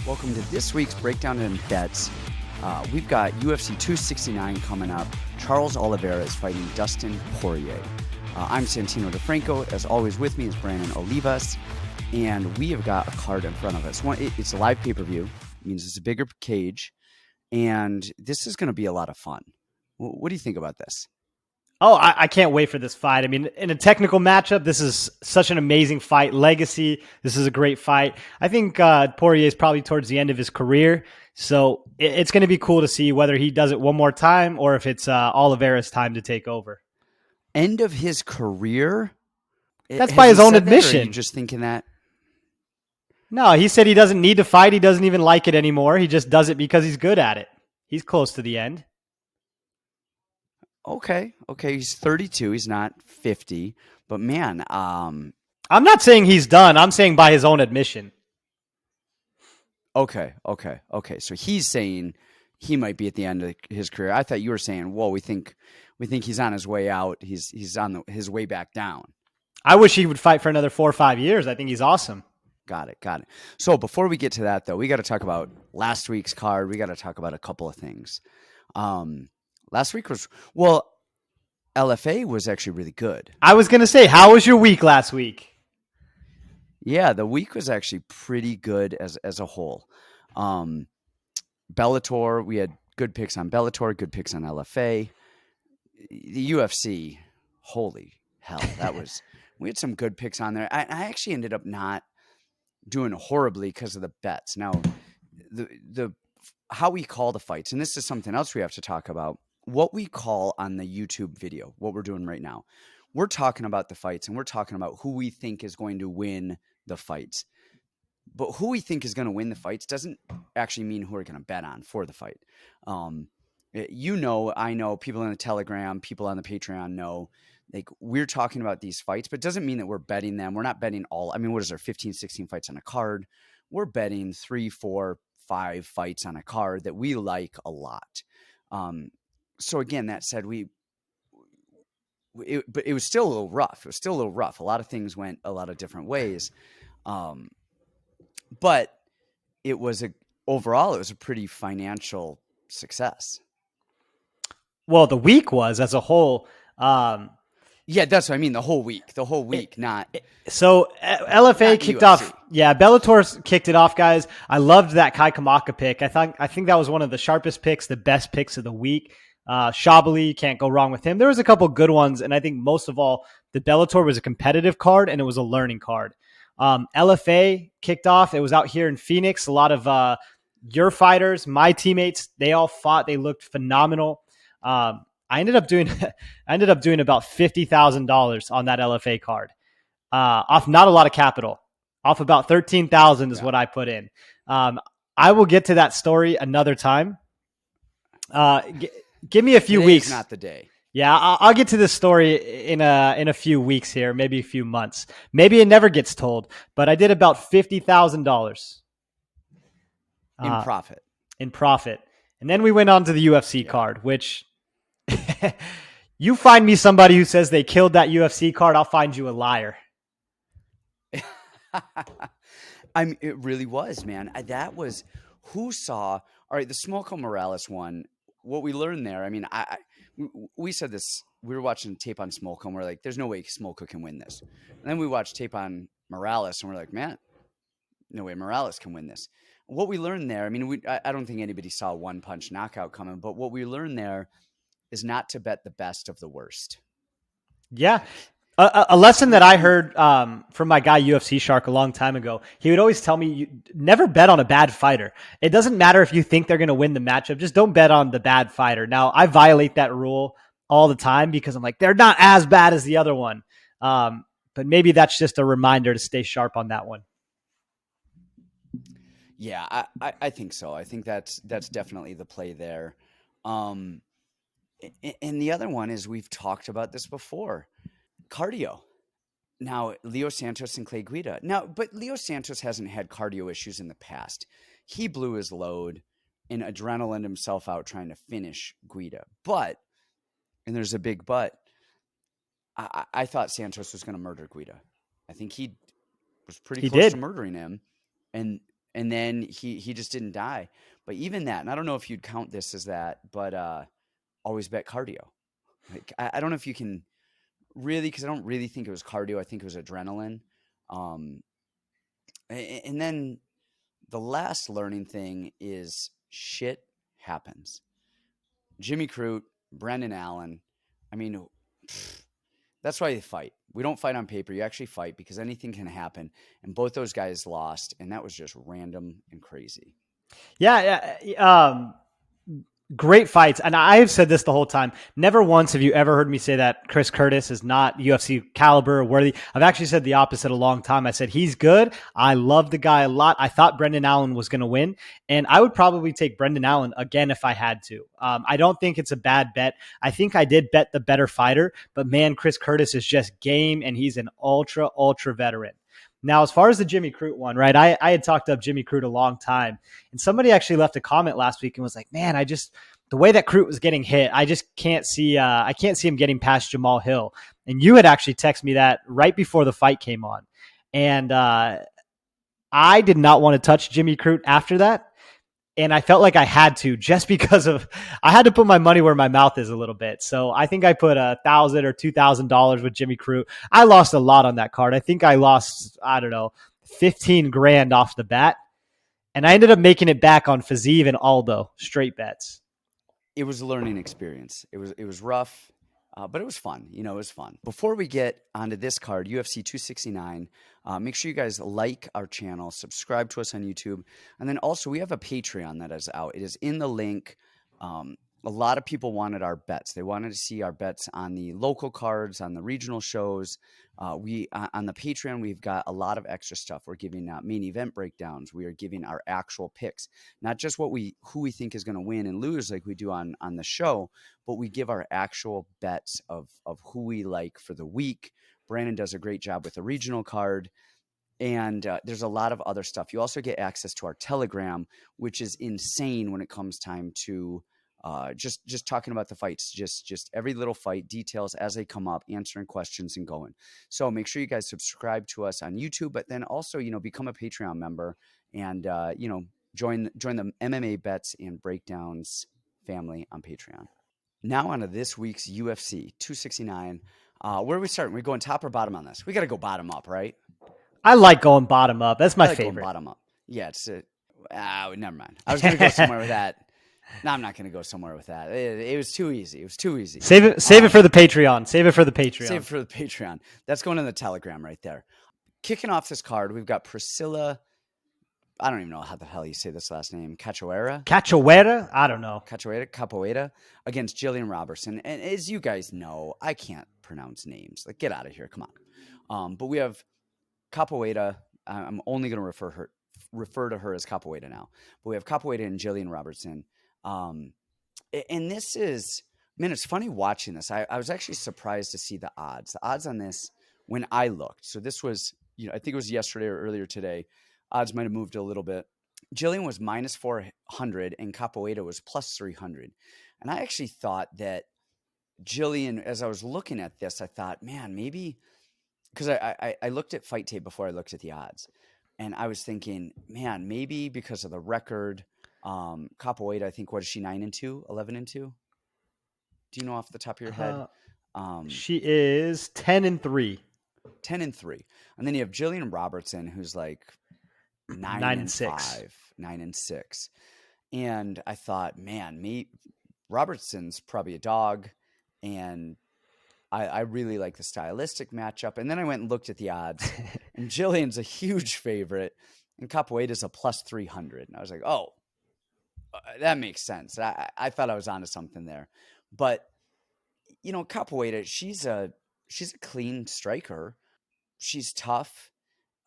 Welcome to this week's Breakdown and Bets. We've got UFC 269 coming up. Charles Oliveira is fighting Dustin Poirier. I'm Santino DeFranco. As always, with me is Brandon Olivas. And we have got a card in front of us. It's a live pay-per-view. It means it's a bigger cage. And this is going to be a lot of fun. What do you think about this? Oh, I can't wait for this fight. I mean, in a technical matchup, this is such an amazing fight. Legacy, this is a great fight. I think Poirier is probably towards the end of his career, so it's going to be cool to see whether he does it one more time or if it's Oliveira's time to take over. End of his career? That's by his own admission. Are you just thinking that? No, he said he doesn't need to fight. He doesn't even like it anymore. He just does it because he's good at it. He's close to the end. Okay. He's 32. He's not 50. But man, I'm not saying he's done. I'm saying by his own admission. Okay. So he's saying he might be at the end of his career. I thought you were saying, well, we think he's on his way out. He's on his way back down. I wish he would fight for another 4 or 5 years. I think he's awesome. Got it. So before we get to that, though, we got to talk about last week's card. We got to talk about a couple of things. Last week LFA was actually really good. I was going to say, how was your week last week? Yeah, the week was actually pretty good as a whole. Bellator, we had good picks on Bellator, good picks on LFA. The UFC, holy hell, we had some good picks on there. I actually ended up not doing horribly because of the bets. Now, the how we call the fights, and this is something else we have to talk about. What we call on the YouTube video, what we're doing right now, we're talking about the fights and we're talking about who we think is going to win the fights. But who we think is going to win the fights doesn't actually mean who we're going to bet on for the fight. I know, people in the Telegram, people on the Patreon know, like, we're talking about these fights, but it doesn't mean that we're betting them. We're not betting all. I mean, what is there, 15, 16 fights on a card? We're betting 3, 4, 5 fights on a card that we like a lot. So again, that said, but it was still a little rough. A lot of things went a lot of different ways. But overall, it was a pretty financial success. Well, the week was as a whole. Yeah, that's what I mean. The whole week, not. So LFA kicked UFC. Off. Yeah, Bellator kicked it off, guys. I loved that Kai Kamaka pick. I think that was one of the sharpest picks, the best picks of the week. Shabali, can't go wrong with him. There was a couple good ones, and I think most of all, the Bellator was a competitive card and it was a learning card. LFA kicked off. It was out here in Phoenix. A lot of your fighters, my teammates, they all fought. They looked phenomenal. I ended up doing about $50,000 on that LFA card. Off not a lot of capital. Off about 13,000 is what I put in. I will get to that story another time. Give me a few weeks. Not the day. Yeah, I'll get to this story in a few weeks here, maybe a few months. Maybe it never gets told, but I did about $50,000 in profit. And then we went on to the UFC card, which you find me somebody who says they killed that UFC card, I'll find you a liar. It really was, man. That was who saw. All right, the Smolko Morales one. What we learned there. I mean, we said this. We were watching tape on Smolko, and we're like, "There's no way Smolko can win this." And then we watched tape on Morales, and we're like, "Man, no way Morales can win this." What we learned there. I mean, I don't think anybody saw a one-punch knockout coming, but what we learned there is not to bet the best of the worst. Yeah. A lesson that I heard from my guy UFC Shark a long time ago, he would always tell me, you never bet on a bad fighter. It doesn't matter if you think they're going to win the matchup. Just don't bet on the bad fighter. Now, I violate that rule all the time because I'm like, they're not as bad as the other one. But maybe that's just a reminder to stay sharp on that one. Yeah, I think so. I think that's definitely the play there. And the other one is, we've talked about this before. Cardio. Now, Leo Santos and Clay Guida. But Leo Santos hasn't had cardio issues in the past. He blew his load and adrenalined himself out trying to finish Guida. But, and there's a big but, I thought Santos was going to murder Guida. I think he was pretty close to murdering him. And and then he just didn't die. But even that, and I don't know if you'd count this as that, but always bet cardio. Like I don't know if you can really, because I don't really think it was cardio. I think it was adrenaline. Um, and then the last learning thing is shit happens. Jimmy Crute, Brendan Allen. I mean, that's why they fight. We don't fight on paper. You actually fight because anything can happen. And both those guys lost, and that was just random and crazy. Yeah. Great fights. And I've said this the whole time. Never once have you ever heard me say that Chris Curtis is not UFC caliber worthy. I've actually said the opposite a long time. I said he's good. I love the guy a lot. I thought Brendan Allen was going to win, and I would probably take Brendan Allen again if I had to. I don't think it's a bad bet. I think I did bet the better fighter, but man, Chris Curtis is just game, and he's an ultra veteran. Now, as far as the Jimmy Crute one, right? I had talked up Jimmy Crute a long time, and somebody actually left a comment last week and was like, "Man, the way that Crute was getting hit, I just can't see. I can't see him getting past Jamal Hill." And you had actually texted me that right before the fight came on, and I did not want to touch Jimmy Crute after that. And I felt like I had to, just because I had to put my money where my mouth is a little bit. So I think I put $1,000 or $2,000 with Jimmy Crute. I lost a lot on that card. I think I lost, I don't know, 15 grand off the bat. And I ended up making it back on Fiziev and Aldo, straight bets. It was a learning experience. It was rough, but it was fun. It was fun. Before we get onto this card, UFC 269, make sure you guys like our channel, subscribe to us on YouTube, and then also we have a Patreon that is out. It is in the link. A lot of people wanted our bets. They wanted to see our bets on the local cards, on the regional shows. We on the Patreon, we've got a lot of extra stuff. We're giving main event breakdowns. We are giving our actual picks, not just who we think is going to win and lose like we do on the show, but we give our actual bets of who we like for the week. Brandon does a great job with the regional card. And there's a lot of other stuff. You also get access to our Telegram, which is insane when it comes time to just talking about the fights, just every little fight, details as they come up, answering questions and going. So make sure you guys subscribe to us on YouTube, but then also, become a Patreon member and, join the MMA bets and breakdowns family on Patreon. Now on to this week's UFC 269. Where are we starting? We're going top or bottom on this? We got to go bottom up, right? I like going bottom up. That's my favorite. Going bottom up. Yeah, it's never mind. I was going to go somewhere with that. No, I'm not going to go somewhere with that. It was too easy. Save it for the Patreon. Save it for the Patreon. That's going in the Telegram right there. Kicking off this card, we've got Priscilla. I don't even know how the hell you say this last name. Cachoeira? I don't know. Capoeira against Jillian Robertson. And as you guys know, I can't pronounce names. Like, get out of here. Come on. But we have Capoeira. I'm only going to refer to her as Capoeira now. But we have Capoeira and Jillian Robertson. And this is, man, it's funny watching this. I was actually surprised to see the odds. The odds on this when I looked. So this was, I think it was yesterday or earlier today. Odds might have moved a little bit. Jillian was minus 400 and Capoeira was plus 300. And I actually thought that Jillian, as I was looking at this, I thought, man, maybe, because I looked at fight tape before I looked at the odds. And I was thinking, man, maybe because of the record, Capoeira, I think, what is she, 9-2, 11-2? Do you know off the top of your head? She is 10-3. 10-3. And then you have Jillian Robertson, who's like 9-5, 9-6. And I thought, man, Robertson's probably a dog. And I really like the stylistic matchup. And then I went and looked at the odds. And Jillian's a huge favorite. And Capoeira's a plus 300. And I was like, oh, that makes sense. I thought I was onto something there. But, Capoeira, she's a clean striker. She's tough,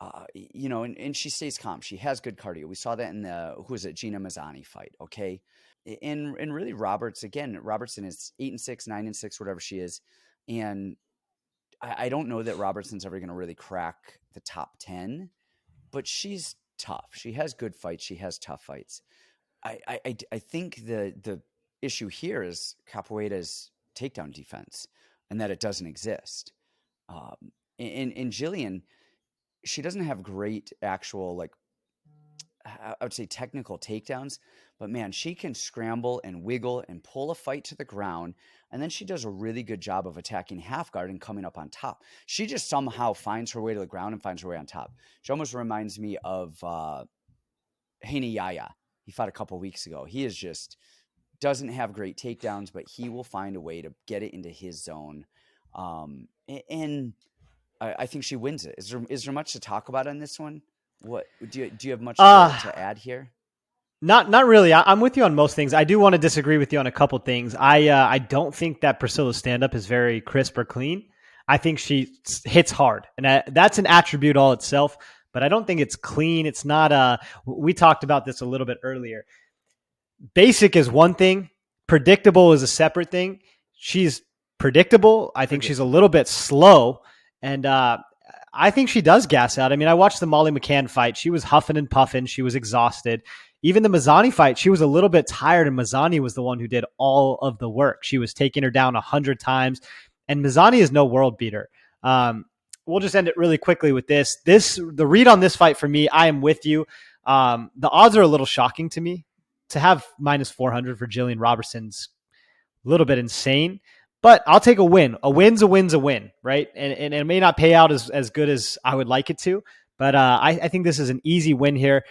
and she stays calm. She has good cardio. We saw that in the, Gina Mazzani fight, okay? And really Robertson is 8-6, 9-6, whatever she is. And I don't know that Robertson's ever going to really crack the top 10, but she's tough. She has good fights. She has tough fights. I think the issue here is Capoeira's takedown defense and that it doesn't exist. And Jillian, she doesn't have great actual, I would say technical takedowns, but man, she can scramble and wiggle and pull a fight to the ground. And then she does a really good job of attacking half guard and coming up on top. She just somehow finds her way to the ground and finds her way on top. She almost reminds me of Haney Yaya. He fought a couple weeks ago. He is just doesn't have great takedowns, but he will find a way to get it into his zone. And I think she wins it. Is there much to talk about on this one? What do you have much to add here? Not really. I'm with you on most things. I do want to disagree with you on a couple things. I don't think that Priscilla's stand-up is very crisp or clean. I think she hits hard, and that's an attribute all itself, but I don't think it's clean. It's not we talked about this a little bit earlier. Basic is one thing. Predictable is a separate thing. She's predictable. I think she's a little bit slow, and I think she does gas out. I mean, I watched the Molly McCann fight. She was huffing and puffing. She was exhausted. Even the Mazzani fight, she was a little bit tired, and Mazzani was the one who did all of the work. She was taking her down 100 times, and Mazzani is no world beater. We'll just end it really quickly with this. The read on this fight for me, I am with you. The odds are a little shocking to me. To have minus 400 for Jillian Robertson's a little bit insane. But I'll take a win. A win's a win's a win, right? And it may not pay out as good as I would like it to, but I think this is an easy win here.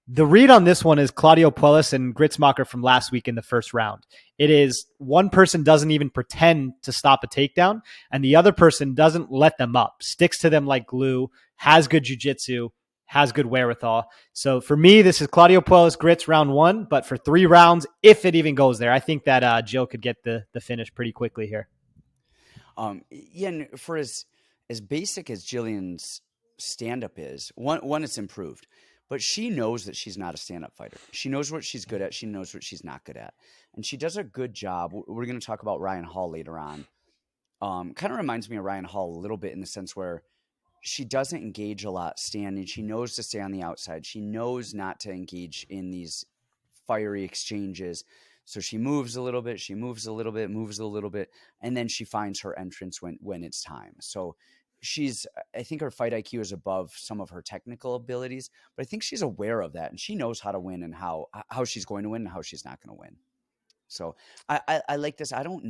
The read on this one is Claudio Puelles and Gritzmacher from last week in the first round. It is one person doesn't even pretend to stop a takedown, and the other person doesn't let them up, sticks to them like glue, has good jiu-jitsu, has good wherewithal. So for me, this is Claudio Puelles, Grits, round 1, but for 3 rounds, if it even goes there, I think that Jill could get the finish pretty quickly here. Yeah, and for as basic as Jillian's stand-up is, one, it's improved, but she knows that she's not a stand-up fighter. She knows what she's good at. She knows what she's not good at. And she does a good job. We're going to talk about Ryan Hall later on. Kind of reminds me of Ryan Hall a little bit in the sense where she doesn't engage a lot standing. She knows to stay on the outside. She knows not to engage in these fiery exchanges. So she moves a little bit, moves a little bit, and then she finds her entrance when it's time. So I think her fight IQ is above some of her technical abilities, but I think she's aware of that, and she knows how to win and how she's going to win and how she's not going to win. So I like this. I don't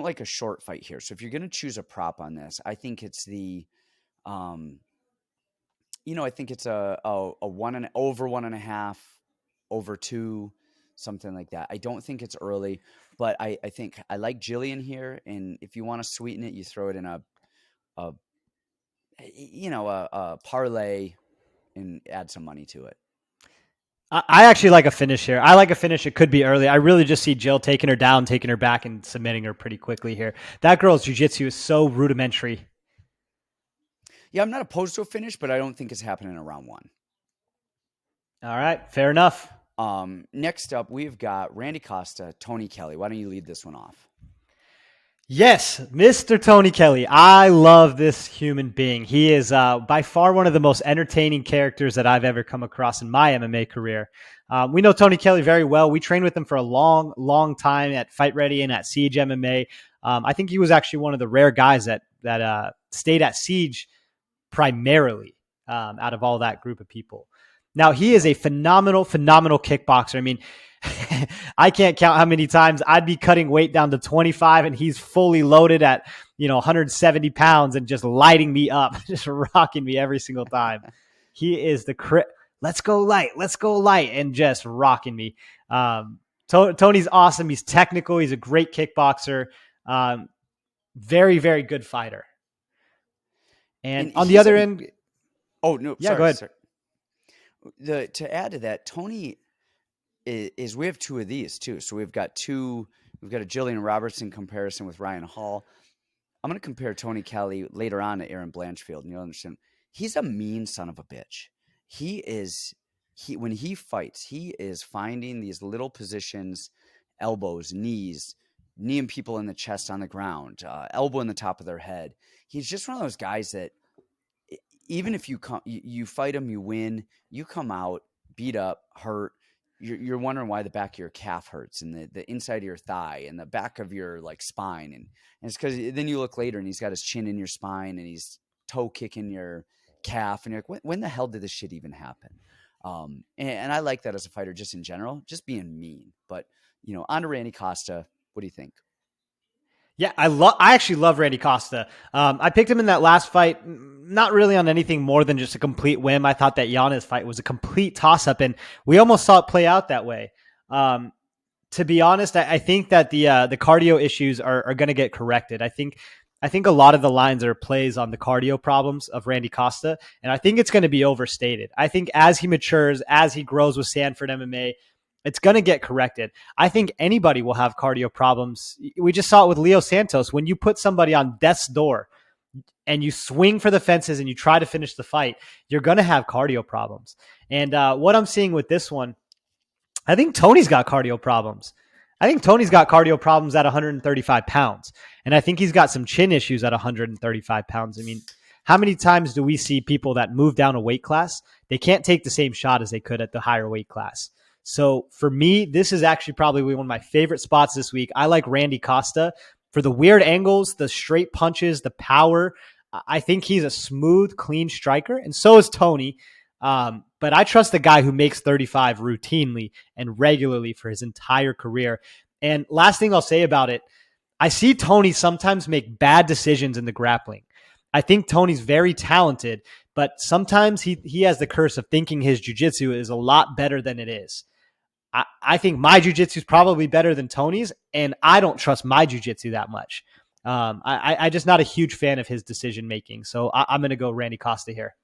like a short fight here. So if you're going to choose a prop on this, I think it's I think it's a over 1.5, over 2, something like that. I don't think it's early, but I think I like Jillian here. And if you want to sweeten it, you throw it in a parlay and add some money to it. I actually like a finish here. I like a finish. It could be early. I really just see Jill taking her down, taking her back, and submitting her pretty quickly here. That girl's jiu-jitsu is so rudimentary. Yeah, I'm not opposed to a finish, but I don't think it's happening in round 1. All right, fair enough. Next up, we've got Randy Costa, Tony Kelley. Why don't you lead this one off? Yes, Mr. Tony Kelley. I love this human being. He is by far one of the most entertaining characters that I've ever come across in my MMA career. We know Tony Kelley very well. We trained with him for a long, long time at Fight Ready and at Siege MMA. I think he was actually one of the rare guys that stayed at Siege primarily out of all that group of people. Now, he is a phenomenal, phenomenal kickboxer. I mean, I can't count how many times I'd be cutting weight down to 25 and he's fully loaded at, 170 pounds and just lighting me up, just rocking me every single time. He is let's go light, and just rocking me. Tony's awesome. He's technical. He's a great kickboxer. Very, very good fighter. And on the other end. Oh, no. Yeah, sorry, go ahead. Sorry. To add to that, Tony is we have 2 of these too. So we've got a Jillian Robertson comparison with Ryan Hall. I'm going to compare Tony Kelley later on to Aaron Blanchfield, and you'll understand. He's a mean son of a bitch. When he fights, he is finding these little positions, elbows, knees, kneeing people in the chest on the ground, elbow in the top of their head. He's just one of those guys that even if you fight him, you win, you come out beat up, hurt. You're wondering why the back of your calf hurts and the inside of your thigh and the back of your spine. And it's because then you look later and he's got his chin in your spine and he's toe kicking your calf. And you're like, when the hell did this shit even happen? And I like that as a fighter, just in general, just being mean. But, on to Randy Costa. What do you think? Yeah, I actually love Randy Costa. I picked him in that last fight, not really on anything more than just a complete whim. I thought that Giannis fight was a complete toss-up, and we almost saw it play out that way. To be honest, I think that the cardio issues are going to get corrected. I think a lot of the lines are plays on the cardio problems of Randy Costa, and I think it's going to be overstated. I think as he matures, as he grows with Sanford MMA, it's going to get corrected. I think anybody will have cardio problems. We just saw it with Leo Santos. When you put somebody on death's door and you swing for the fences and you try to finish the fight, you're going to have cardio problems. And what I'm seeing with this one, I think Tony's got cardio problems. I think Tony's got cardio problems at 135 pounds. And I think he's got some chin issues at 135 pounds. I mean, how many times do we see people that move down a weight class? They can't take the same shot as they could at the higher weight class. So for me, this is actually probably one of my favorite spots this week. I like Randy Costa for the weird angles, the straight punches, the power. I think he's a smooth, clean striker, and so is Tony. But I trust the guy who makes 35 routinely and regularly for his entire career. And last thing I'll say about it, I see Tony sometimes make bad decisions in the grappling. I think Tony's very talented, but sometimes he has the curse of thinking his jiu-jitsu is a lot better than it is. I think my jiu-jitsu is probably better than Tony's, and I don't trust my jiu-jitsu that much. I just not a huge fan of his decision-making, so I'm going to go Randy Costa here.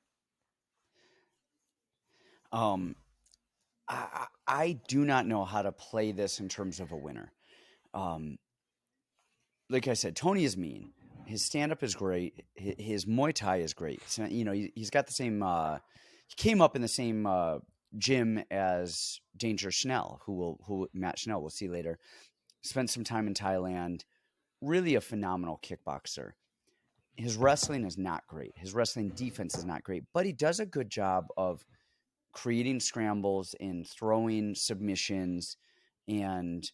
I do not know how to play this in terms of a winner. Like I said, Tony is mean. His stand-up is great. His Muay Thai is great. So, he's got the same he came up in the same gym as Danger Schnell, who Matt Schnell we'll see later. Spent some time in Thailand. Really a phenomenal kickboxer. His wrestling is not great. His wrestling defense is not great, but he does a good job of creating scrambles and throwing submissions and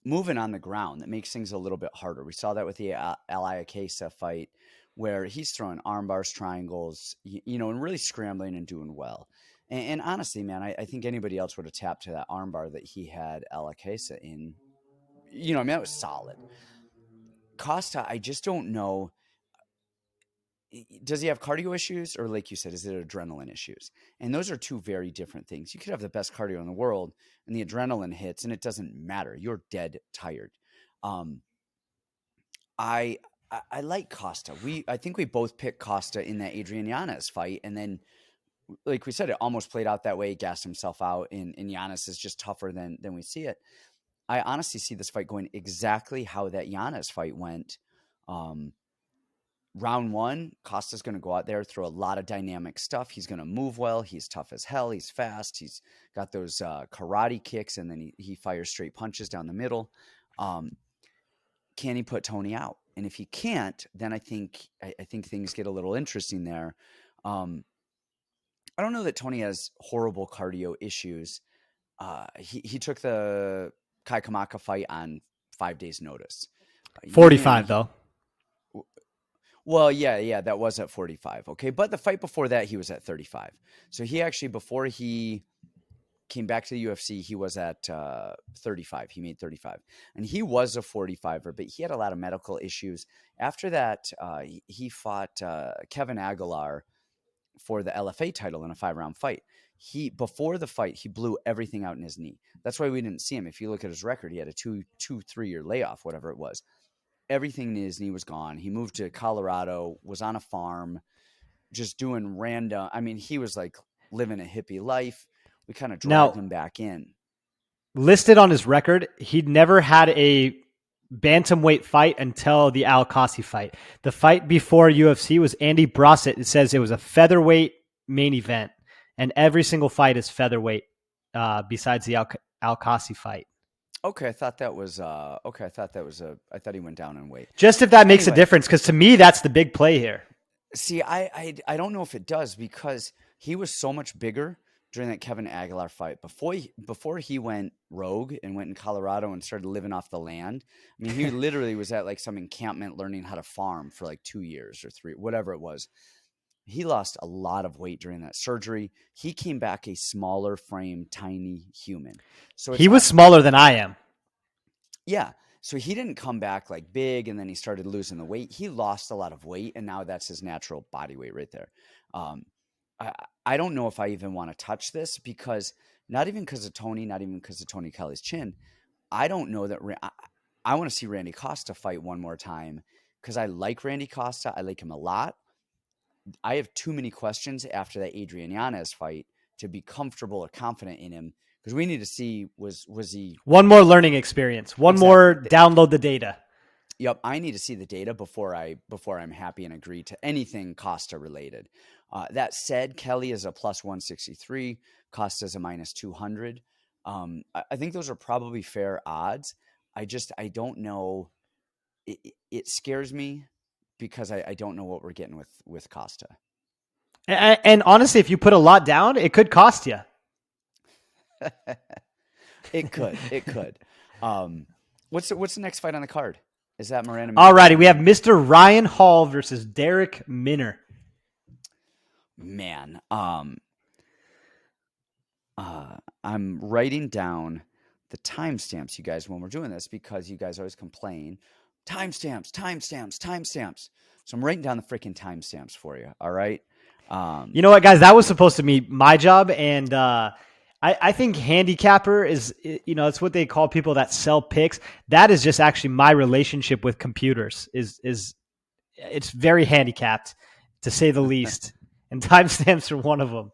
moving on the ground that makes things a little bit harder. We saw that with the Aliakesa fight where he's throwing arm bars, triangles, and really scrambling and doing well. And honestly, man, I think anybody else would have tapped to that arm bar that he had Aliakesa in. That was solid. Costa, I just don't know. Does he have cardio issues, or like you said, is it adrenaline issues? And those are two very different things. You could have the best cardio in the world and the adrenaline hits and it doesn't matter. You're dead tired. I like Costa. I think we both picked Costa in that Adrian Yanez fight. And then, like we said, it almost played out that way. He gassed himself out, and Yanez is just tougher than we see it. I honestly see this fight going exactly how that Yanez fight went. Round one, Costa's going to go out there, throw a lot of dynamic stuff. He's going to move well. He's tough as hell. He's fast. He's got those karate kicks, and then he fires straight punches down the middle. Can he put Tony out? And if he can't, then I think things get a little interesting there. I don't know that Tony has horrible cardio issues. He took the Kai Kamaka fight on 5 days' notice. 45 though. Well, yeah, that was at 45. Okay. But the fight before that, he was at 35. So he actually, before he came back to the UFC, he was at 35. He made 35. And he was a 45er, but he had a lot of medical issues. After that, he fought Kevin Aguilar for the LFA title in a 5-round fight. Before the fight, he blew everything out in his knee. That's why we didn't see him. If you look at his record, he had a 3 year layoff, whatever it was. Everything in his knee was gone. He moved to Colorado, was on a farm, just doing random. I mean, he was like living a hippie life. We kind of dragged him back in. Listed on his record, he'd never had a bantamweight fight until the Al Qasi fight. The fight before UFC was Andy Brossett. It says it was a featherweight main event, and every single fight is featherweight besides the Al Qasi fight. Okay, I thought that was I thought he went down in weight. Just if that makes a difference, because to me that's the big play here. See, I don't know if it does, because he was so much bigger during that Kevin Aguilar fight. Before he went rogue and went in Colorado and started living off the land. I mean, he literally was at like some encampment learning how to farm for like 2 years or 3, whatever it was. He lost a lot of weight during that surgery. He came back a smaller frame, tiny human. So he was smaller than I am. Yeah. So he didn't come back like big and then he started losing the weight. He lost a lot of weight and now that's his natural body weight right there. Um, I don't know if I even want to touch this because not even because of Tony, not even because of Tony Kelley's chin. I don't know that I want to see Randy Costa fight one more time because I like Randy Costa. I like him a lot. I have too many questions after that Adrian Yanez fight to be comfortable or confident in him because we need to see was he one more learning experience, one more download the data. Yep, I need to see the data before I'm happy and agree to anything Costa related. That said, Kelley is a plus 163, Costa is a minus 200. I think those are probably fair odds. I don't know. It scares me because I don't know what we're getting with Costa. And honestly, if you put a lot down, it could cost you. It could. What's the next fight on the card? Is that Miranda? All righty, we have Mr. Ryan Hall versus Darrick Minner. Man, I'm writing down the timestamps, you guys, when we're doing this because you guys always complain. Timestamps. So I'm writing down the freaking timestamps for you. All right. You know what, guys? That was supposed to be my job, and I think handicapper is, it's what they call people that sell picks. That is just actually my relationship with computers. Is it's very handicapped, to say the least, and timestamps are one of them.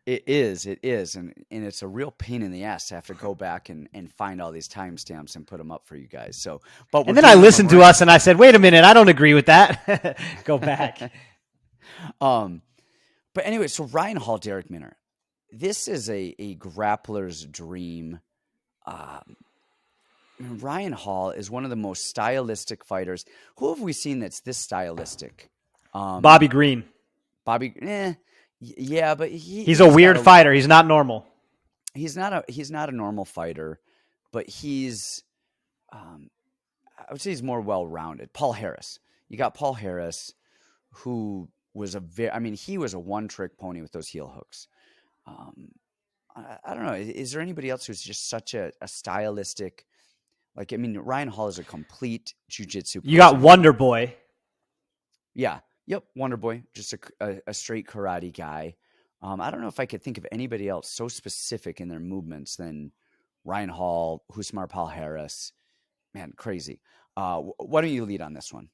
It is, and it's a real pain in the ass to have to go back and find all these timestamps and put them up for you guys. So, and then I listened to us and I said, "Wait a minute, I don't agree with that." Go back. But anyway, so Ryan Hall, Darrick Minner. This is a grappler's dream. Ryan Hall is one of the most stylistic fighters. Who have we seen that's this stylistic? Bobby Green. Yeah, but he's a weird fighter. He's not normal. He's not a normal fighter, but he's I would say he's more well-rounded. Paul Harris. You got Paul Harris, who was he was a one-trick pony with those heel hooks. I don't know. Is there anybody else who's just such a stylistic? Ryan Hall is a complete jiu-jitsu. You got Wonder Boy. Yeah. Yep. Wonder Boy. Just a straight karate guy. I don't know if I could think of anybody else so specific in their movements than Ryan Hall, Husmar Paul Harris. Man, crazy. Why don't you lead on this one?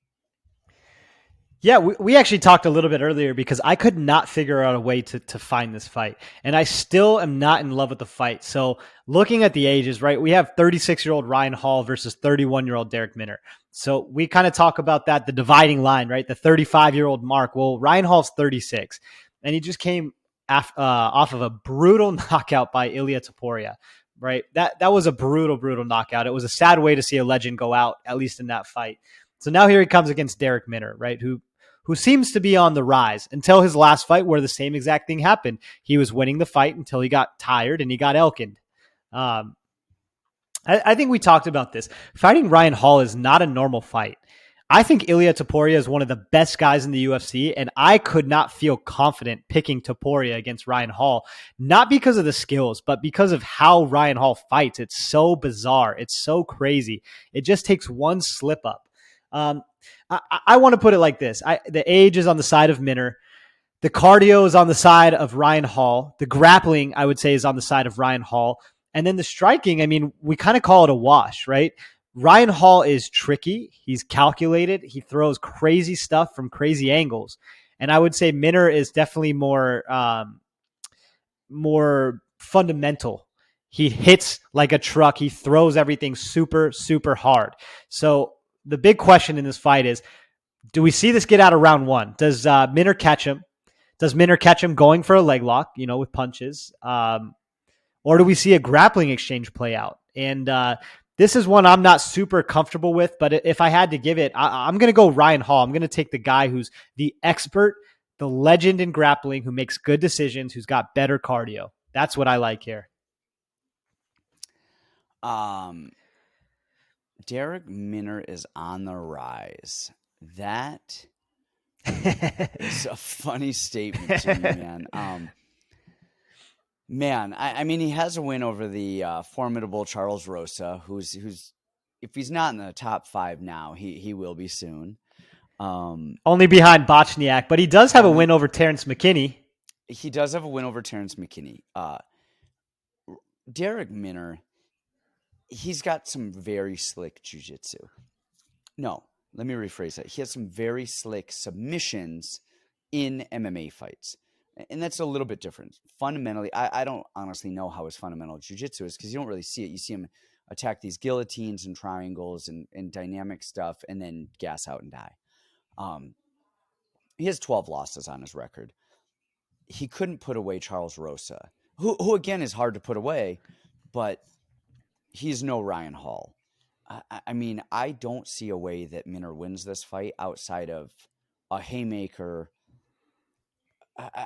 Yeah, we actually talked a little bit earlier because I could not figure out a way to find this fight. And I still am not in love with the fight. So looking at the ages, right, we have 36-year-old Ryan Hall versus 31-year-old Darrick Minner. So we kind of talk about that, the dividing line, right, the 35-year-old mark. Well, Ryan Hall's 36, and he just came off of a brutal knockout by Ilia Topuria, right? That was a brutal knockout. It was a sad way to see a legend go out, at least in that fight. So now here he comes against Darrick Minner, right, who seems to be on the rise until his last fight where the same exact thing happened. He was winning the fight until he got tired and he got elkined. I think we talked about this. Fighting Ryan Hall is not a normal fight. I think Ilia Topuria is one of the best guys in the UFC, and I could not feel confident picking Topuria against Ryan Hall, not because of the skills, but because of how Ryan Hall fights. It's so bizarre. It's so crazy. It just takes one slip up. I want to put it like this. The age is on the side of Minner. The cardio is on the side of Ryan Hall. The grappling, I would say, is on the side of Ryan Hall. And then the striking, we kind of call it a wash, right? Ryan Hall is tricky. He's calculated. He throws crazy stuff from crazy angles. And I would say Minner is definitely more fundamental. He hits like a truck. He throws everything super, super hard. So the big question in this fight is, do we see this get out of round one? Does Minner catch him? Does Minner catch him going for a leg lock, with punches? Or do we see a grappling exchange play out? And this is one I'm not super comfortable with, but if I had to give it, I'm going to go Ryan Hall. I'm going to take the guy who's the expert, the legend in grappling, who makes good decisions, who's got better cardio. That's what I like here. Darrick Minner is on the rise. That It's a funny statement to me, man. Man, I mean, he has a win over the formidable Charles Rosa, who's if he's not in the top 5 now, he will be soon. Only behind Bochniak, but he does have a win over Terrence McKinney. He does have a win over Terrence McKinney. Derek Minner, he's got some very slick jiu-jitsu. No, let me rephrase that. He has some very slick submissions in MMA fights. And that's a little bit different. Fundamentally, I don't honestly know how his fundamental jiu-jitsu is because you don't really see it. You see him attack these guillotines and triangles and dynamic stuff and then gas out and die. He has 12 losses on his record. He couldn't put away Charles Rosa, who again is hard to put away, but he's no Ryan Hall. I mean, I don't see a way that Minner wins this fight outside of a haymaker.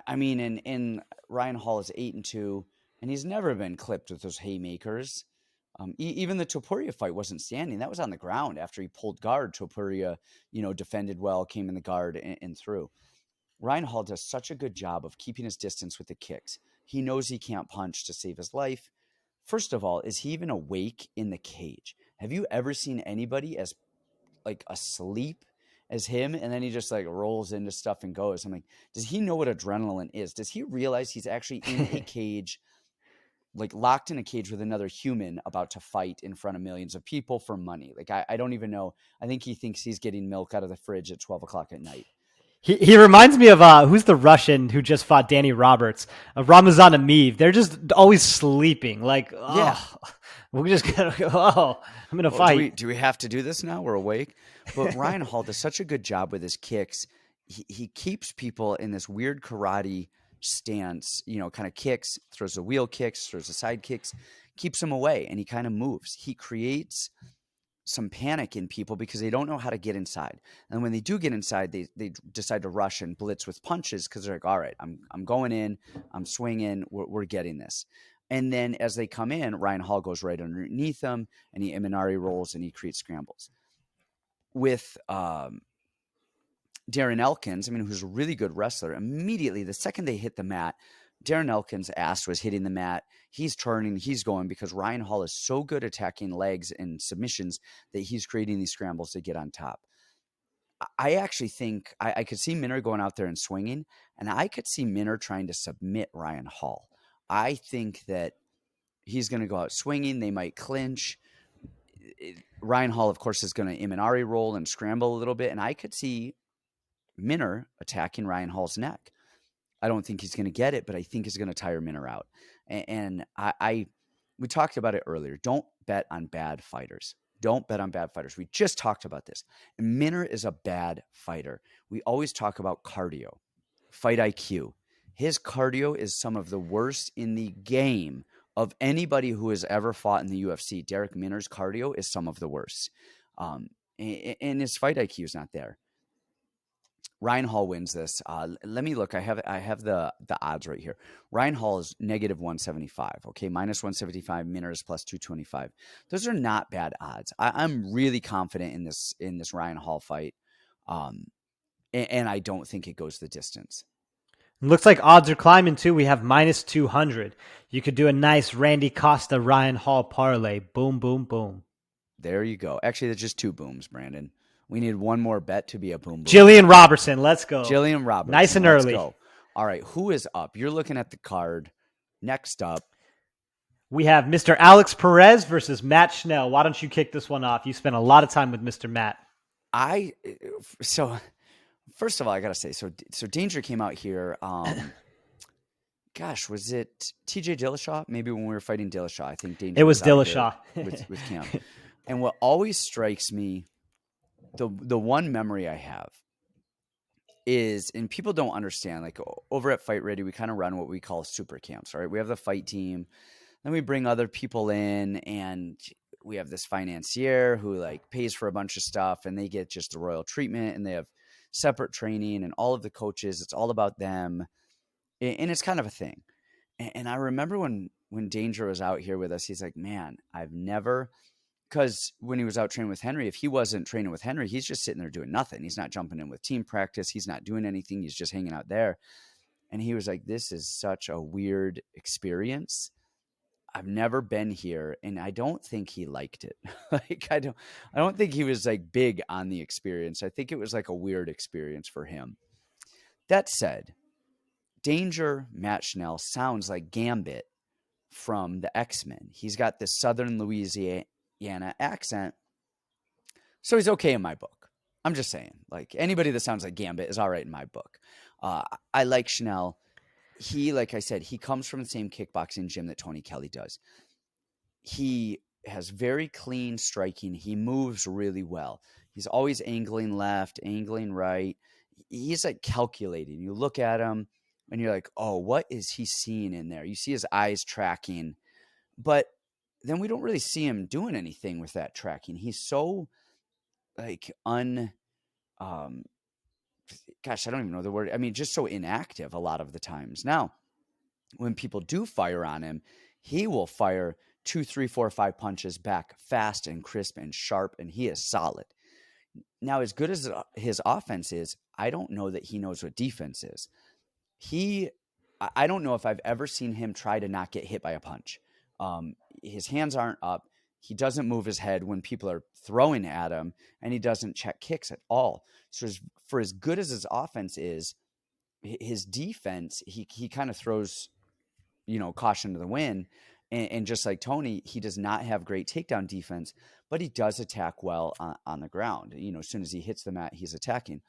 I mean, and Ryan Hall is 8-2, and he's never been clipped with those haymakers. Even the Topuria fight wasn't standing; that was on the ground after he pulled guard. Topuria, defended well, came in the guard and threw. Ryan Hall does such a good job of keeping his distance with the kicks. He knows he can't punch to save his life. First of all, is he even awake in the cage? Have you ever seen anybody as asleep as him? And then he just rolls into stuff and goes. I'm like, does he know what adrenaline is? Does he realize he's actually in a cage, locked in a cage with another human about to fight in front of millions of people for money? I don't even know. I think he thinks he's getting milk out of the fridge at 12 o'clock at night. He reminds me of who's the Russian who just fought Danny Roberts, Ramazan Ameev. They're just always sleeping. Yeah, we just gotta go. Oh, I'm gonna fight. Do we have to do this now? We're awake. But Ryan Hall does such a good job with his kicks. He keeps people in this weird karate stance. Kind of kicks, throws the wheel kicks, throws the side kicks, keeps them away, and he kind of moves. He creates some panic in people because they don't know how to get inside. And when they do get inside, they decide to rush and blitz with punches because they're like, all right, I'm going in, I'm swinging, we're getting this. And then as they come in, Ryan Hall goes right underneath them and he Imanari rolls and he creates scrambles. With Darren Elkins, who's a really good wrestler, immediately the second they hit the mat, Darren Elkins' ass was hitting the mat. He's turning, he's going because Ryan Hall is so good attacking legs and submissions that he's creating these scrambles to get on top. I actually think I could see Minner going out there and swinging, and I could see Minner trying to submit Ryan Hall. I think that he's going to go out swinging. They might clinch. Ryan Hall, of course, is going to Imanari roll and scramble a little bit, and I could see Minner attacking Ryan Hall's neck. I don't think he's going to get it, but I think he's going to tire Minner out. And we talked about it earlier. Don't bet on bad fighters. Don't bet on bad fighters. We just talked about this. And Minner is a bad fighter. We always talk about cardio, fight IQ. His cardio is some of the worst in the game of anybody who has ever fought in the UFC. Derek Minner's cardio is some of the worst. And his fight IQ is not there. Ryan Hall wins this. Let me look. I have the odds right here. Ryan Hall is -175. Okay, -175. Minner is +225. Those are not bad odds. I'm really confident in this Ryan Hall fight, and I don't think it goes the distance. Looks like odds are climbing too. We have -200. You could do a nice Randy Costa Ryan Hall parlay. Boom, boom, boom. There you go. Actually, there's just 2 booms, Brandon. We need one more bet to be a boom. Jillian Robertson, let's go. Jillian Robertson, nice and early. Go. All right, who is up? You're looking at the card. Next up, we have Mr. Alex Perez versus Matt Schnell. Why don't you kick this one off? You spent a lot of time with Mr. Matt. So first of all, I gotta say, so Danger came out here. Gosh, was it TJ Dillashaw? Maybe when we were fighting Dillashaw, I think Danger. It was Dillashaw with Cam. And what always strikes me. The one memory I have is, and people don't understand, over at Fight Ready, we kind of run what we call super camps, right? We have the fight team, then we bring other people in, and we have this financier who pays for a bunch of stuff, and they get just the royal treatment, and they have separate training, and all of the coaches, it's all about them, and it's kind of a thing. And I remember when Danger was out here with us, he's like, man, I've never because when he was out training with Henry, if he wasn't training with Henry, he's just sitting there doing nothing. He's not jumping in with team practice. He's not doing anything. He's just hanging out there. And he was like, this is such a weird experience. I've never been here. And I don't think he liked it. Like, I don't think he was like big on the experience. I think it was like a weird experience for him. That said, Danger Matt Schnell sounds like Gambit from the X-Men. He's got this Southern Louisiana accent. So he's okay in my book. I'm just saying, like, anybody that sounds like Gambit is all right in my book. I like Schnell. He, like I said, he comes from the same kickboxing gym that Tony Kelley does. He has very clean striking. He moves really well. He's always angling left, angling right. He's like calculating. You look at him and you're like, oh, what is he seeing in there? You see his eyes tracking, but then we don't really see him doing anything with that tracking. He's so like gosh, I don't even know the word. I mean, just so inactive a lot of the times. Now, when people do fire on him, he will fire 2, 3, 4, 5 punches back fast and crisp and sharp, and he is solid. Now, as good as his offense is, I don't know that he knows what defense is. I don't know if I've ever seen him try to not get hit by a punch. His hands aren't up. He doesn't move his head when people are throwing at him, and he doesn't check kicks at all. So for as good as his offense is, his defense, he kind of throws, caution to the wind. And just like Tony, he does not have great takedown defense, but he does attack well on the ground. As soon as he hits the mat, he's attacking.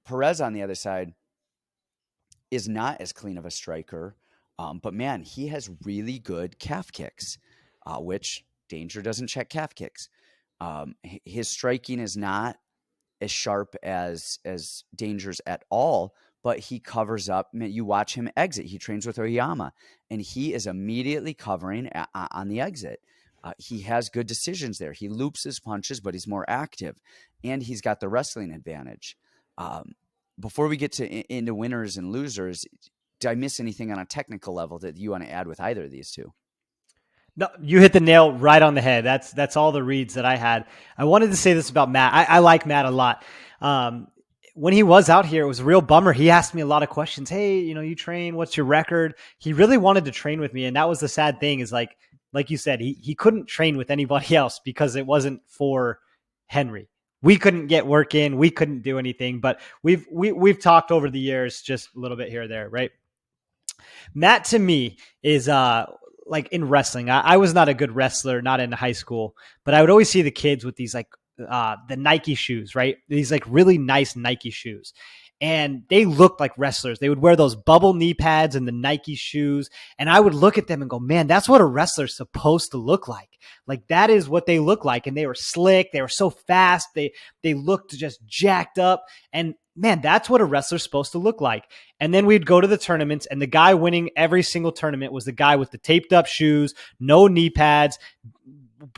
Perez on the other side is not as clean of a striker, but man, he has really good calf kicks, which Danger doesn't check calf kicks. His striking is not as sharp as Danger's at all, but he covers up. You watch him exit. He trains with Oyama, and he is immediately covering on the exit. He has good decisions there. He loops his punches, but he's more active, and he's got the wrestling advantage. Before we get into winners and losers, did I miss anything on a technical level that you want to add with either of these two? No, you hit the nail right on the head. That's all the reads that I had. I wanted to say this about Matt. I like Matt a lot. When he was out here, it was a real bummer. He asked me a lot of questions. Hey, you train, what's your record? He really wanted to train with me. And that was the sad thing is like you said, he couldn't train with anybody else because it wasn't for Henry. We couldn't get work in. We couldn't do anything, but we've talked over the years, just a little bit here or there, right? Matt to me is, like in wrestling, I was not a good wrestler, not in high school, but I would always see the kids with these like the Nike shoes, right? These like really nice Nike shoes. And they looked like wrestlers. They would wear those bubble knee pads and the Nike shoes. And I would look at them and go, man, that's what a wrestler's supposed to look like. Like that is what they look like. And they were slick. They were so fast. They looked just jacked up. And man, that's what a wrestler's supposed to look like. And then we'd go to the tournaments, and the guy winning every single tournament was the guy with the taped up shoes, no knee pads,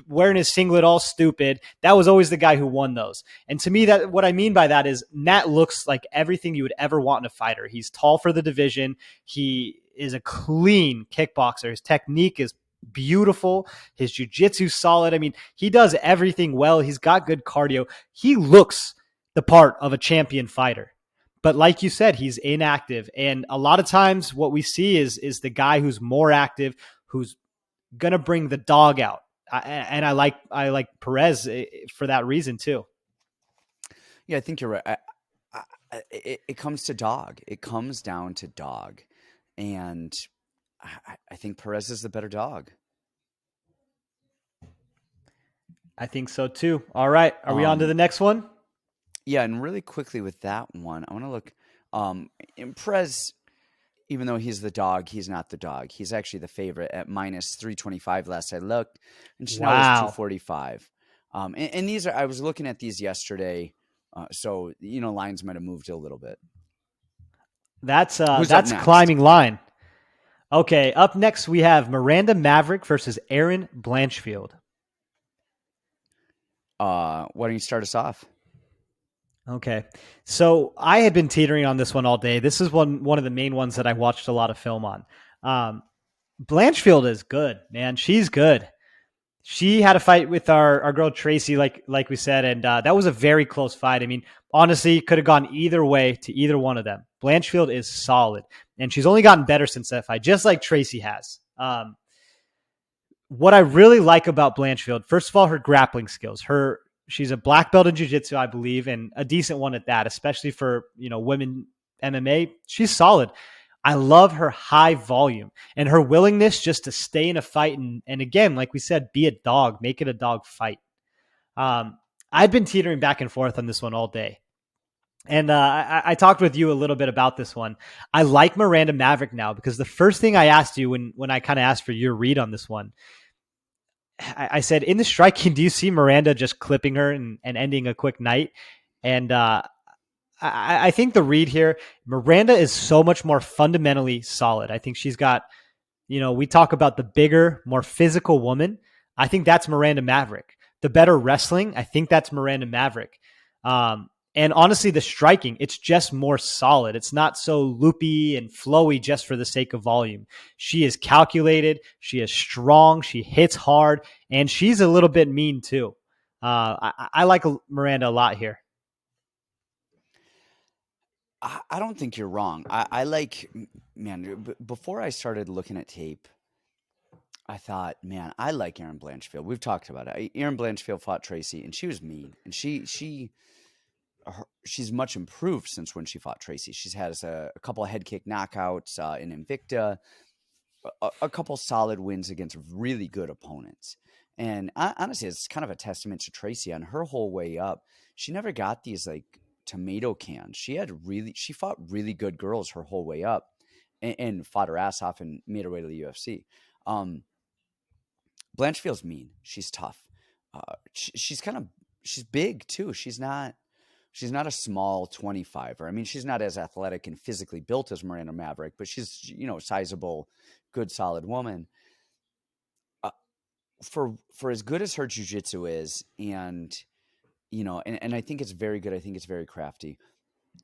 wearing his singlet all stupid. That was always the guy who won those. And to me, that what I mean by that is Matt looks like everything you would ever want in a fighter. He's tall for the division. He is a clean kickboxer. His technique is beautiful. His jiu-jitsu solid. I mean, he does everything well. He's got good cardio. He looks the part of a champion fighter. But like you said, he's inactive. And a lot of times what we see is the guy who's more active, who's going to bring the dog out. And I like Perez for that reason too. Yeah, I think you're right. It comes to dog. It comes down to dog. And I think Perez is the better dog. I think so too. All right. Are we on to the next one? Yeah, and really quickly with that one, I want to look. In Perez, even though he's the dog, he's not the dog. He's actually the favorite at minus 325 last I looked. And Schnell was 245. And these are, I was looking at these yesterday. So, lines might have moved a little bit. That's climbing line. Okay. Up next, we have Miranda Maverick versus Erin Blanchfield. Why don't you start us off? Okay. So I had been teetering on this one all day. This is one of the main ones that I watched a lot of film on. Blanchfield is good, man. She's good. She had a fight with our girl Tracy, like we said, and that was a very close fight. I mean, honestly, could have gone either way to either one of them. Blanchfield is solid, and she's only gotten better since that fight, just like Tracy has. What I really like about Blanchfield, first of all, her grappling skills. She's a black belt in jiu-jitsu, I believe, and a decent one at that, especially for women MMA. She's solid. I love her high volume and her willingness just to stay in a fight and again, like we said, be a dog, make it a dog fight. I've been teetering back and forth on this one all day. And I talked with you a little bit about this one. I like Miranda Maverick now because the first thing I asked you when I kind of asked for your read on this one, I said, in the striking, do you see Miranda just clipping her and ending a quick night? And I think the read here, Miranda is so much more fundamentally solid. I think she's got, we talk about the bigger, more physical woman. I think that's Miranda Maverick. The better wrestling, I think that's Miranda Maverick. And honestly, the striking, it's just more solid. It's not so loopy and flowy just for the sake of volume. She is calculated. She is strong. She hits hard. And she's a little bit mean too. I like Miranda a lot here. I don't think you're wrong. I like, man, before I started looking at tape, I thought, man, I like Erin Blanchfield. We've talked about it. Erin Blanchfield fought Tracy, and she was mean. And she's much improved since when she fought Tracy. She's had a couple of head kick knockouts in Invicta, a couple solid wins against really good opponents. And honestly, it's kind of a testament to Tracy on her whole way up. She never got these like tomato cans. She fought really good girls her whole way up and fought her ass off and made her way to the UFC. Blanchfield's mean. She's tough. She's big too. She's not a small 25er. I mean, she's not as athletic and physically built as Miranda Maverick, but she's, sizable, good, solid woman. For as good as her jiu-jitsu is, and I think it's very good. I think it's very crafty.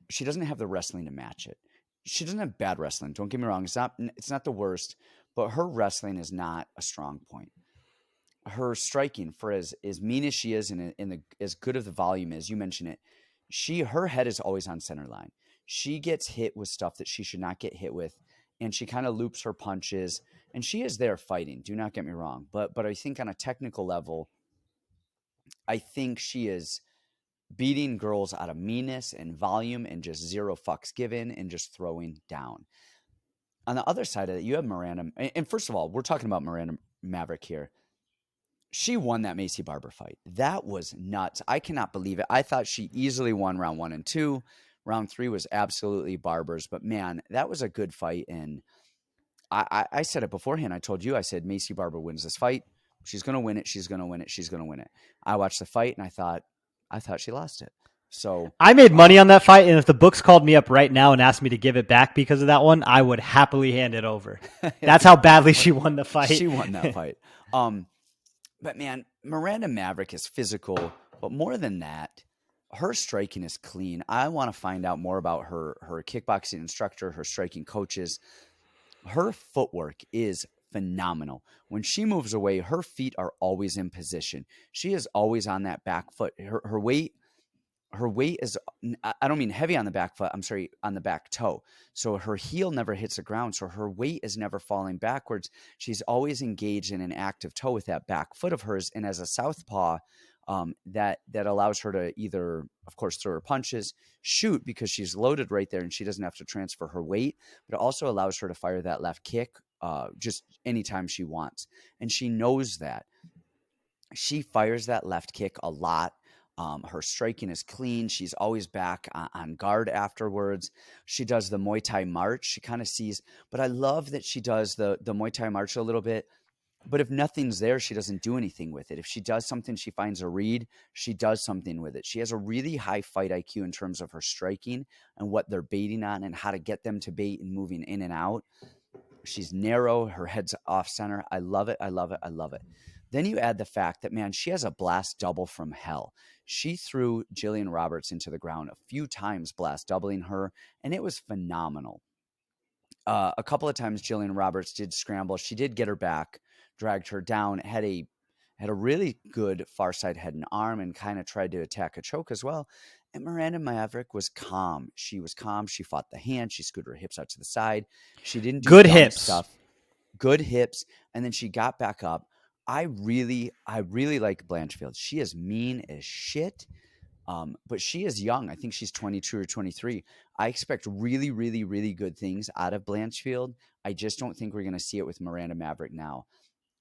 She doesn't have the wrestling to match it. She doesn't have bad wrestling. Don't get me wrong. It's not the worst, but her wrestling is not a strong point. Her striking, for as mean as she is and as good of the volume as you mentioned it, her head is always on center line. She gets hit with stuff that she should not get hit with, and she kind of loops her punches, and she is there fighting. Do not get me wrong. But I think on a technical level, I think she is beating girls out of meanness and volume and just zero fucks given and just throwing down. On the other side of it, you have Miranda. And first of all, we're talking about Miranda Maverick here. She won that Macy Barber fight. That was nuts. I cannot believe it. I thought she easily won round 1 and 2. Round 3 was absolutely Barber's. But, man, that was a good fight. And I said it beforehand. I told you, I said, Macy Barber wins this fight. She's going to win it. She's going to win it. She's going to win it. I watched the fight, and I thought she lost it. So I made money on that fight, and if the books called me up right now and asked me to give it back because of that one, I would happily hand it over. That's how badly she won the fight. She won that fight. But, man, Miranda Maverick is physical, but more than that, her striking is clean. I want to find out more about her kickboxing instructor, her striking coaches. Her footwork is phenomenal. When she moves away, her feet are always in position. She is always on that back foot. Her weight is, I don't mean heavy on the back foot, I'm sorry, on the back toe. So her heel never hits the ground. So her weight is never falling backwards. She's always engaged in an active toe with that back foot of hers. And as a southpaw, that allows her to either, of course, throw her punches, shoot because she's loaded right there and she doesn't have to transfer her weight, but it also allows her to fire that left kick just anytime she wants. And she knows that. She fires that left kick a lot. Her striking is clean. She's always back on guard afterwards. She does the Muay Thai march. She kind of sees, but I love that she does the Muay Thai march a little bit. But if nothing's there, she doesn't do anything with it. If she does something, she finds a read, she does something with it. She has a really high fight IQ in terms of her striking and what they're baiting on and how to get them to bait and moving in and out. She's narrow. Her head's off center. I love it. I love it. I love it. Then you add the fact that, man, she has a blast double from hell. She threw Jillian Roberts into the ground a few times, blast doubling her, and it was phenomenal. A couple of times Jillian Roberts did scramble. She did get her back, dragged her down, had had a really good far side head and arm and kind of tried to attack a choke as well. And Miranda Maverick was calm. She was calm. She fought the hand. She scooted her hips out to the side. She didn't do good dumb hips. stuff. Good hips. And then she got back up. I really like Blanchfield. She is mean as shit. But she is young. I think she's 22 or 23. I expect really, really, really good things out of Blanchfield. I just don't think we're going to see it with Miranda Maverick now.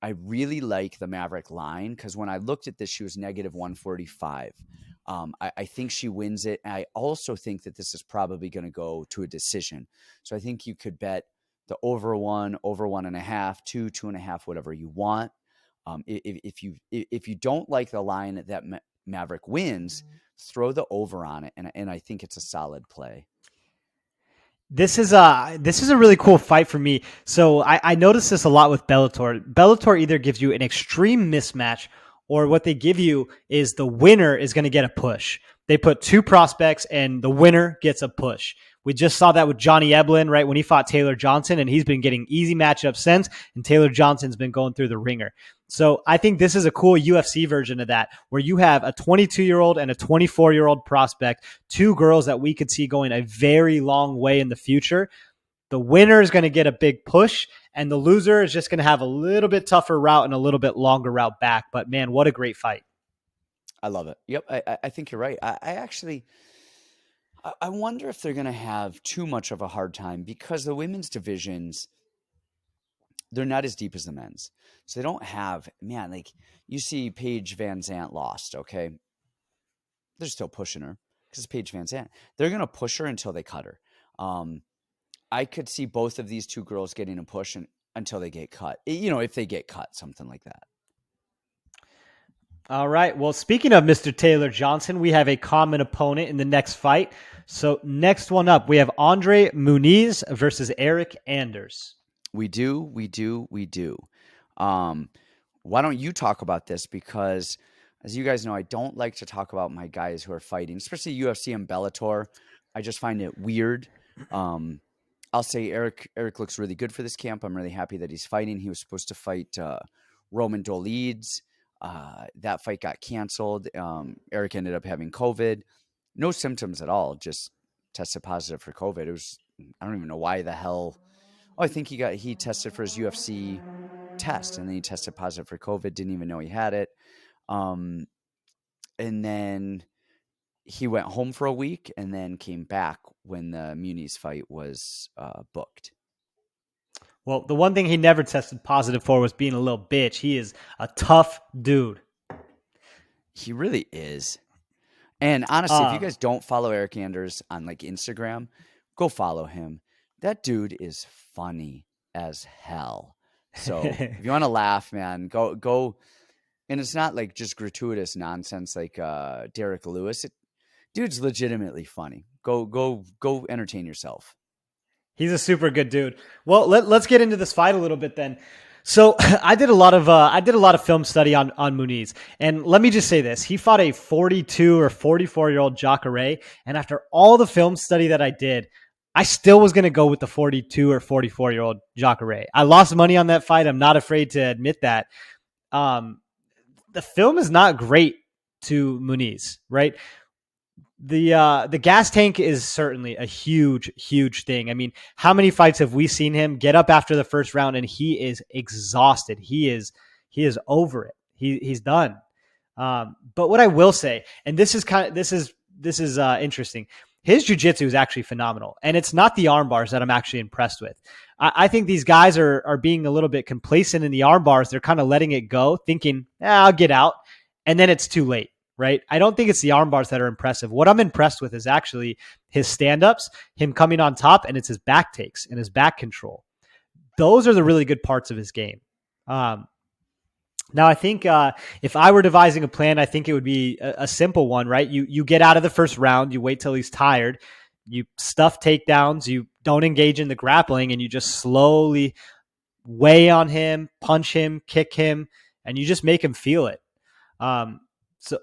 I really like the Maverick line because when I looked at this, she was negative 145. I think she wins it. And I also think that this is probably going to go to a decision. So I think you could bet the over 1.5, 2.5, whatever you want. If you don't like the line that Maverick wins, throw the over on it, and I think it's a solid play. This is a really cool fight for me. So I notice this a lot with Bellator. Bellator either gives you an extreme mismatch, or what they give you is the winner is going to get a push. They put two prospects and the winner gets a push. We just saw that with Johnny Eblen, right, when he fought Taylor Johnson, and he's been getting easy matchups since, and Taylor Johnson's been going through the ringer. So I think this is a cool UFC version of that, where you have a 22-year-old and a 24-year-old prospect, two girls that we could see going a very long way in the future. The winner is going to get a big push, and the loser is just going to have a little bit tougher route and a little bit longer route back. But man, what a great fight. I love it. Yep, I think you're right. I wonder if they're going to have too much of a hard time because the women's divisions, they're not as deep as the men's. So they don't have, like you see Paige Van Zandt lost, okay? They're still pushing her because it's Paige Van Zandt. They're going to push her until they cut her. I could see both of these two girls getting a push until they get cut. If they get cut, something like that. All right. Well, speaking of Mr. Taylor Johnson, we have a common opponent in the next fight. So next one up, we have Andre Muniz versus Eric Anders. We do. Why don't you talk about this? Because as you guys know, I don't like to talk about my guys who are fighting, especially UFC and Bellator. I just find it weird. I'll say Eric looks really good for this camp. I'm really happy that he's fighting. He was supposed to fight Roman Dolidze. That fight got canceled. Eric ended up having COVID. No symptoms at all, just tested positive for COVID. I don't even know why the hell. Oh, I think he tested for his UFC test, and then he tested positive for COVID. Didn't even know he had it. And then he went home for a week and then came back when the Muniz fight was booked. Well, the one thing he never tested positive for was being a little bitch. He is a tough dude. He really is. And honestly, if you guys don't follow Eric Anders on like Instagram, go follow him. That dude is funny as hell. So if you want to laugh, man, go. And it's not like just gratuitous nonsense like Derek Lewis. Dude's legitimately funny. Go entertain yourself. He's a super good dude. Well, let's get into this fight a little bit then. So I did a lot of film study on Muniz, and let me just say this: he fought a 42 or 44-year-old Cachoeira, and after all the film study that I did, I still was going to go with the 42 or 44-year-old Cachoeira. I lost money on that fight. I'm not afraid to admit that. The film is not great to Muniz, right? The gas tank is certainly a huge, huge thing. I mean, how many fights have we seen him get up after the first round and he is exhausted? He is over it. He's done. But what I will say, and this is interesting. His jiu-jitsu is actually phenomenal, and it's not the arm bars that I'm actually impressed with. I think these guys are being a little bit complacent in the arm bars. They're kind of letting it go, thinking, I'll get out, and then it's too late. Right? I don't think it's the arm bars that are impressive. What I'm impressed with is actually his stand-ups, him coming on top, and it's his back takes and his back control. Those are the really good parts of his game. Now, I think if I were devising a plan, I think it would be a simple one, right? You get out of the first round, you wait till he's tired, you stuff takedowns, you don't engage in the grappling, and you just slowly weigh on him, punch him, kick him, and you just make him feel it.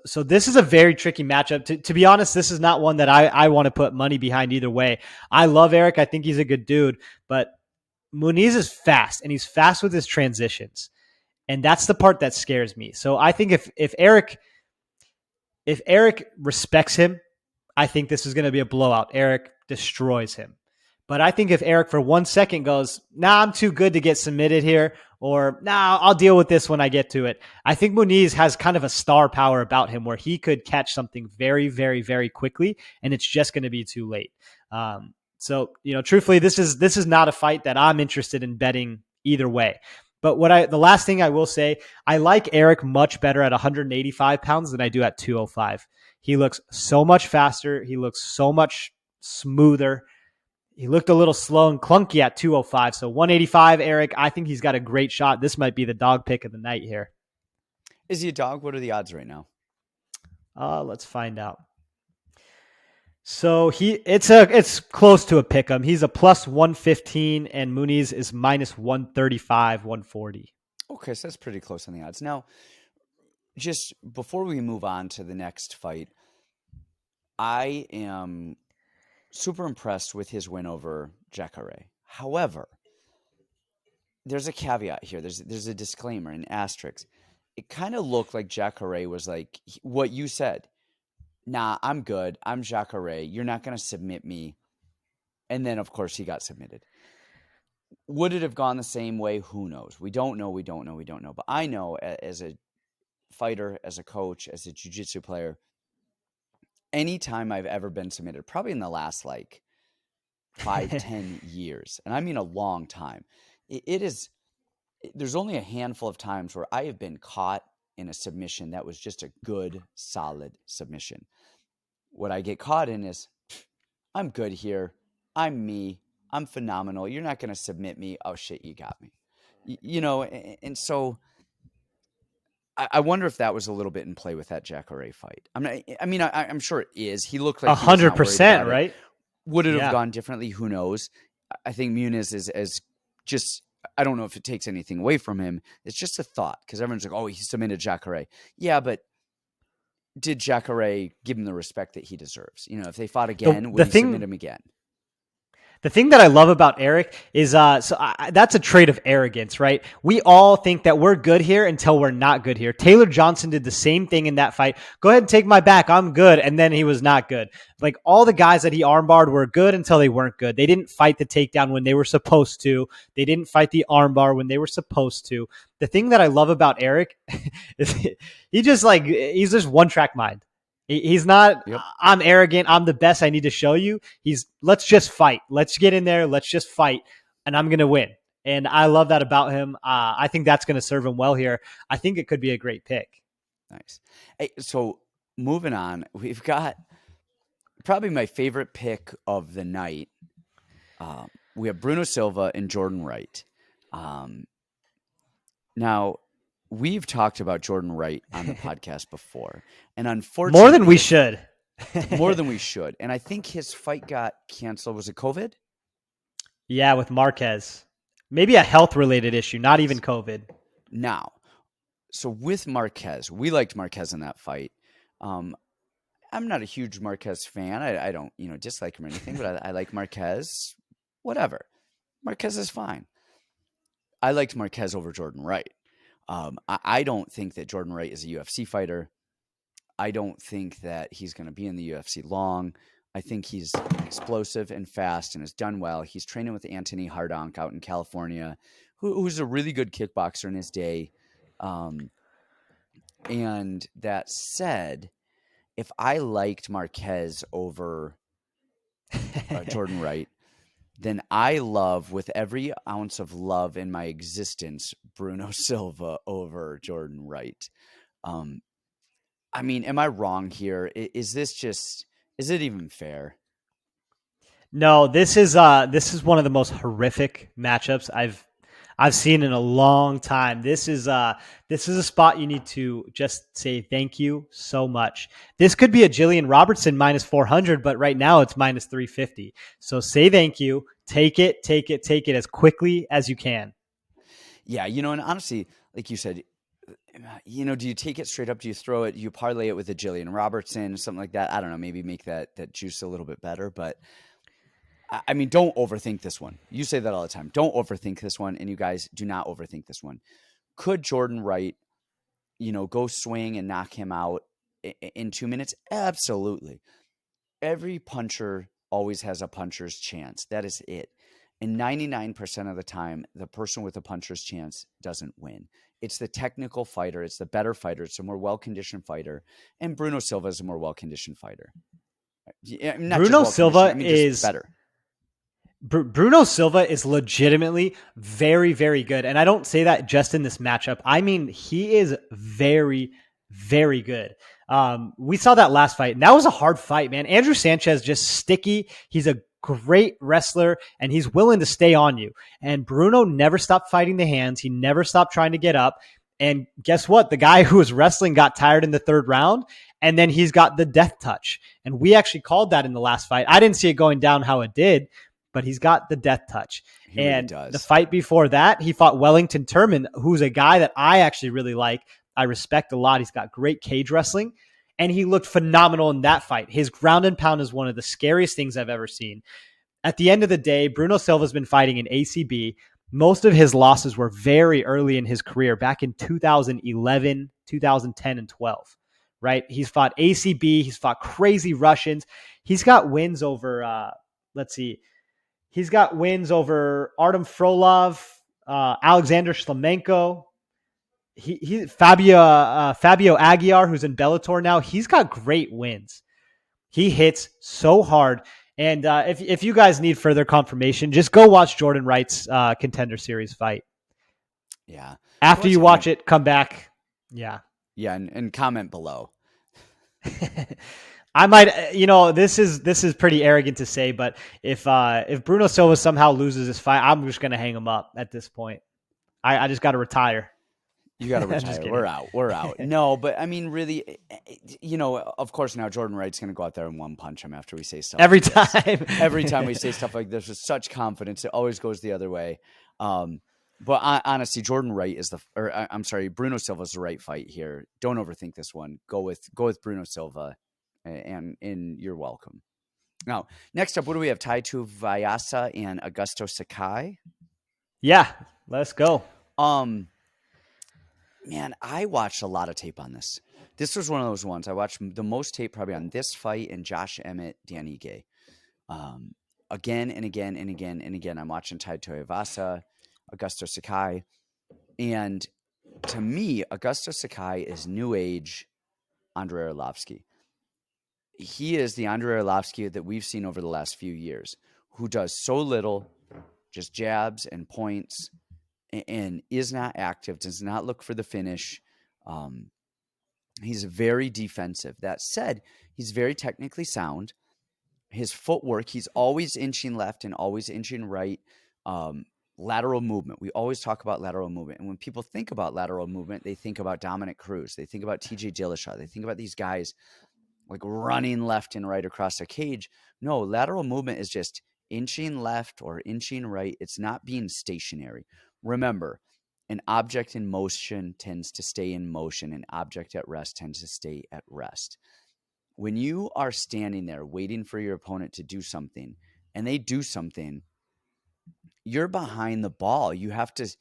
So this is a very tricky matchup. To be honest, this is not one that I want to put money behind either way. I love Eric. I think he's a good dude, but Muniz is fast, and he's fast with his transitions. And that's the part that scares me. So I think if Eric respects him, I think this is going to be a blowout. Eric destroys him. But I think if Eric for 1 second goes, nah, I'm too good to get submitted here, or nah, I'll deal with this when I get to it, I think Muniz has kind of a star power about him where he could catch something very, very, very quickly, and it's just going to be too late. So, truthfully, this is not a fight that I'm interested in betting either way. But the last thing I will say, I like Eric much better at 185 pounds than I do at 205. He looks so much faster. He looks so much smoother. He looked a little slow and clunky at 205. So 185, Eric, I think he's got a great shot. This might be the dog pick of the night here. Is he a dog? What are the odds right now? Let's find out. So it's close to a pick 'em. He's a plus 115 and Muniz is minus 135, 140. Okay, so that's pretty close on the odds. Now, just before we move on to the next fight, I am super impressed with his win over Cachoeira. However, there's a caveat here. There's a disclaimer, an asterisk. It kind of looked like Cachoeira was like what you said. Nah, I'm good. I'm Cachoeira. You're not going to submit me. And then, of course, he got submitted. Would it have gone the same way? Who knows? We don't know. But I know as a fighter, as a coach, as a jiu-jitsu player, anytime I've ever been submitted, probably in the last 5-10 years, and I mean a long time, there's only a handful of times where I have been caught in a submission that was just a good, solid submission. What I get caught in is, I'm good here. I'm me. I'm phenomenal. You're not going to submit me. Oh, shit, you got me. And so I wonder if that was a little bit in play with that Cachoeira fight. I'm sure it is. He looked like 100%, right? Would it have gone differently? Who knows? I think Muniz is as just, I don't know if it takes anything away from him. It's just a thought because everyone's like, oh, he submitted Cachoeira. Yeah, but did Cachoeira give him the respect that he deserves? If they fought again, would he submit him again? The thing that I love about Eric is that's a trait of arrogance, right? We all think that we're good here until we're not good here. Taylor Johnson did the same thing in that fight. Go ahead and take my back. I'm good. And then he was not good. Like all the guys that he armbarred were good until they weren't good. They didn't fight the takedown when they were supposed to. They didn't fight the armbar when they were supposed to. The thing that I love about Eric is he's just one track mind. He's not, yep. I'm arrogant. I'm the best. I need to show you. Let's just fight. Let's get in there. Let's just fight. And I'm going to win. And I love that about him. I think that's going to serve him well here. I think it could be a great pick. Nice. Hey, so moving on, we've got probably my favorite pick of the night. We have Bruno Silva and Jordan Wright. Now, we've talked about Jordan Wright on the podcast before, and unfortunately, more than we should. More than we should. And I think his fight got canceled. Was it COVID? Yeah, with Marquez. Maybe a health-related issue, not even COVID. Now, so with Marquez, we liked Marquez in that fight. I'm not a huge Marquez fan. I don't, dislike him or anything, but I like Marquez. Whatever. Marquez is fine. I liked Marquez over Jordan Wright. I don't think that Jordan Wright is a UFC fighter. I don't think that he's going to be in the UFC long. I think he's explosive and fast and has done well. He's training with Anthony Hardonk out in California, who's a really good kickboxer in his day. And that said, if I liked Marquez over Jordan Wright, then I love, with every ounce of love in my existence, Bruno Silva over Jordan Wright. Am I wrong here? Is it even fair? No, this is one of the most horrific matchups I've seen in a long time. This is a spot you need to just say thank you so much. This could be a Jillian Robertson minus 400, but right now it's minus 350. So say thank you, take it as quickly as you can. Yeah, and honestly, like you said, do you take it straight up? Do you throw it? Do you parlay it with a Jillian Robertson, something like that? I don't know, maybe make that juice a little bit better, but don't overthink this one. You say that all the time. Don't overthink this one, and you guys do not overthink this one. Could Jordan Wright, go swing and knock him out in 2 minutes? Absolutely. Every puncher always has a puncher's chance. That is it. And 99% of the time, the person with a puncher's chance doesn't win. It's the technical fighter. It's the better fighter. It's a more well-conditioned fighter. And Bruno Silva is a more well-conditioned fighter. Not Bruno just Silva just better. Bruno Silva is legitimately very, very good. And I don't say that just in this matchup. I mean, he is very, very good. We saw that last fight, and that was a hard fight, man. Andrew Sanchez, just sticky. He's a great wrestler, and he's willing to stay on you. And Bruno never stopped fighting the hands. He never stopped trying to get up. And guess what? The guy who was wrestling got tired in the third round, and then he's got the death touch. And we actually called that in the last fight. I didn't see it going down how it did, but he's got the death touch. He and really does. The fight before that, he fought Wellington Turman, who's a guy that I actually really like. I respect a lot. He's got great cage wrestling, and he looked phenomenal in that fight. His ground and pound is one of the scariest things I've ever seen. At the end of the day, Bruno Silva's been fighting in ACB. Most of his losses were very early in his career, back in 2011, 2010, and 12, right? He's fought ACB. He's fought crazy Russians. He's got wins over, he's got wins over Artem Frolov, Alexander Shlemenko, Fabio Aguiar, who's in Bellator now. He's got great wins. He hits so hard. And if you guys need further confirmation, just go watch Jordan Wright's Contender Series fight. Yeah. After you watch it, come back. Yeah. Yeah, and comment below. I might, this is pretty arrogant to say, but if Bruno Silva somehow loses this fight, I'm just going to hang him up at this point. I just got to retire. You got to retire. We're out. No, but I mean, really, of course now Jordan Wright's going to go out there and one punch him after we say stuff every like time. This. Every time we say stuff like this with such confidence, it always goes the other way. But honestly, Bruno Silva's the right fight here. Don't overthink this one. Go with Bruno Silva, and you're welcome. Now, next up, what do we have? Tuivasa and Augusto Sakai. Yeah, let's go. Man, I watched a lot of tape on this. This was one of those ones. I watched the most tape probably on this fight and Josh Emmett, Dan Ige. Again and again and again and again. I'm watching Tuivasa, Augusto Sakai. And to me, Augusto Sakai is new age Andrei Arlovski. He is the Andrei Arlovski that we've seen over the last few years, who does so little, just jabs and points, and is not active, does not look for the finish. He's very defensive. That said, he's very technically sound. His footwork, he's always inching left and always inching right. Lateral movement. We always talk about lateral movement. And when people think about lateral movement, they think about Dominic Cruz. They think about TJ Dillashaw. They think about these guys like running left and right across the cage. No, lateral movement is just inching left or inching right. It's not being stationary. Remember, an object in motion tends to stay in motion. An object at rest tends to stay at rest. When you are standing there waiting for your opponent to do something and they do something, you're behind the ball. You have to,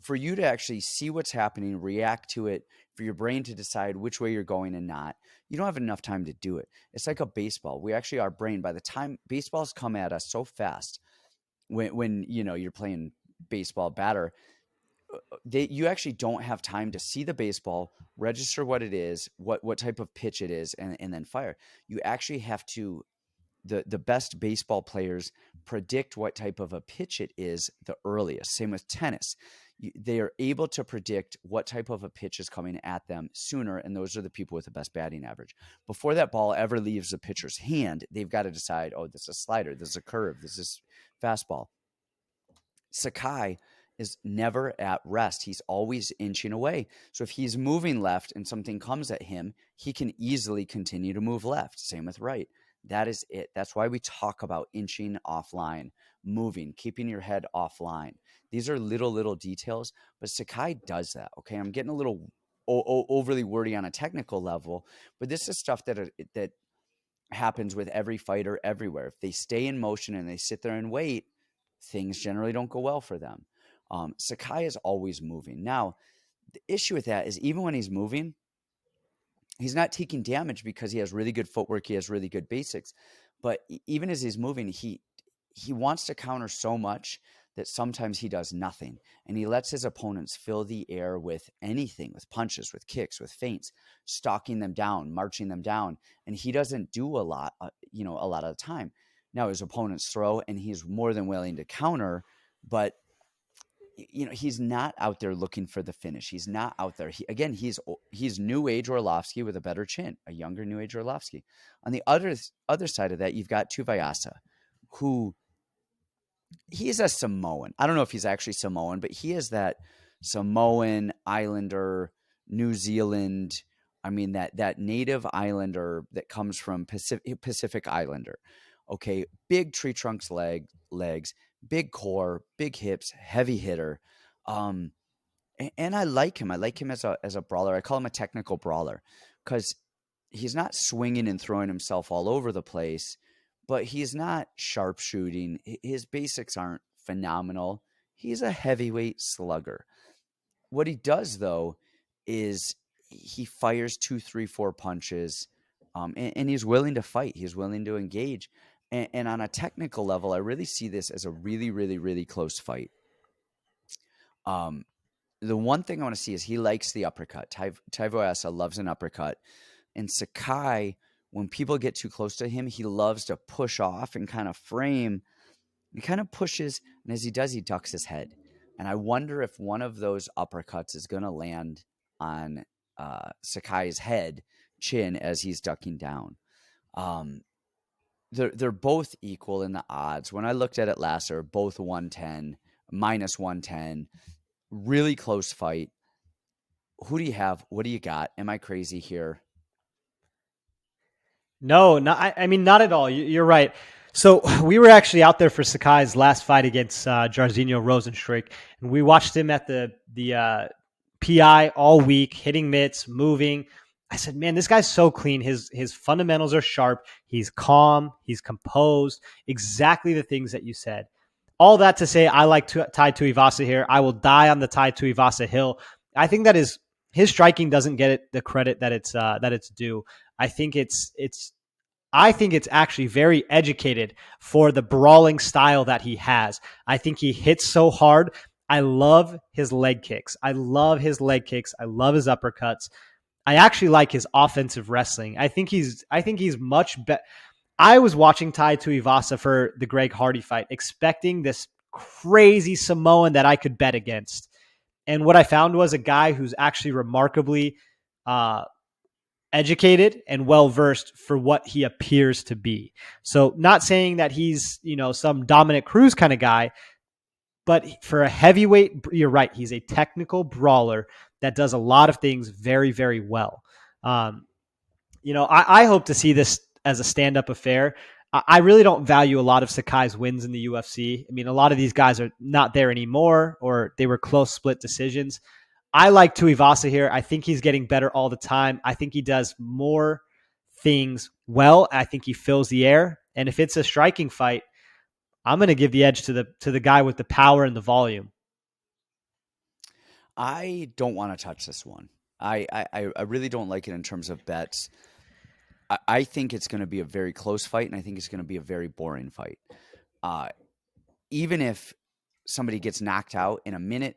for you to actually see what's happening, react to it, for your brain to decide which way you're going and not, you don't have enough time to do it. It's like a baseball. Our brain, by the time baseballs come at us so fast, when you're playing baseball batter, you actually don't have time to see the baseball, register what it is, what type of pitch it is, and then fire. You actually have to, the best baseball players predict what type of a pitch it is the earliest. Same with tennis. They are able to predict what type of a pitch is coming at them sooner, and those are the people with the best batting average. Before that ball ever leaves the pitcher's hand, they've got to decide, oh, this is a slider, this is a curve, this is fastball. Sakai is never at rest. He's always inching away. So if he's moving left and something comes at him, he can easily continue to move left. Same with right. That is it. That's why we talk about inching offline, moving, keeping your head offline. These are little details, but Sakai does that. Okay, I'm getting a little overly wordy on a technical level, but this is stuff that happens with every fighter everywhere. If they stay in motion and they sit there and wait, things generally don't go well for them. Sakai is always moving. Now, The issue with that is even when he's moving, he's not taking damage because he has really good footwork. He has really good basics. But even as he's moving, he wants to counter so much that sometimes he does nothing. And he lets his opponents fill the air with anything, with punches, with kicks, with feints, stalking them down, marching them down. And he doesn't do a lot, a lot of the time. Now his opponents throw and he's more than willing to counter, but he's not out there looking for the finish. He's not out there. He's new age Orlovsky with a better chin, a younger new age Orlovsky. On the other side of that, you've got Tuivasa, who he's a Samoan. I don't know if he's actually Samoan, but he is that Samoan Islander, New Zealand. I mean, that native islander that comes from Pacific Islander. Okay, big tree trunks legs, big core, big hips, heavy hitter. And I like him. I like him as a brawler. I call him a technical brawler because he's not swinging and throwing himself all over the place, but he's not sharpshooting. His basics aren't phenomenal. He's a heavyweight slugger. What he does, though, is he fires 2, 3, 4 punches, and he's willing to fight. He's willing to engage. And on a technical level, I really see this as a really, really, really close fight. The one thing I want to see is he likes the uppercut. Tuivasa loves an uppercut. And Sakai, when people get too close to him, he loves to push off and kind of frame. He kind of pushes, and as he does, he ducks his head. And I wonder if one of those uppercuts is going to land on Sakai's chin as he's ducking down. They're both equal in the odds. When I looked at it last, they were both 110, minus 110. Really close fight. Who do you have? What do you got? Am I crazy here? No, I mean, not at all. You're right. So we were actually out there for Sakai's last fight against Jairzinho Rozenstruik, and we watched him at the PI all week, hitting mitts, moving. I said, man, this guy's so clean. His fundamentals are sharp. He's calm. He's composed. Exactly the things that you said. All that to say, I like Tai Tuivasa here. I will die on the Tai Tuivasa hill. I think that his striking doesn't get it the credit that it's due. I think it's actually very educated for the brawling style that he has. I think he hits so hard. I love his leg kicks. I love his uppercuts. I actually like his offensive wrestling. I think he's much better. I was watching Tai Tuivasa for the Greg Hardy fight, expecting this crazy Samoan that I could bet against. And what I found was a guy who's actually remarkably educated and well-versed for what he appears to be. So not saying that he's, some Dominic Cruz kind of guy, but for a heavyweight, you're right. He's a technical brawler that does a lot of things very, very well. I hope to see this as a stand-up affair. I really don't value a lot of Sakai's wins in the UFC. I mean, a lot of these guys are not there anymore, or they were close split decisions. I like Tuivasa here. I think he's getting better all the time. I think he does more things well. I think he fills the air. And if it's a striking fight, I'm going to give the edge to the guy with the power and the volume. I don't want to touch this one. I really don't like it in terms of bets. I think it's going to be a very close fight, and I think it's going to be a very boring fight. Even if somebody gets knocked out in a minute,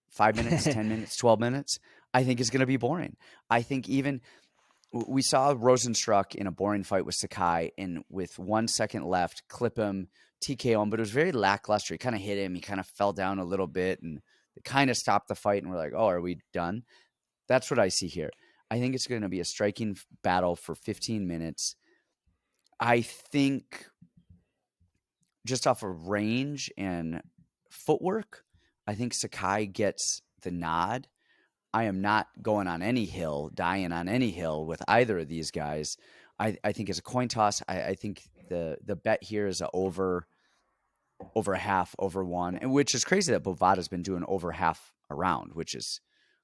5 minutes, 10 minutes, 12 minutes, I think it's going to be boring. I think even we saw Rozenstruik in a boring fight with Sakai, and with 1 second left, clip him, TKO him, but it was very lackluster. He kind of hit him. He kind of fell down a little bit, and it kind of stopped the fight, and we're like, oh, are we done? That's what I see here. I think it's going to be a striking battle for 15 minutes. I think just off of range and footwork, I think Sakai gets the nod. I am not going on any hill, dying on any hill with either of these guys. I think it's a coin toss. I think the bet here is over half, over one, and which is crazy that Bovada's been doing over half a round,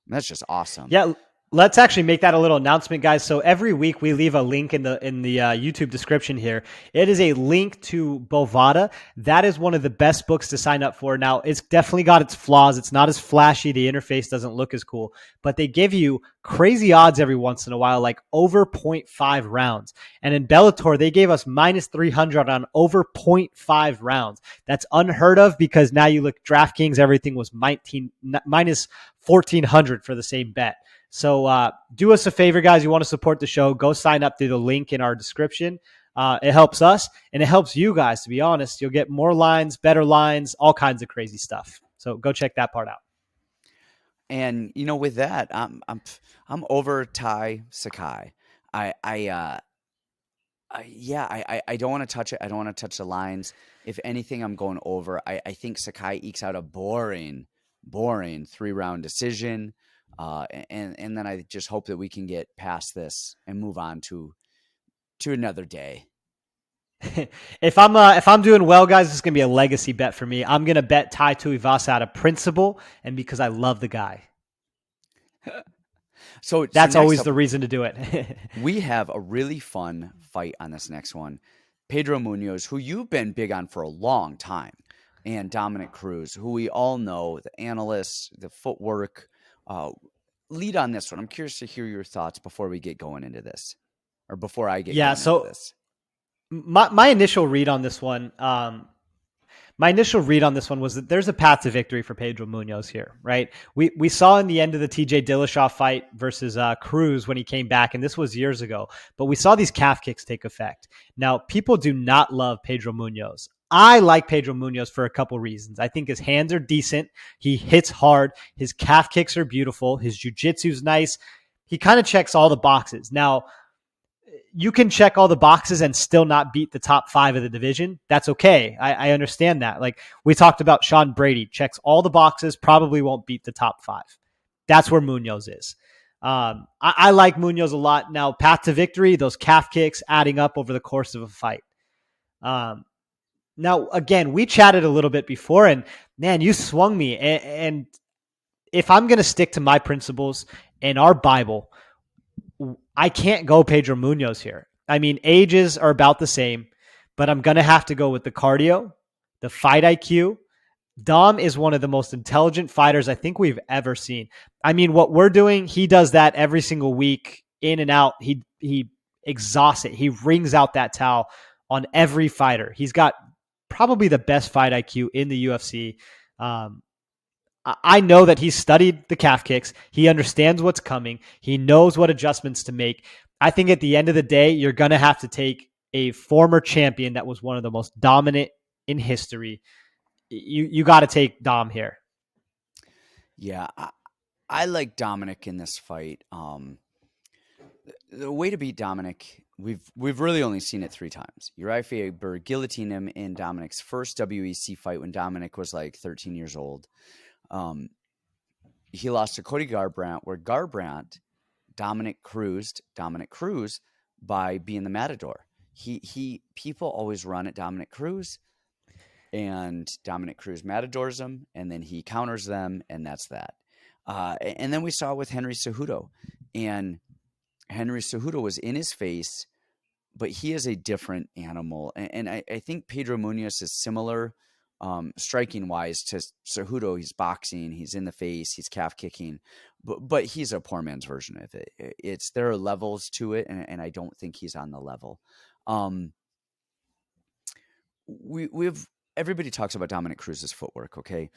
that's just awesome. Yeah. Let's actually make that a little announcement, guys. So every week we leave a link in the YouTube description here. It is a link to Bovada. That is one of the best books to sign up for. Now, it's definitely got its flaws. It's not as flashy. The interface doesn't look as cool, but they give you crazy odds every once in a while, like over 0.5 rounds. And in Bellator, they gave us minus 300 on over 0.5 rounds. That's unheard of because now you look DraftKings, everything was minus 1,400 for the same bet. So do us a favor, guys. You want to support the show, go sign up through the link in our description. It helps us, and it helps you guys, to be honest. You'll get more lines, better lines, all kinds of crazy stuff. So go check that part out. And with that, I'm over Sakai. I don't want to touch it. I don't want to touch the lines. If anything, I'm going over. I think Sakai ekes out a boring 3-round decision. And then I just hope that we can get past this and move on to another day. If I'm doing well, guys, it's gonna be a legacy bet for me. I'm gonna bet Tuivasa out of principle and because I love the guy. So that's always the reason to do it. We have a really fun fight on this next one. Pedro Munhoz, who you've been big on for a long time, and Dominic Cruz, who we all know, the analysts, the footwork. Lead on this one. I'm curious to hear your thoughts before we get going into this, or before I get going into this. My initial read on this one, was that there's a path to victory for Pedro Munhoz here, right? We saw in the end of the TJ Dillashaw fight versus Cruz when he came back, and this was years ago, but we saw these calf kicks take effect. Now, people do not love Pedro Munhoz. I like Pedro Munhoz for a couple reasons. I think his hands are decent. He hits hard. His calf kicks are beautiful. His jiu-jitsu is nice. He kind of checks all the boxes. Now, you can check all the boxes and still not beat the top 5 of the division. That's okay. I understand that. Like we talked about Sean Brady, checks all the boxes, probably won't beat the top 5. That's where Munhoz is. I like Munhoz a lot. Now, path to victory, those calf kicks adding up over the course of a fight. Now, again, we chatted a little bit before, and man, you swung me. And if I'm going to stick to my principles and our Bible, I can't go Pedro Munhoz here. I mean, ages are about the same, but I'm going to have to go with the cardio, the fight IQ. Dom is one of the most intelligent fighters I think we've ever seen. I mean, what we're doing, he does that every single week, in and out. He exhausts it. He wrings out that towel on every fighter. He's got probably the best fight IQ in the UFC. I know that he's studied the calf kicks. He understands what's coming. He knows what adjustments to make. I think at the end of the day, you're going to have to take a former champion that was one of the most dominant in history. You got to take Dom here. Yeah, I like Dominic in this fight. The way to beat Dominic, we've really only seen it 3 times. Uriah Faber guillotined him in Dominic's first WEC fight when Dominic was like 13 years old. He lost to Cody Garbrandt, where Garbrandt Dominic Cruz by being the matador. People always run at Dominic Cruz, and Dominic Cruz matadors them, and then he counters them, and that's that. And then we saw it with Henry Cejudo, and Henry Cejudo was in his face, but he is a different animal. And I think Pedro Munhoz is similar, striking wise, to Cejudo. He's boxing, he's in the face, he's calf kicking, but he's a poor man's version of it. There are levels to it, and I don't think he's on the level. Everybody talks about Dominic Cruz's footwork, okay?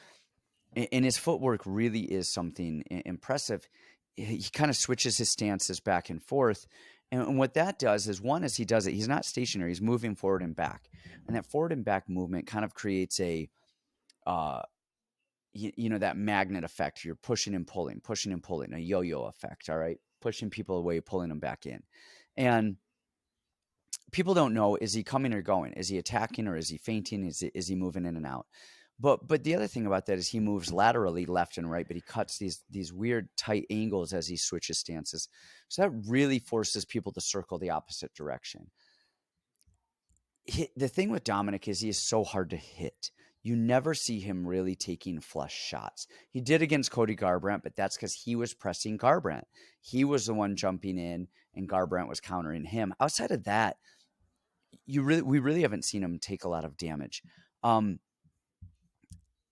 And his footwork really is something impressive. He kind of switches his stances back and forth. And what that does is, one, as he does it, he's not stationary. He's moving forward and back. And that forward and back movement kind of creates a, that magnet effect. You're pushing and pulling, a yo-yo effect, all right? Pushing people away, pulling them back in. And people don't know, is he coming or going? Is he attacking or is he feinting? Is he moving in and out? But the other thing about that is he moves laterally left and right, but he cuts these weird tight angles as he switches stances. So that really forces people to circle the opposite direction. The thing with Dominic is he is so hard to hit. you never see him really taking flush shots. He did against Cody Garbrandt, but that's because he was pressing Garbrandt. He was the one jumping in, and Garbrandt was countering him. Outside of that, we really haven't seen him take a lot of damage.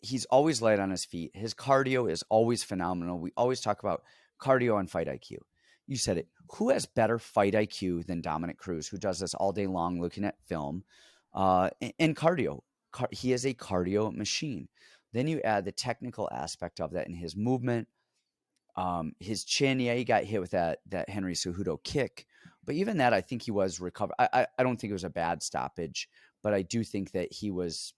He's always light on his feet. His cardio is always phenomenal. We always talk about cardio and fight IQ. You said it. Who has better fight IQ than Dominick Cruz, who does this all day long looking at film and cardio? He is a cardio machine. Then you add the technical aspect of that in his movement, his chin. Yeah, he got hit with that Henry Cejudo kick. But even that, I think he was recovered. I don't think it was a bad stoppage, but I do think that he was,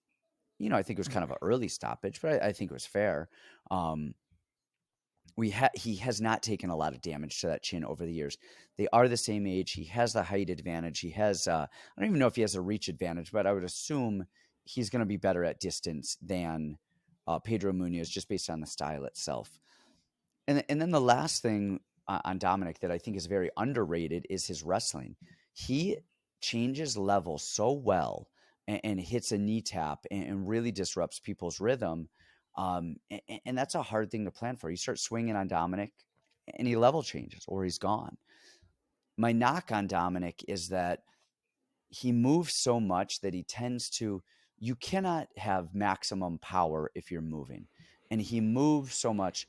I think it was kind of an early stoppage, but I think it was fair. He has not taken a lot of damage to that chin over the years. They are the same age. He has the height advantage. He has, I don't even know if he has a reach advantage, but I would assume he's going to be better at distance than Pedro Munhoz just based on the style itself. And then the last thing on Dominick that I think is very underrated is his wrestling. He changes level so well and hits a knee tap and really disrupts people's rhythm. And that's a hard thing to plan for. You start swinging on Dominick and he level changes or he's gone. My knock on Dominick is that he moves so much that he tends to, you cannot have maximum power if you're moving. And he moves so much.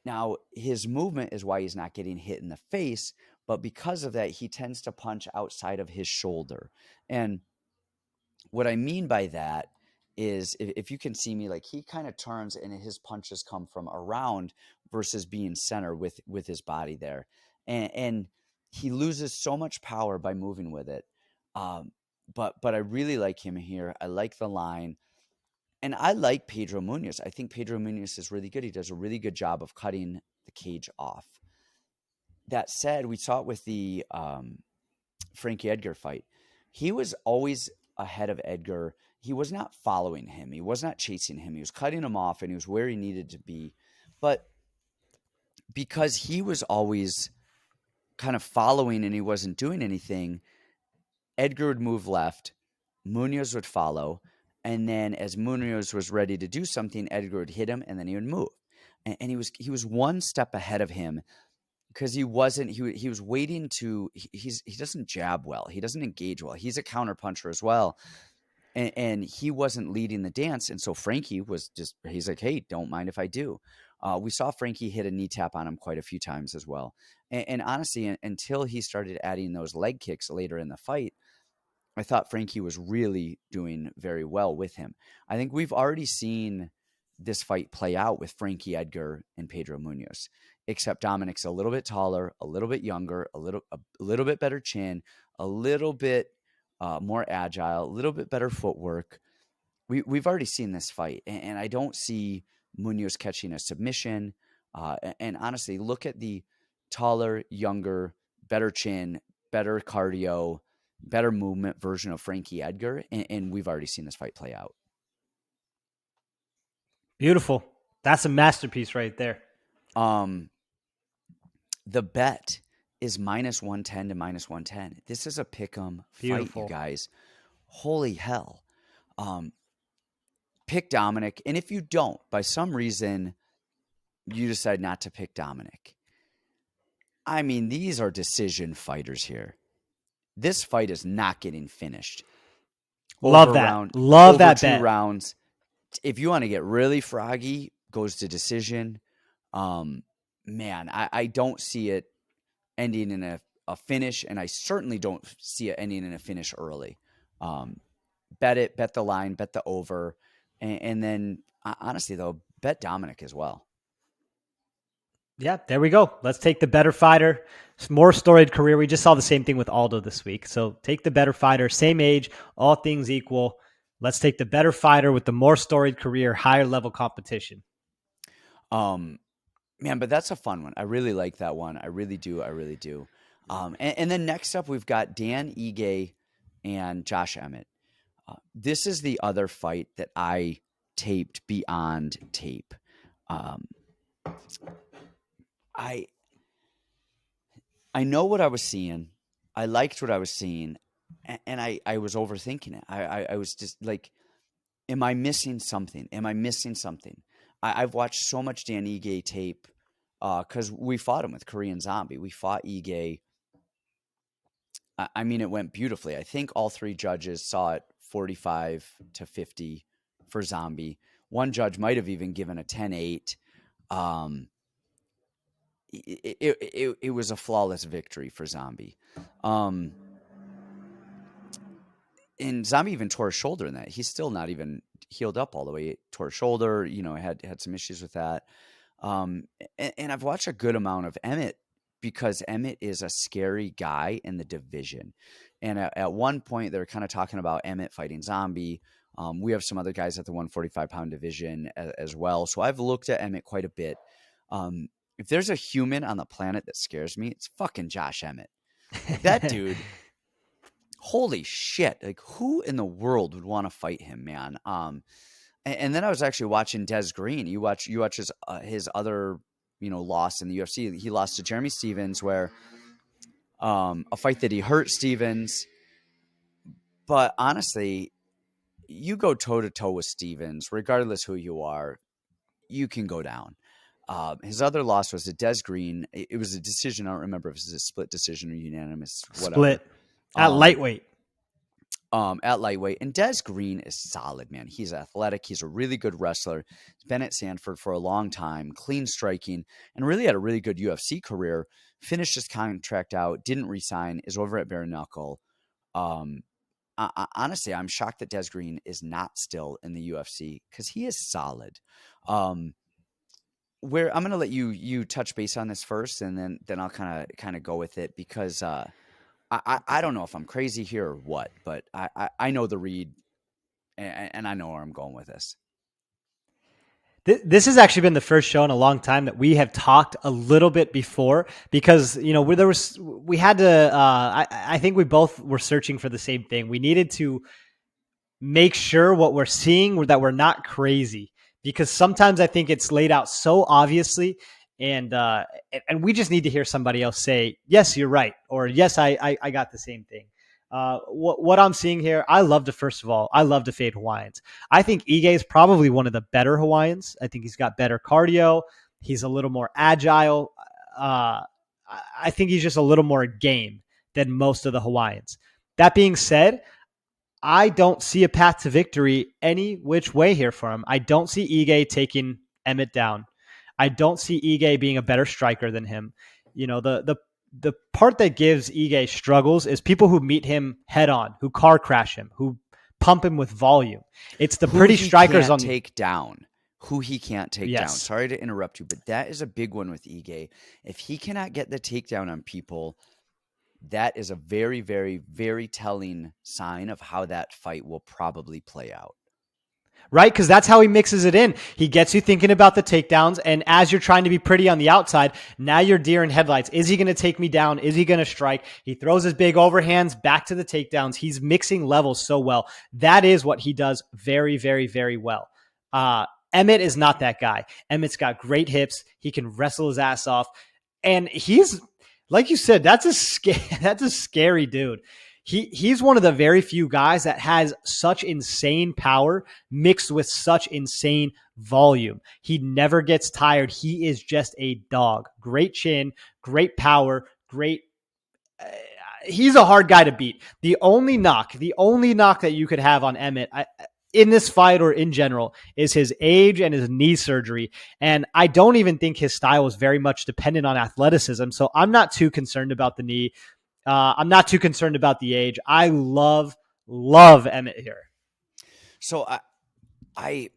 Now, his movement is why he's not getting hit in the face, but because of that, he tends to punch outside of his shoulder. And what I mean by that is if you can see me, like he kind of turns and his punches come from around versus being center with his body there. And he loses so much power by moving with it. But I really like him here. I like the line. And I like Pedro Munhoz. I think Pedro Munhoz is really good. He does a really good job of cutting the cage off. That said, we saw it with the Frankie Edgar fight. He was always ahead of Edgar. He was not following him. He was not chasing him. He was cutting him off, and he was where he needed to be. But because he was always kind of following and he wasn't doing anything, Edgar would move left, Munhoz would follow, and then as Munhoz was ready to do something, Edgar would hit him, and then he would move. And he was one step ahead of him because he was waiting to. He doesn't jab well. He doesn't engage well. He's a counterpuncher as well, and he wasn't leading the dance. And so Frankie was he's like, hey, don't mind if I do. We saw Frankie hit a knee tap on him quite a few times as well. And honestly, until he started adding those leg kicks later in the fight, I thought Frankie was really doing very well with him. I think we've already seen this fight play out with Frankie Edgar and Pedro Munhoz, except Dominick's a little bit taller, a little bit younger, a little bit better chin, a little bit more agile, a little bit better footwork. We've already seen this fight, and I don't see Munhoz catching a submission. And honestly, look at the taller, younger, better chin, better cardio, better movement version of Frankie Edgar, and we've already seen this fight play out. Beautiful. That's a masterpiece right there. The bet is -110 to -110. This is a pick'em fight, you guys. Holy hell. Pick Dominick, and if you don't, by some reason, you decide not to pick Dominick. I mean, these are decision fighters here. This fight is not getting finished. Love that. Love that bet. 2 rounds. If you want to get really froggy, goes to decision. Man, I don't see it ending in a finish, and I certainly don't see it ending in a finish early. Bet the line, bet the over, and then honestly though, bet Dominick as well. Yeah, there we go. Let's take the better fighter. More storied career. We just saw the same thing with Aldo this week. So take the better fighter, same age, all things equal. Let's take the better fighter with the more storied career, higher level competition. Man, but that's a fun one. I really like that one. I really do. And then next up, we've got Dan Ige and Josh Emmett. This is the other fight that I taped beyond tape. I know what I was seeing. I liked what I was seeing, and I was overthinking it. I was just like, am I missing something? I've watched so much Dan Ige tape because we fought him with Korean Zombie. We fought Ige. I mean, it went beautifully. I think all three judges saw it 45-50 for Zombie. One judge might have even given a 10-8. It was a flawless victory for Zombie. And Zombie even tore his shoulder in that. He's still not even healed up all the way. He tore his shoulder, had some issues with that. And I've watched a good amount of Emmett because Emmett is a scary guy in the division. And at one point, they were kind of talking about Emmett fighting Zombie. We have some other guys at the 145-pound division as well. So I've looked at Emmett quite a bit. If there's a human on the planet that scares me, it's fucking Josh Emmett. That dude, holy shit. Like, who in the world would want to fight him, man? And then I was actually watching Des Green. You watch his other, loss in the UFC. He lost to Jeremy Stevens, where a fight that he hurt Stevens. But honestly, you go toe-to-toe with Stevens, regardless who you are, you can go down. His other loss was to Des Green. It was a decision. I don't remember if it was a split decision or unanimous. Whatever. Split at lightweight. At lightweight. And Des Green is solid, man. He's athletic. He's a really good wrestler. He's been at Sanford for a long time, clean striking, and really had a really good UFC career. Finished his contract out, didn't resign, is over at bare knuckle. Honestly, I'm shocked that Des Green is not still in the UFC because he is solid. Where I'm going to let you touch base on this first, and then I'll kind of go with it because I don't know if I'm crazy here or what, but I know the read, and I know where I'm going with this. This has actually been the first show in a long time that we have talked a little bit before because, we had to, I think we both were searching for the same thing. We needed to make sure what we're seeing that we're not crazy because sometimes I think it's laid out so obviously and we just need to hear somebody else say, yes, you're right. Or yes, I got the same thing. What I'm seeing here, I love to fade Hawaiians. I think Ige is probably one of the better Hawaiians. I think he's got better cardio. He's a little more agile. I think he's just a little more game than most of the Hawaiians. That being said, I don't see a path to victory any which way here for him. I don't see Ige taking Emmett down. I don't see Ige being a better striker than him. The part that gives Ige struggles is people who meet him head on, who car crash him, who pump him with volume. It's the pretty strikers on take down. Who he can't take down. Yes. Sorry to interrupt you, but that is a big one with Ige. If he cannot get the takedown on people, that is a very, very, very telling sign of how that fight will probably play out. Right? Because that's how he mixes it in. He gets you thinking about the takedowns, and as you're trying to be pretty on the outside, now you're deer in headlights. Is he going to take me down? Is he going to strike? He throws his big overhands back to the takedowns. He's mixing levels so well. That is what he does very, very, very well. Emmett is not that guy. Emmett's got great hips. He can wrestle his ass off. And he's, like you said, that's a scary dude. He's one of the very few guys that has such insane power mixed with such insane volume. He never gets tired. He is just a dog. Great chin, great power, great. He's a hard guy to beat. The only knock that you could have on Emmett in this fight or in general is his age and his knee surgery. And I don't even think his style is very much dependent on athleticism. So I'm not too concerned about the knee. I'm not too concerned about the age. I love Emmett here. So I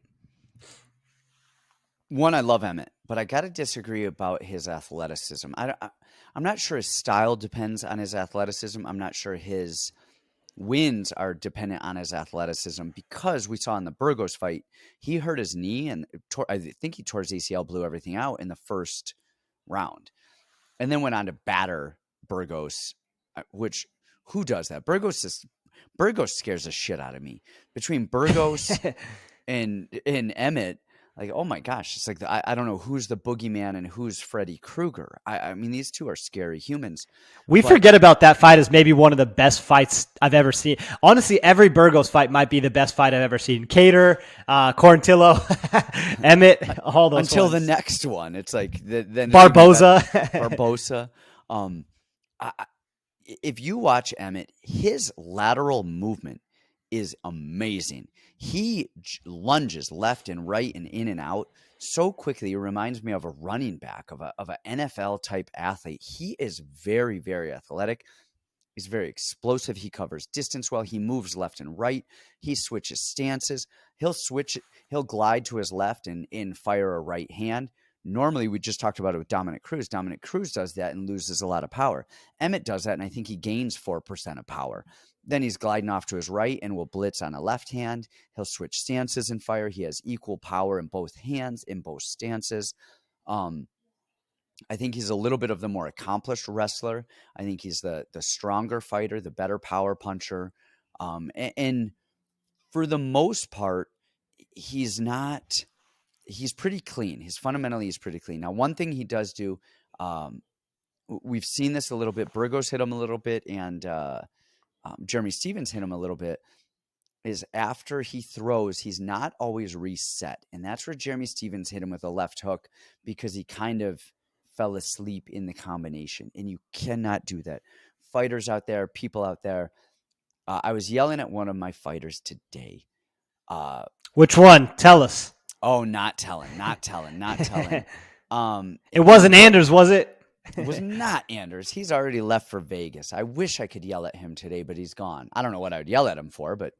love Emmett, but I got to disagree about his athleticism. I'm not sure his style depends on his athleticism. I'm not sure his wins are dependent on his athleticism because we saw in the Burgos fight, he hurt his knee and I think he tore his ACL, blew everything out in the first round, and then went on to batter Burgos. Which, who does that? Burgos scares the shit out of me. Between Burgos and Emmett, like, oh my gosh, it's like I don't know who's the boogeyman and who's Freddy Krueger. I mean, these two are scary humans. We But forget about that fight as maybe one of the best fights I've ever seen. Honestly, every Burgos fight might be the best fight I've ever seen. Cater, Corntillo, Emmett, all those until ones. the next one, it's like then Barboza. Barbosa. If you watch Emmett, his lateral movement is amazing. He lunges left and right and in and out so quickly. It reminds me of a running back, of an NFL type athlete. He is very, very athletic. He's very explosive. He covers distance well. He moves left and right. He switches stances. He'll glide to his left and fire a right hand. Normally, we just talked about it with Dominic Cruz. Dominic Cruz does that and loses a lot of power. Emmett does that, and I think he gains 4% of power. Then he's gliding off to his right and will blitz on a left hand. He'll switch stances and fire. He has equal power in both hands, in both stances. I think he's a little bit of the more accomplished wrestler. I think he's the stronger fighter, the better power puncher. And for the most part, he's pretty clean. Fundamentally, he's pretty clean. Now, one thing he does do, we've seen this a little bit. Burgos hit him a little bit, and Jeremy Stephens hit him a little bit, is after he throws, he's not always reset. And that's where Jeremy Stephens hit him with a left hook because he kind of fell asleep in the combination. And you cannot do that. Fighters out there, people out there. I was yelling at one of my fighters today. Which one? Tell us. Oh, not telling. It wasn't Anders, was it? It was not Anders. He's already left for Vegas. I wish I could yell at him today, but he's gone. I don't know what I would yell at him for, but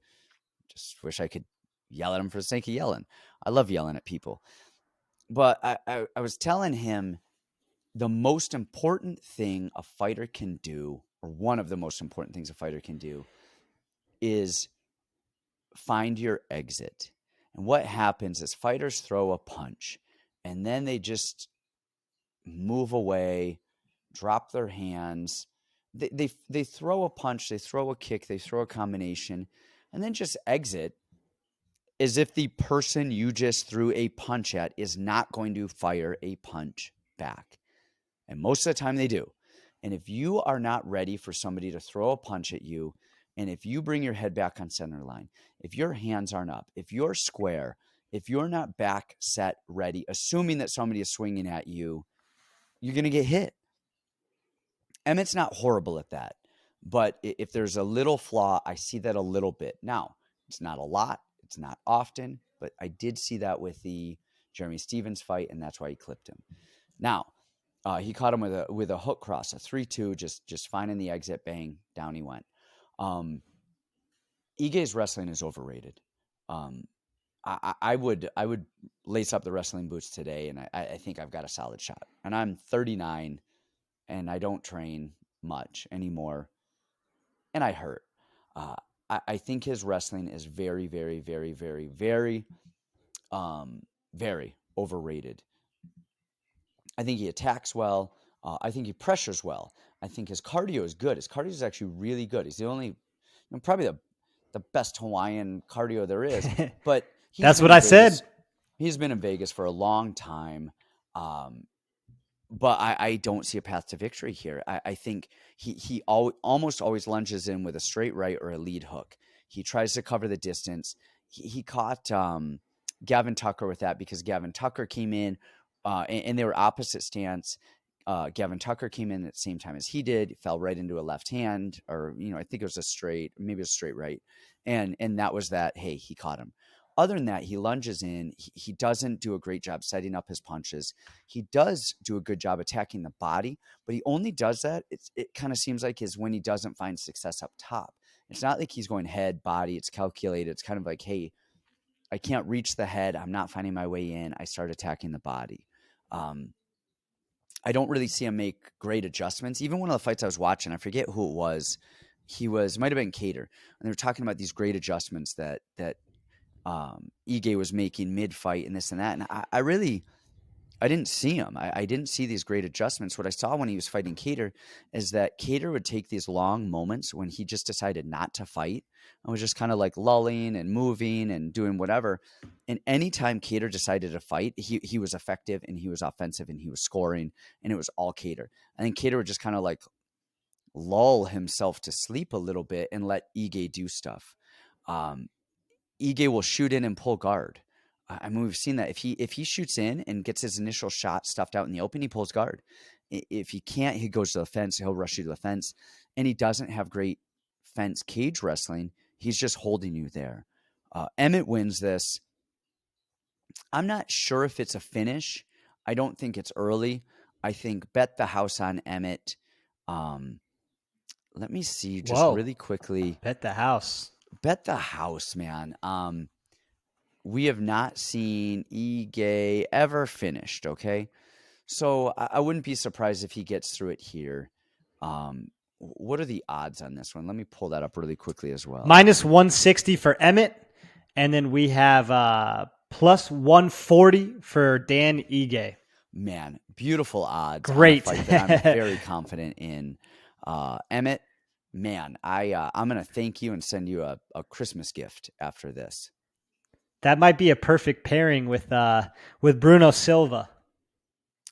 just wish I could yell at him for the sake of yelling. I love yelling at people. But I was telling him the most important thing a fighter can do, or one of the most important things a fighter can do, is find your exit. And what happens is fighters throw a punch, and then they just move away, drop their hands. They throw a punch, they throw a kick, they throw a combination, and then just exit as if the person you just threw a punch at is not going to fire a punch back. And most of the time they do. And if you are not ready for somebody to throw a punch at you, and if you bring your head back on center line, if your hands aren't up, if you're square, if you're not back, set, ready, assuming that somebody is swinging at you, you're going to get hit. Emmett's not horrible at that. But if there's a little flaw, I see that a little bit. Now, it's not a lot. It's not often. But I did see that with the Jeremy Stephens fight, and that's why he clipped him. Now, he caught him with a hook cross, a 3-2, just finding the exit, bang, down he went. Ige's wrestling is overrated. I would lace up the wrestling boots today, and I think I've got a solid shot. And I'm 39, and I don't train much anymore, and I hurt. I think his wrestling is very, very, very, very, very, very overrated. I think he attacks well. I think he pressures well. I think his cardio is good. His cardio is actually really good. He's the only, probably the best Hawaiian cardio there is. But that's what I said. He's been in Vegas for a long time. But I don't see a path to victory here. I think he almost always lunges in with a straight right or a lead hook. He tries to cover the distance. He caught Gavin Tucker with that because Gavin Tucker came in and they were opposite stance. Gavin Tucker came in at the same time as he did, fell right into a left hand, or I think it was a straight, maybe a straight right, and that was that. Hey, he caught him. Other than that, he lunges in. He doesn't do a great job setting up his punches. He does do a good job attacking the body, but he only does that. It kind of seems like is when he doesn't find success up top. It's not like he's going head, body. It's calculated. It's kind of like, hey, I can't reach the head. I'm not finding my way in. I start attacking the body. I don't really see him make great adjustments. Even one of the fights I was watching, I forget who it was. Might have been Cater, and they were talking about these great adjustments that Ige was making mid-fight and this and that. And I really I didn't see him. I didn't see these great adjustments. What I saw when he was fighting Cater is that Cater would take these long moments when he just decided not to fight and was just kind of like lulling and moving and doing whatever. And anytime Cater decided to fight, he was effective and he was offensive and he was scoring, and it was all Cater. I think Cater would just kind of like lull himself to sleep a little bit and let Ige do stuff. Ige will shoot in and pull guard. I mean, we've seen that if he shoots in and gets his initial shot stuffed out in the open, he pulls guard. If he can't, he goes to the fence. He'll rush you to the fence, and he doesn't have great fence cage wrestling. He's just holding you there. Emmett wins this. I'm not sure if it's a finish. I don't think it's early. I think bet the house on Emmett. Let me see just really quickly. Bet the house. Bet the house, man. We have not seen Ige ever finished, okay? So I wouldn't be surprised if he gets through it here. What are the odds on this one? Let me pull that up really quickly as well. Minus 160 for Emmett, and then we have plus 140 for Dan Ige. Man, beautiful odds. Great. On a fight that I'm very confident in. Emmett, man, I'm going to thank you and send you a Christmas gift after this. That might be a perfect pairing with Bruno Silva.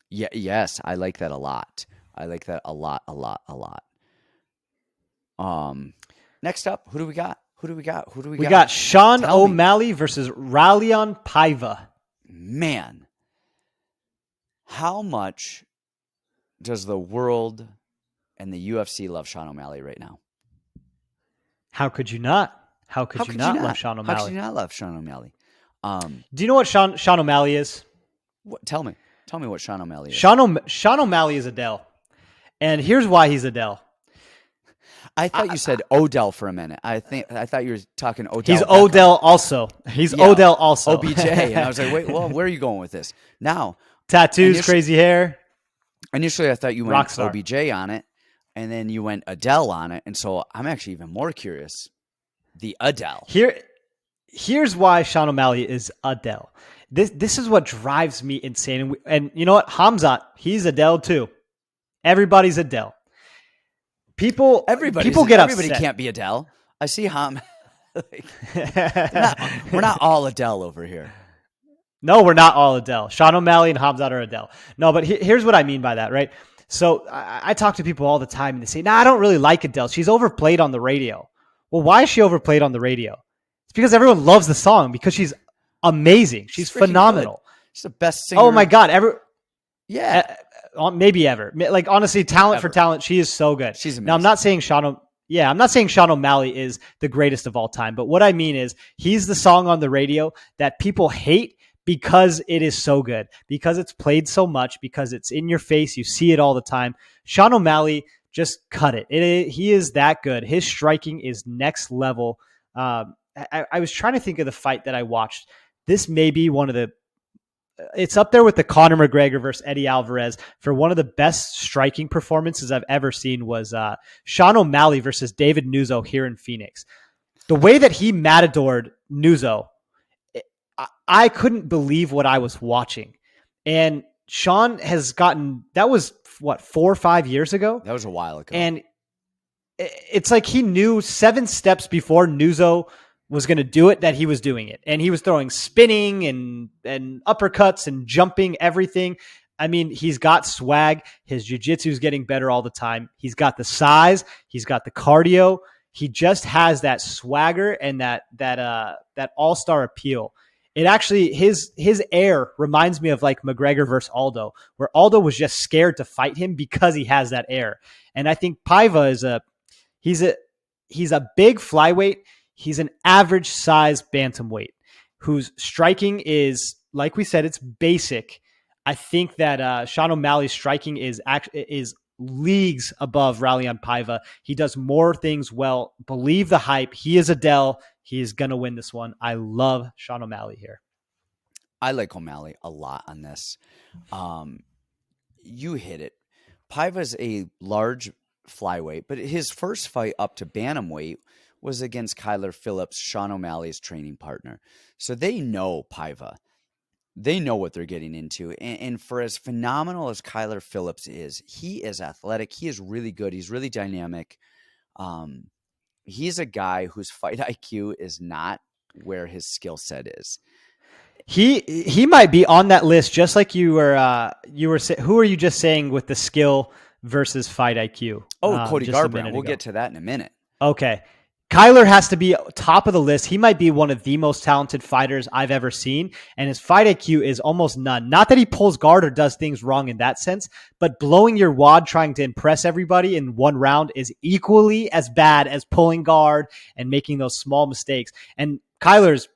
Yeah, yes, I like that a lot. I like that a lot. Next up, who do we got? We got Sean O'Malley versus Raulian Paiva. Man, how much does the world and the UFC love Sean O'Malley right now? How could you not? How could you not love Sean O'Malley? How could you not love Sean O'Malley? Do you know what Sean O'Malley is? Tell me what Sean O'Malley is. Sean O'Malley is Adele. And here's why he's Adele. I thought you said Odell for a minute. I thought you were talking Odell. He's Beckham. Odell also. Odell also. OBJ. And I was like, wait, well, where are you going with this? Now, tattoos, crazy hair. Initially, I thought you went Rockstar. OBJ on it, and then you went Adele on it. And so I'm actually even more curious. The Adele. Here's why Sean O'Malley is Adele. This is what drives me insane. And you know what? Hamzat, he's Adele too. Everybody's Adele. People get upset. Everybody can't be Adele. I see Ham. We're not all Adele over here. No, we're not all Adele. Sean O'Malley and Hamzat are Adele. No, but here's what I mean by that, right? So I talk to people all the time and they say, I don't really like Adele. She's overplayed on the radio. Well, why is she overplayed on the radio? It's because everyone loves the song because she's amazing. She's phenomenal. Good. She's the best singer. Oh my God. Maybe ever. Like honestly, talent for talent, she is so good. She's amazing. Now I'm not saying Sean O'Malley is the greatest of all time, but what I mean is he's the song on the radio that people hate because it is so good, because it's played so much, because it's in your face. You see it all the time. Sean O'Malley, just cut it. He is that good. His striking is next level. I was trying to think of the fight that I watched. This may be it's up there with the Conor McGregor versus Eddie Alvarez for one of the best striking performances I've ever seen was Sean O'Malley versus David Nuzzo here in Phoenix. The way that he matadored Nuzzo, I couldn't believe what I was watching. And Sean has that was 4 or 5 years ago? That was a while ago. And it's like he knew 7 steps before Nuzzo was going to do it that he was doing it. And he was throwing spinning and uppercuts and jumping everything. I mean, he's got swag. His jiu-jitsu is getting better all the time. He's got the size. He's got the cardio. He just has that swagger and that all-star appeal. It actually, his air reminds me of like McGregor versus Aldo, where Aldo was just scared to fight him because he has that air. And I think Paiva he's a big flyweight. He's an average size bantamweight whose striking is, like we said, it's basic. I think that Sean O'Malley's striking is leagues above Raulian Paiva. He does more things well. Believe the hype. He is Adele. He is going to win this one. I love Sean O'Malley here. I like O'Malley a lot on this. You hit it. Paiva's a large flyweight, but his first fight up to bantamweight was against Kyler Phillips, Sean O'Malley's training partner. So they know Paiva. they know what they're getting into. And for as phenomenal as Kyler Phillips is, he is athletic. He is really good. He's really dynamic. He's a guy whose fight IQ is not where his skill set is. He might be on that list, just like you were. Who are you just saying with the skill versus fight IQ? Cody Garbrandt. We'll get to that in a minute. Okay. Kyler has to be top of the list. He might be one of the most talented fighters I've ever seen, and his fight IQ is almost none. Not that he pulls guard or does things wrong in that sense, but blowing your wad trying to impress everybody in one round is equally as bad as pulling guard and making those small mistakes. And Kyler's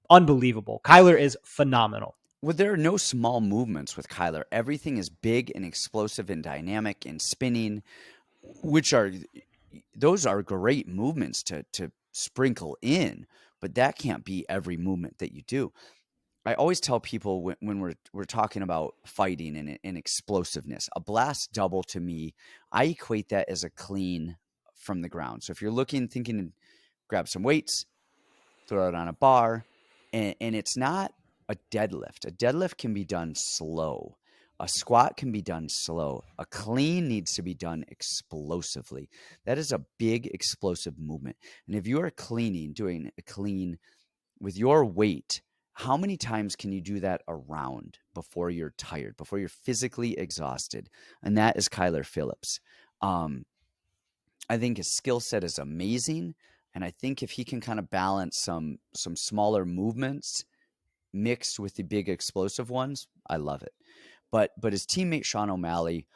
unbelievable. Kyler is phenomenal. Well, there are no small movements with Kyler. Everything is big and explosive and dynamic and spinning, those are great movements to sprinkle in, but that can't be every movement that you do. I always tell people when we're talking about fighting and explosiveness, a blast double to me, I equate that as a clean from the ground. So if you're thinking, grab some weights, throw it on a bar, and it's not a deadlift. A deadlift can be done slow. A squat can be done slow. A clean needs to be done explosively. That is a big explosive movement. And if you are doing a clean with your weight, how many times can you do that around before you're tired, before you're physically exhausted? And that is Kyler Phillips. I think his skill set is amazing. And I think if he can kind of balance some smaller movements mixed with the big explosive ones, I love it. But his teammate Sean O'Malley,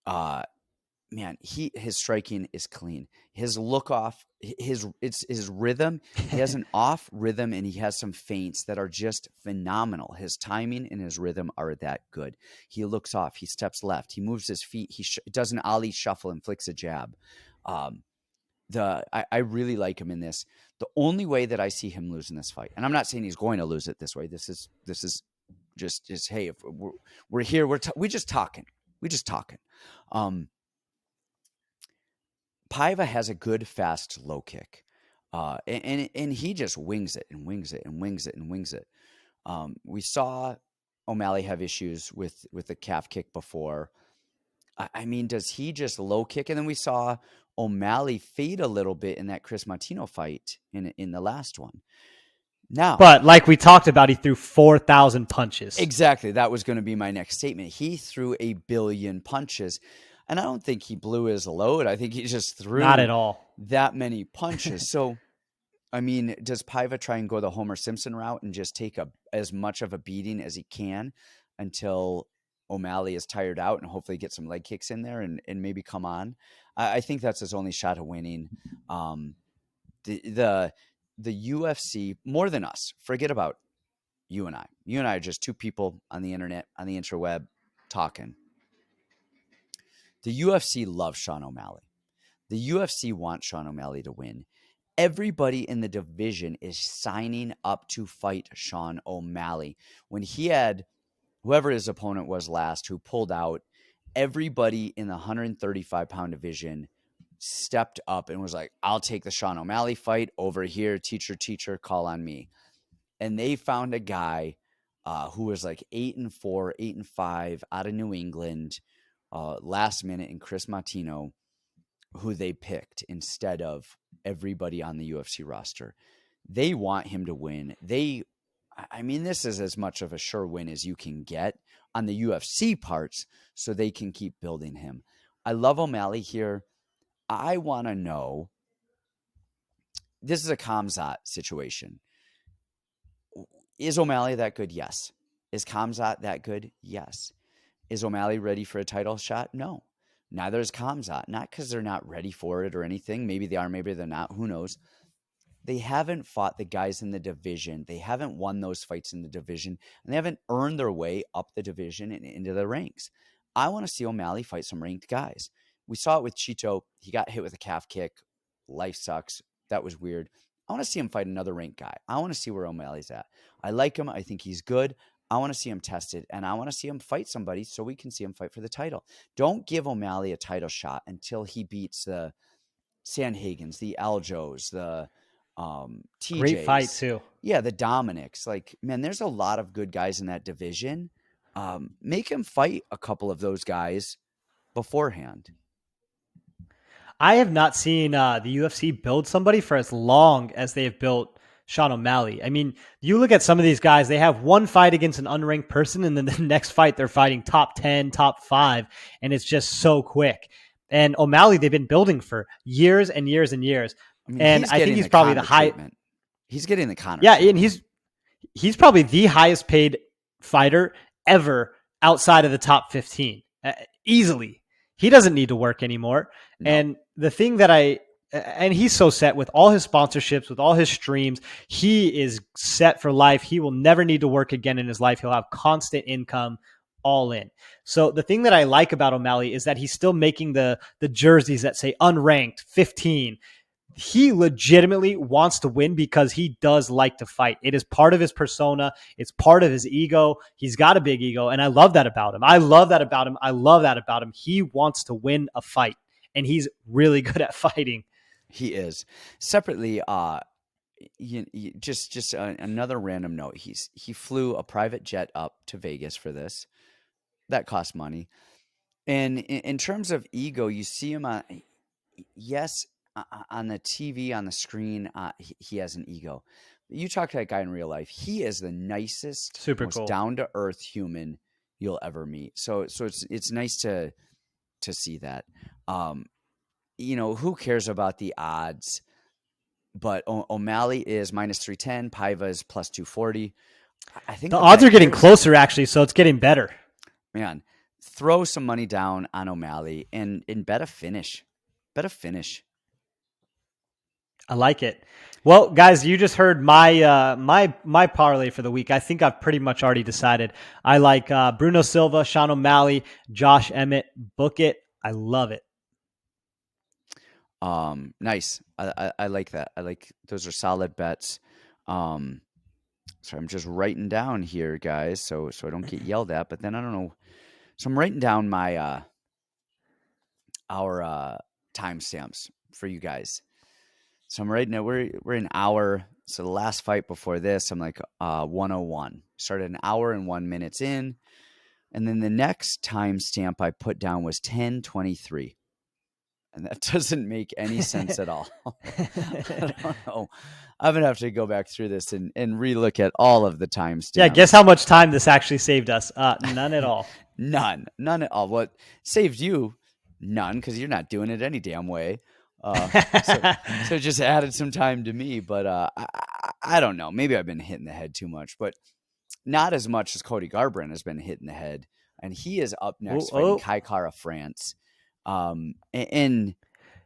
man, his striking is clean. His look off, his rhythm. He has an off rhythm, and he has some feints that are just phenomenal. His timing and his rhythm are that good. He looks off. He steps left. He moves his feet. He does an Ali shuffle and flicks a jab. I really like him in this. The only way that I see him losing this fight, and I'm not saying he's going to lose it this way. This is just hey, if we're here, we just talking. Paiva has a good fast low kick, and he just wings it and wings it and wings it and wings it. We saw O'Malley have issues with the calf kick before. I mean, does he just low kick? And then we saw O'Malley fade a little bit in that Chris Martino fight in the last one. Now, but like we talked about, he threw 4,000 punches. Exactly. That was going to be my next statement. He threw 1 billion punches, and I don't think he blew his load. I think he just threw not at all that many punches. So, I mean, does Paiva try and go the Homer Simpson route and just take as much of a beating as he can until O'Malley is tired out and hopefully get some leg kicks in there and maybe come on? I think that's his only shot of winning. The UFC, more than us, forget about you and I. You and I are just two people on the internet, on the interweb, talking. The UFC loves Sean O'Malley. The UFC wants Sean O'Malley to win. Everybody in the division is signing up to fight Sean O'Malley. When he had whoever his opponent was last who pulled out, everybody in the 135-pound division stepped up and was like, I'll take the Sean O'Malley fight over here. Teacher, call on me. And they found a guy who was like 8-4, 8-5 out of New England last minute in Chris Martino, who they picked instead of everybody on the UFC roster. They want him to win. This is as much of a sure win as you can get on the UFC parts, so they can keep building him. I love O'Malley here. I want to know, this is a Khamzat situation. Is O'Malley that good? Yes. Is Khamzat that good? Yes. Is O'Malley ready for a title shot? No. Neither is Khamzat. Not because they're not ready for it or anything. Maybe they are, maybe they're not. Who knows? They haven't fought the guys in the division. They haven't won those fights in the division, and they haven't earned their way up the division and into the ranks. I want to see O'Malley fight some ranked guys. We saw it with Chito. He got hit with a calf kick. Life sucks. That was weird. I want to see him fight another ranked guy. I want to see where O'Malley's at. I like him. I think he's good. I want to see him tested, and I want to see him fight somebody so we can see him fight for the title. Don't give O'Malley a title shot until he beats the Sanhagens, the Aljos, the TJs. Great fight too. Yeah, the Dominics. Like, man, there's a lot of good guys in that division. Make him fight a couple of those guys beforehand. I have not seen the UFC build somebody for as long as they have built Sean O'Malley. I mean, you look at some of these guys, they have one fight against an unranked person, and then the next fight they're fighting top 10, top 5, and it's just so quick. And O'Malley, they've been building for years and years and years. I mean, and I think he's probably the high. He's getting the Conor. Yeah, treatment. and he's probably the highest paid fighter ever outside of the top 15. Easily. He doesn't need to work anymore. No. And the thing that and he's so set with all his sponsorships, with all his streams, he is set for life. He will never need to work again in his life. He'll have constant income all in. So the thing that I like about O'Malley is that he's still making the jerseys that say unranked 15. He legitimately wants to win because he does like to fight. It is part of his persona. It's part of his ego. He's got a big ego, and I love that about him. I love that about him. He wants to win a fight, and he's really good at fighting. He is. Separately, just another random note. He flew a private jet up to Vegas for this. That cost money. And in terms of ego, you see him on the TV, on the screen, he has an ego. You talk to that guy in real life, he is the nicest, most down-to-earth human you'll ever meet. So it's nice to see that. Who cares about the odds? But O'Malley is minus 310. Paiva is plus 240. I think the odds are getting closer, actually, so it's getting better. Man, throw some money down on O'Malley and bet a finish. Bet a finish. I like it. Well, guys, you just heard my my parlay for the week. I think I've pretty much already decided. I like Bruno Silva, Sean O'Malley, Josh Emmett. Book it. I love it. Nice. I like that. I like those are solid bets. So I'm just writing down here, guys, so I don't get yelled at. But then I don't know. So I'm writing down my our timestamps for you guys. So I'm writing it. We're an hour. So the last fight before this, I'm like 101. Started an hour and 1 minute in, and then the next timestamp I put down was 10:23. And that doesn't make any sense at all. I don't know. I'm going to have to go back through this and relook at all of the timestamps. Yeah, guess how much time this actually saved us? None at all. None at all. What saved you? None, because you're not doing it any damn way. So just added some time to me. But I don't know. Maybe I've been hitting the head too much. But not as much as Cody Garbrandt has been hitting the head. And he is up next fighting Cachoeira, France. And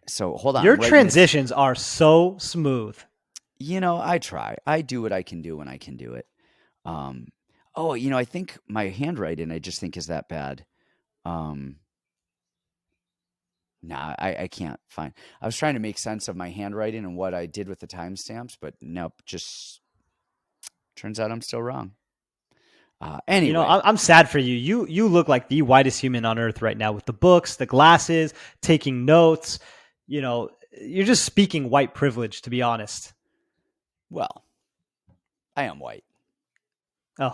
so hold on. Your transitions are so smooth. I try. I do what I can do when I can do it. I think my handwriting, I just think is that bad. I can't find. I was trying to make sense of my handwriting and what I did with the timestamps, but nope, just turns out I'm still wrong. Anyway, I'm sad for you. You look like the whitest human on earth right now with the books, the glasses, taking notes. You're just speaking white privilege, to be honest. Well, I am white. Oh,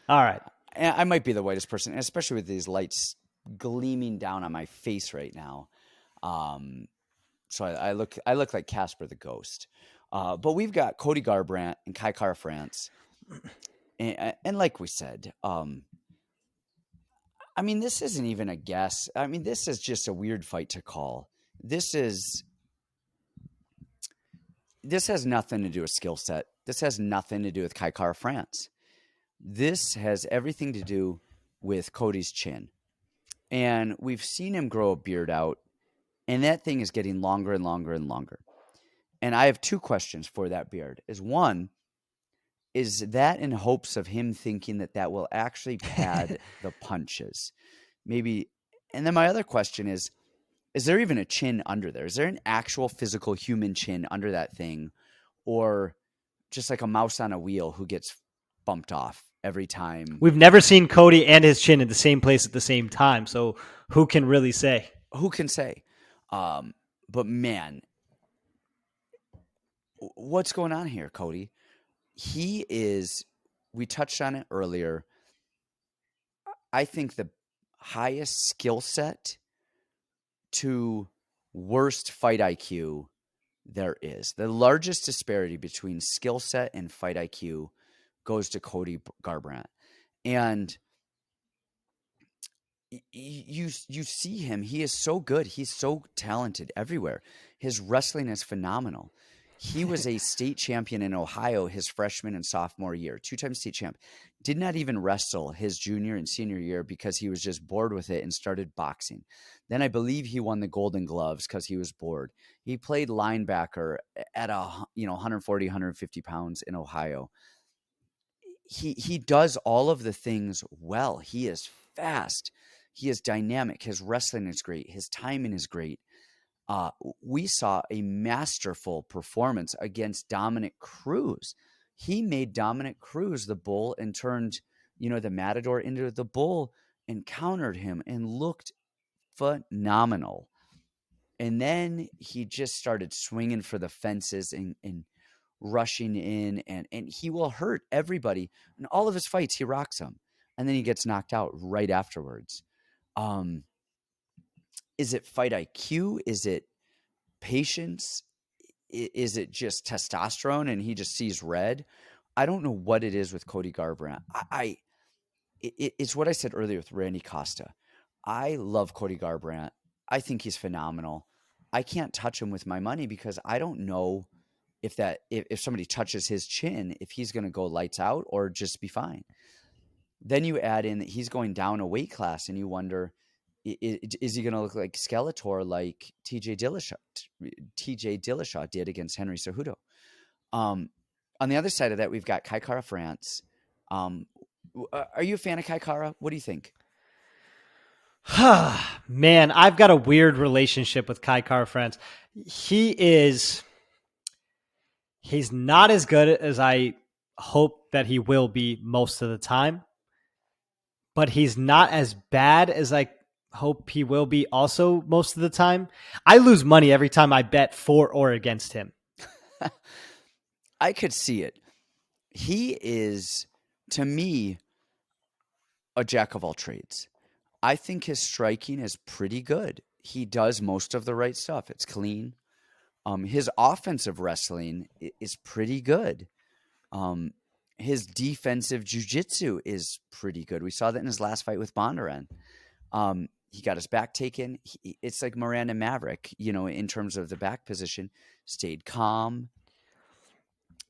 all right. I might be the whitest person, especially with these lights gleaming down on my face right now. So I look like Casper the Ghost. But we've got Cody Garbrandt and Cachoeira, France. And like we said, this isn't even a guess. This is just a weird fight to call. This has nothing to do with skill set. This has nothing to do with Cachoeira, France. This has everything to do with Cody's chin. And we've seen him grow a beard out, and that thing is getting longer and longer and longer. And I have two questions for that beard. One, is that in hopes of him thinking that will actually pad the punches? Maybe. And then my other question is there even a chin under there? Is there an actual physical human chin under that thing? Or just like a mouse on a wheel who gets bumped off every time? We've never seen Cody and his chin in the same place at the same time. So who can really say? Who can say? But man, what's going on here, Cody? He is, we touched on it earlier. I think the highest skill set to worst fight IQ there is. The largest disparity between skill set and fight IQ goes to Cody Garbrandt. And you see him, he is so good. He's so talented everywhere. His wrestling is phenomenal. He was a state champion in Ohio his freshman and sophomore year, 2-time state champ. Did not even wrestle his junior and senior year because he was just bored with it and started boxing. Then I believe he won the Golden Gloves because he was bored. He played linebacker at 140, 150 pounds in Ohio. He does all of the things well. He is fast. He is dynamic. His wrestling is great. His timing is great. We saw a masterful performance against Dominic Cruz. He made Dominic Cruz the bull and turned, the matador into the bull and countered him and looked phenomenal. And then he just started swinging for the fences and rushing in, and he will hurt everybody. In all of his fights, he rocks them. And then he gets knocked out right afterwards. Is it fight IQ? Is it patience? Is it just testosterone and he just sees red? I don't know what it is with Cody Garbrandt. It's what I said earlier with Randy Costa. I love Cody Garbrandt. I think he's phenomenal. I can't touch him with my money because I don't know if somebody touches his chin, if he's going to go lights out or just be fine. Then you add in that he's going down a weight class and you wonder, is he going to look like Skeletor like TJ Dillashaw did against Henry Cejudo? On the other side of that, we've got Kai Kara France. Are you a fan of Kai Kara? What do you think? Man, I've got a weird relationship with Kai Kara France. He's not as good as I hope that he will be most of the time, but he's not as bad as I hope he will be also most of the time. I lose money every time I bet for or against him. I could see it. He is, to me, a jack of all trades. I think his striking is pretty good. He does most of the right stuff. It's clean. His offensive wrestling is pretty good. His defensive jiu-jitsu is pretty good. We saw that in his last fight with Bondurant. He got his back taken. It's like Miranda Maverick, in terms of the back position, stayed calm,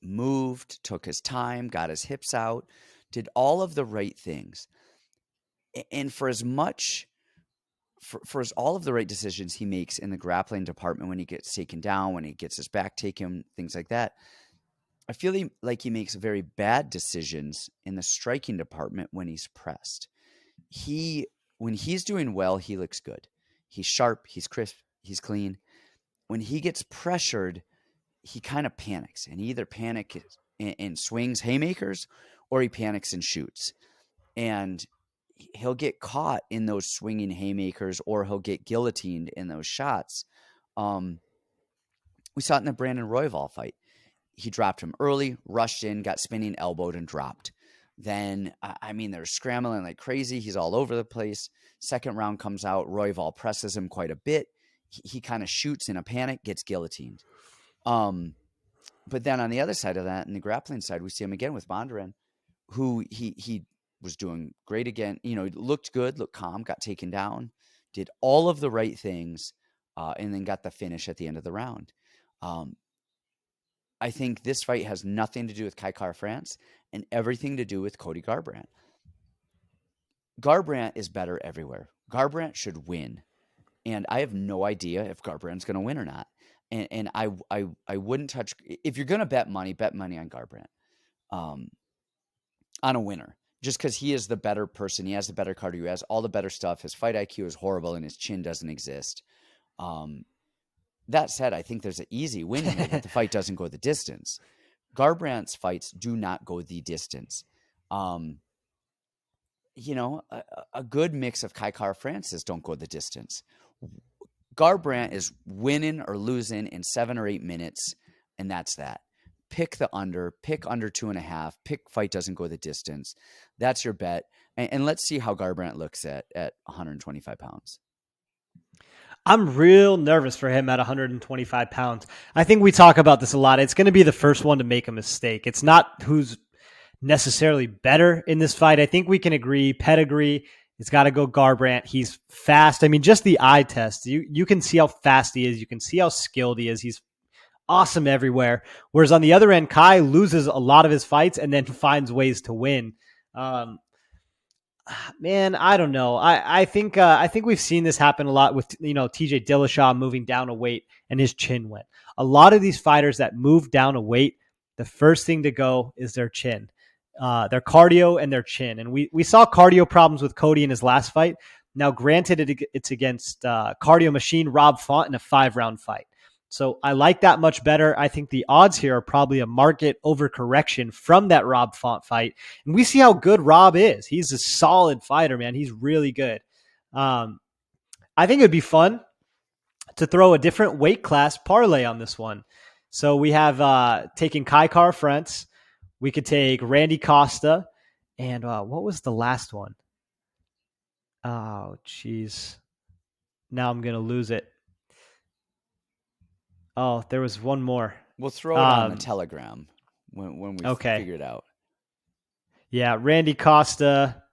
moved, took his time, got his hips out, did all of the right things. And for as much, for all of the right decisions he makes in the grappling department when he gets taken down, when he gets his back taken, things like that, I feel like he makes very bad decisions in the striking department when he's pressed. When he's doing well, he looks good. He's sharp, he's crisp, he's clean. When he gets pressured, he kind of panics, and he either panics and swings haymakers or he panics and shoots. And he'll get caught in those swinging haymakers or he'll get guillotined in those shots. We saw it in the Brandon Royval fight. He dropped him early, rushed in, got spinning, elbowed, and dropped. Then, they're scrambling like crazy. He's all over the place. Second round comes out. Royval presses him quite a bit. He kind of shoots in a panic, gets guillotined. But then on the other side of that, in the grappling side, we see him again with Bondurant, who he was doing great again. Looked good, looked calm, got taken down, did all of the right things, and then got the finish at the end of the round. I think this fight has nothing to do with Kai Kara France and everything to do with Cody Garbrandt. Garbrandt is better everywhere. Garbrandt should win. And I have no idea if Garbrandt's going to win or not. And I wouldn't touch – if you're going to bet money on Garbrandt on a winner. Just because he is the better person. He has the better cardio. He has all the better stuff. His fight IQ is horrible and his chin doesn't exist. That said, I think there's an easy win here that the fight doesn't go the distance. Garbrandt's fights do not go the distance. A good mix of Kai Kara Francis don't go the distance. Garbrandt is winning or losing in 7 or 8 minutes, and that's that. Pick the under, pick under 2.5, pick fight doesn't go the distance. That's your bet. And let's see how Garbrandt looks at 125 pounds. I'm real nervous for him at 125 pounds. I think we talk about this a lot. It's going to be the first one to make a mistake. It's not who's necessarily better in this fight. I think we can agree pedigree. It's got to go Garbrandt. He's fast. I mean, just the eye test. You can see how fast he is. You can see how skilled he is. He's awesome everywhere. Whereas on the other end, Kai loses a lot of his fights and then finds ways to win. Man, I don't know. I think we've seen this happen a lot with TJ Dillashaw moving down a weight and his chin went. A lot of these fighters that move down a weight, the first thing to go is their chin, their cardio and their chin. And we saw cardio problems with Cody in his last fight. Now, granted, it's against cardio machine Rob Font in a 5-round fight. So I like that much better. I think the odds here are probably a market overcorrection from that Rob Font fight. And we see how good Rob is. He's a solid fighter, man. He's really good. I think it would be fun to throw a different weight class parlay on this one. So we have taken Kai Kara-France. We could take Randy Costa. And what was the last one? Oh, jeez. Now I'm going to lose it. Oh, there was one more. We'll throw it on the Telegram when we figure it out. Yeah, Randy Costa.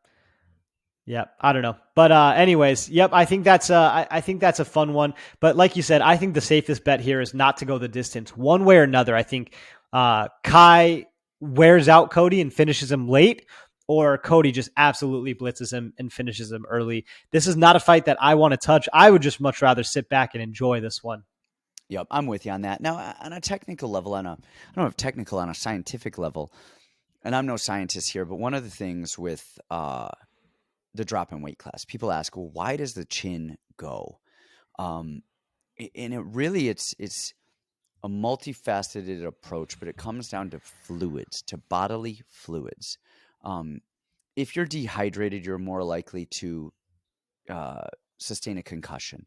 Yep, I don't know. But anyways, yep, I think that's a fun one. But like you said, I think the safest bet here is not to go the distance. One way or another, I think Kai wears out Cody and finishes him late, or Cody just absolutely blitzes him and finishes him early. This is not a fight that I want to touch. I would just much rather sit back and enjoy this one. Yep, I'm with you on that. Now, on a technical level, I don't have technical on a scientific level, and I'm no scientist here, but one of the things with the drop in weight class, people ask, well, why does the chin go? And it really, it's a multifaceted approach, but it comes down to fluids, to bodily fluids. If you're dehydrated, you're more likely to sustain a concussion.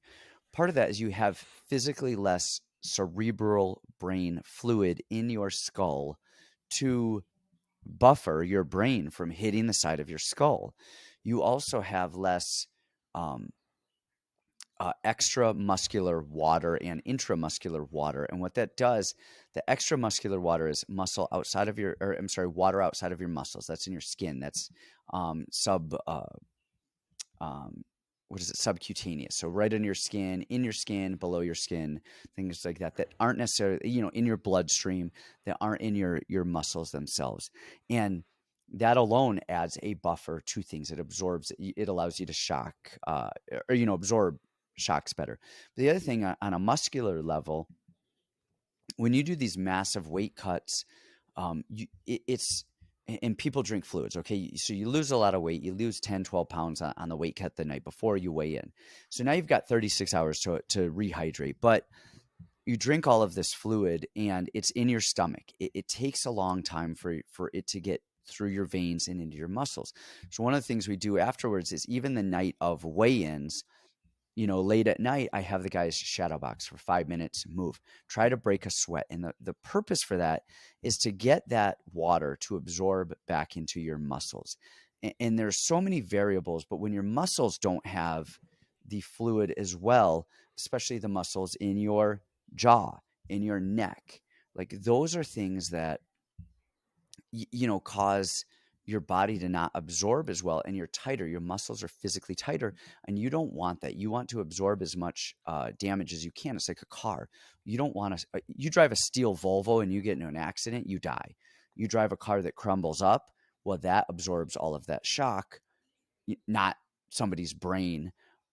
Part of that is you have physically less cerebral brain fluid in your skull to buffer your brain from hitting the side of your skull. You also have less extramuscular water and intramuscular water. And what that does, the extramuscular water is water outside of your muscles. That's in your skin. That's subcutaneous. So right in your skin, below your skin, things like that aren't necessarily, in your bloodstream, that aren't in your muscles themselves. And that alone adds a buffer to things. It allows you to shock, absorb shocks better. But the other thing on a muscular level, when you do these massive weight cuts, and people drink fluids, okay? So you lose a lot of weight. You lose 10, 12 pounds on the weight cut the night before you weigh in. So now you've got 36 hours to rehydrate. But you drink all of this fluid, and it's in your stomach. It takes a long time for it to get through your veins and into your muscles. So one of the things we do afterwards is even the night of weigh-ins, late at night, I have the guys shadow box for 5 minutes, move, try to break a sweat. And the purpose for that is to get that water to absorb back into your muscles. And there's so many variables, but when your muscles don't have the fluid as well, especially the muscles in your jaw, in your neck, like those are things that, cause your body to not absorb as well, and you're tighter. Your muscles are physically tighter, and you don't want that. You want to absorb as much damage as you can. It's like a car. You don't want to. You drive a steel Volvo and you get into an accident, you die. You drive a car that crumbles up, well, that absorbs all of that shock, not somebody's brain.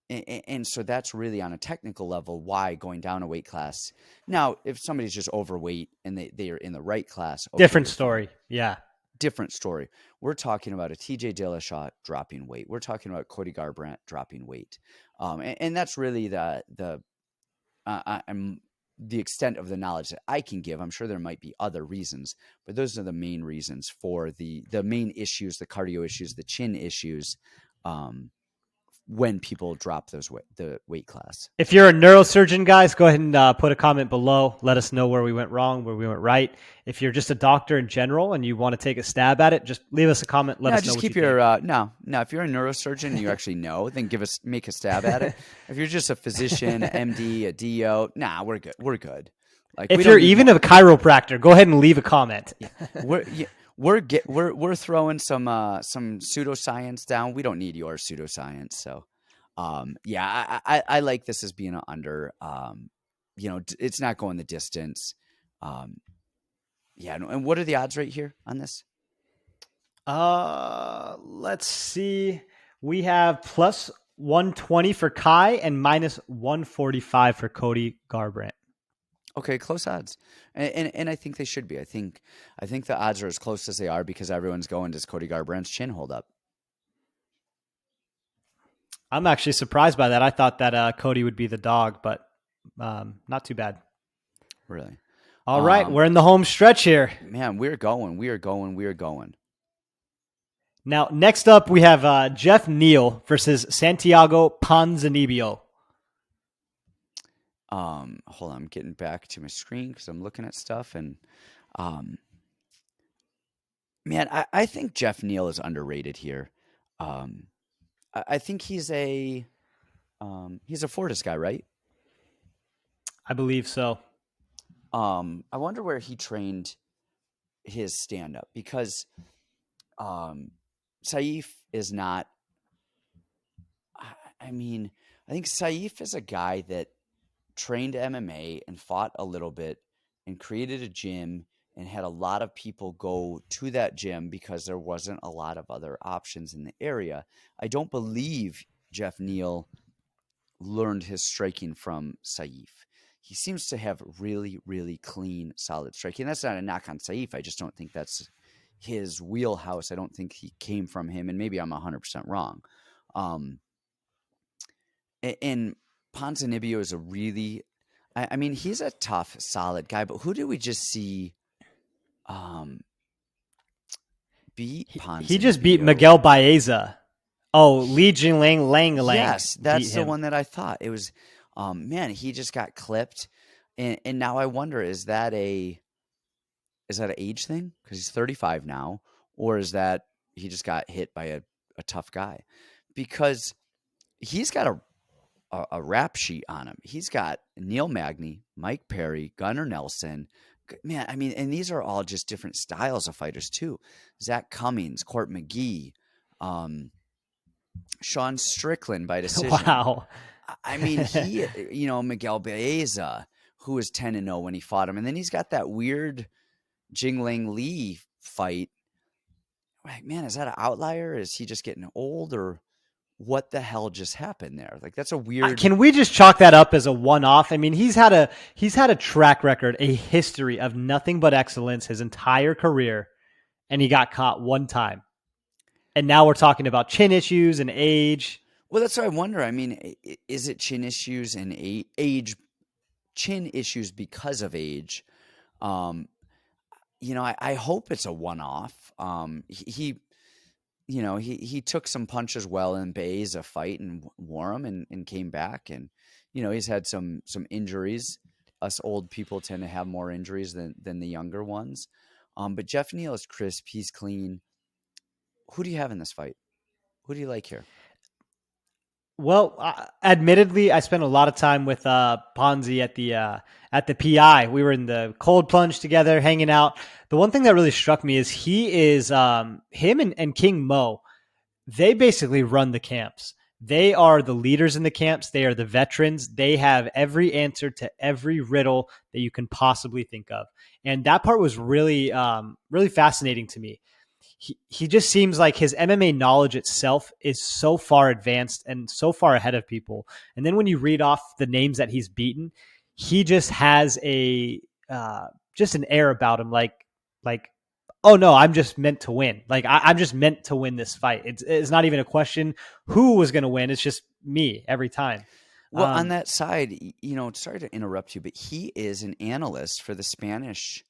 And so that's really on a technical level why going down a weight class. Now, if somebody's just overweight and they are in the right class, okay, different story. Yeah. Different story. We're talking about a TJ Dillashaw dropping weight. We're talking about Cody Garbrandt dropping weight. And that's really the extent of the knowledge that I can give. I'm sure there might be other reasons, but those are the main reasons for the main issues, the cardio issues, the chin issues, when people drop the weight class. If you're a neurosurgeon, guys, go ahead and put a comment below. Let us know where we went wrong, where we went right. If you're just a doctor in general and you want to take a stab at it, just leave us a comment. Let us know. Just what keep you your think. no. If you're a neurosurgeon and you actually know, then make a stab at it. If you're just a physician, MD, a DO, we're good. We're good. Like, if you're even a chiropractor, go ahead and leave a comment. We're throwing some pseudoscience down. We don't need your pseudoscience. So, I like this as being an under. It's not going the distance. And what are the odds right here on this? Let's see. We have plus 120 for Kai and minus 145 for Cody Garbrandt. Okay, close odds, and I think they should be. I think the odds are as close as they are because everyone's going, does Cody Garbrandt's chin hold up? I'm actually surprised by that. I thought that Cody would be the dog, but not too bad. Really? All right, we're in the home stretch here. Man, we are going. Now, next up, we have Jeff Neal versus Santiago Ponzinibhio. Hold on, I'm getting back to my screen because I'm looking at stuff, and I think Jeff Neal is underrated here. I think he's a Fortis guy, right? I believe so. I wonder where he trained his stand-up because Saif is not. I think Saif is a guy that trained MMA and fought a little bit and created a gym and had a lot of people go to that gym because there wasn't a lot of other options in the area. I don't believe Jeff Neal learned his striking from Saif. He seems to have really, really clean, solid striking. That's not a knock on Saif. I just don't think that's his wheelhouse. I don't think he came from him, and maybe I'm 100% wrong. And Ponzinibhio is a really, he's a tough, solid guy, but who did we just see beat Ponzinibhio? He just beat Miguel Baeza. Oh, Li Jingliang Lang. Yes, that's the one that I thought. It was, he just got clipped. And now I wonder, is that an age thing? Because he's 35 now. Or is that he just got hit by a tough guy? Because he's got a rap sheet on him. He's got Neil Magny, Mike Perry, Gunnar Nelson. Man, and these are all just different styles of fighters too. Zach Cummings, Court McGee, Sean Strickland by decision. Wow. He, Miguel Baeza, who was 10-0 when he fought him. And then he's got that weird Jingling Lee fight. Like, man, is that an outlier? Is he just getting old, or what the hell just happened there? Like, that's a weird. Can we just chalk that up as a one-off? He's had a track record, a history of nothing but excellence his entire career, and he got caught one time. And now we're talking about chin issues and age. Well, that's what I wonder. Is it chin issues and age? Chin issues because of age. I hope it's a one-off. He took some punches well in Baeza fight and wore him and came back. And, he's had some injuries. Us old people tend to have more injuries than the younger ones. But Jeff Neal is crisp. He's clean. Who do you have in this fight? Who do you like here? Well, admittedly, I spent a lot of time with Ponzi at the PI. We were in the cold plunge together, hanging out. The one thing that really struck me is him and King Mo. They basically run the camps. They are the leaders in the camps. They are the veterans. They have every answer to every riddle that you can possibly think of. And that part was really, really fascinating to me. He just seems like his MMA knowledge itself is so far advanced and so far ahead of people. And then when you read off the names that he's beaten, he just has just an air about him. Like, oh no, I'm just meant to win. Like I'm just meant to win this fight. It's not even a question who was going to win. It's just me every time. Well, on that side, sorry to interrupt you, but he is an analyst for the Spanish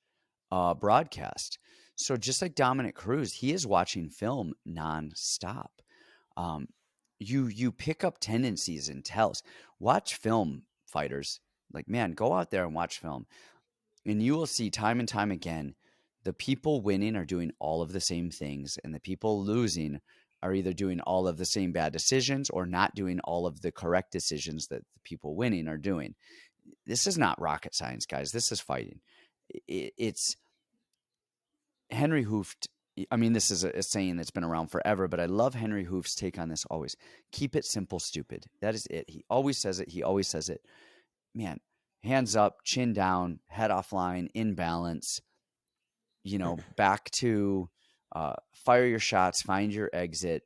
broadcast. So just like Dominic Cruz, he is watching film nonstop. you pick up tendencies and tells. Watch film, fighters. Like, man, go out there and watch film. And you will see time and time again, the people winning are doing all of the same things, and the people losing are either doing all of the same bad decisions or not doing all of the correct decisions that the people winning are doing. This is not rocket science, guys. This is fighting. It's Henry Hooft. I mean, this is a saying that's been around forever, but I love Henry Hooft's take on this always. Keep it simple, stupid. That is it. He always says it. He always says it. Man, hands up, chin down, head offline, in balance, back to fire your shots, find your exit,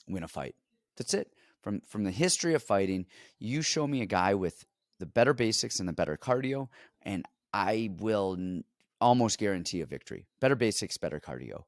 win a fight. That's it. From the history of fighting, you show me a guy with the better basics and the better cardio, and I will almost guarantee a victory. Better basics, better cardio.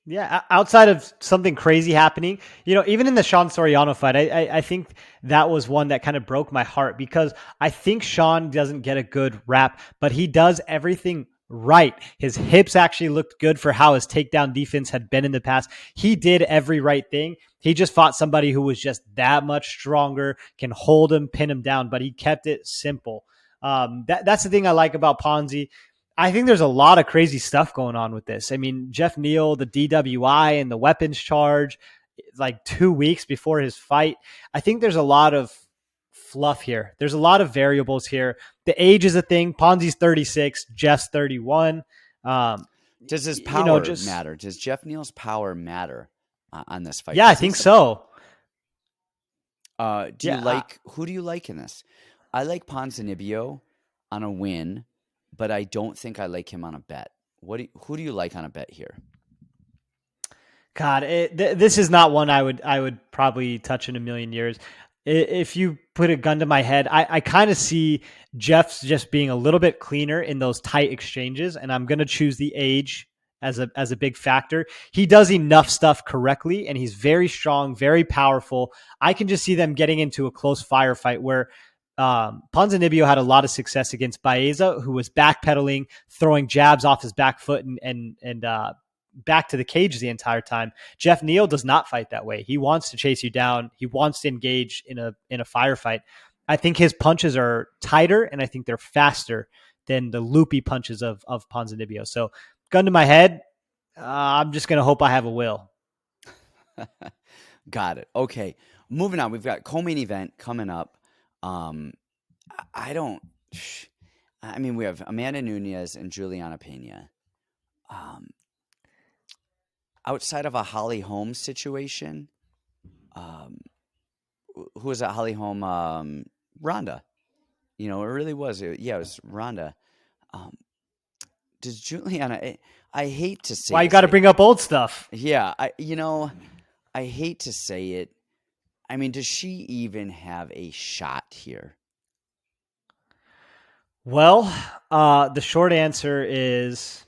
Yeah, outside of something crazy happening, even in the Sean Soriano fight, I think that was one that kind of broke my heart, because I think Sean doesn't get a good rap, but he does everything right. His hips actually looked good for how his takedown defense had been in the past. He did every right thing. He just fought somebody who was just that much stronger, can hold him, pin him down, but he kept it simple. That's the thing I like about Ponzi. I think there's a lot of crazy stuff going on with this. I mean, Jeff Neal, the DWI and the weapons charge, like 2 weeks before his fight. I think there's a lot of fluff here. There's a lot of variables here. The age is a thing. Ponzi's 36, Jeff's 31. Does his power matter? Does Jeff Neal's power matter on this fight? Yeah, I think so. Who do you like in this? I like Ponzinibhio on a win, but I don't think I like him on a bet. Who do you like on a bet here? God, this is not one I would probably touch in a million years. If you put a gun to my head, I kind of see Jeff's just being a little bit cleaner in those tight exchanges, and I'm going to choose the age as a big factor. He does enough stuff correctly, and he's very strong, very powerful. I can just see them getting into a close firefight where Ponzinibhio had a lot of success against Baeza, who was backpedaling, throwing jabs off his back foot and back to the cage the entire time. Jeff Neal does not fight that way. He wants to chase you down. He wants to engage in a firefight. I think his punches are tighter, and I think they're faster than the loopy punches of Ponzinibhio. So, gun to my head, I'm just going to hope I have a will. Got it. Okay, moving on. We've got co-main event coming up. We have Amanda Nunes and Juliana Peña. Outside of a Holly Holm situation, who was at Holly Holm? Ronda. It really was. It was Ronda. Does Juliana? I hate to say. Why you got to bring up old stuff? Yeah, I hate to say it. I mean, does she even have a shot here? Well, the short answer is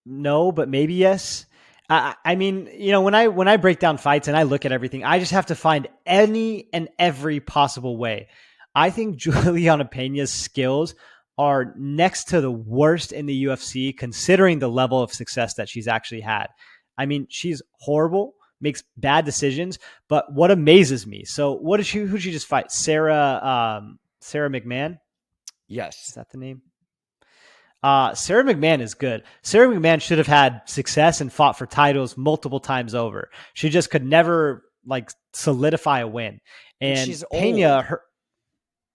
no, but maybe yes. I mean, when I break down fights and I look at everything, I just have to find any and every possible way. I think Juliana Peña's skills are next to the worst in the UFC, considering the level of success that she's actually had. I mean, she's horrible, makes bad decisions, but what amazes me. So who'd she just fight? Sarah McMahon? Yes. Is that the name? Sarah McMahon is good. Sarah McMahon should have had success and fought for titles multiple times over. She just could never solidify a win. And she's Peña,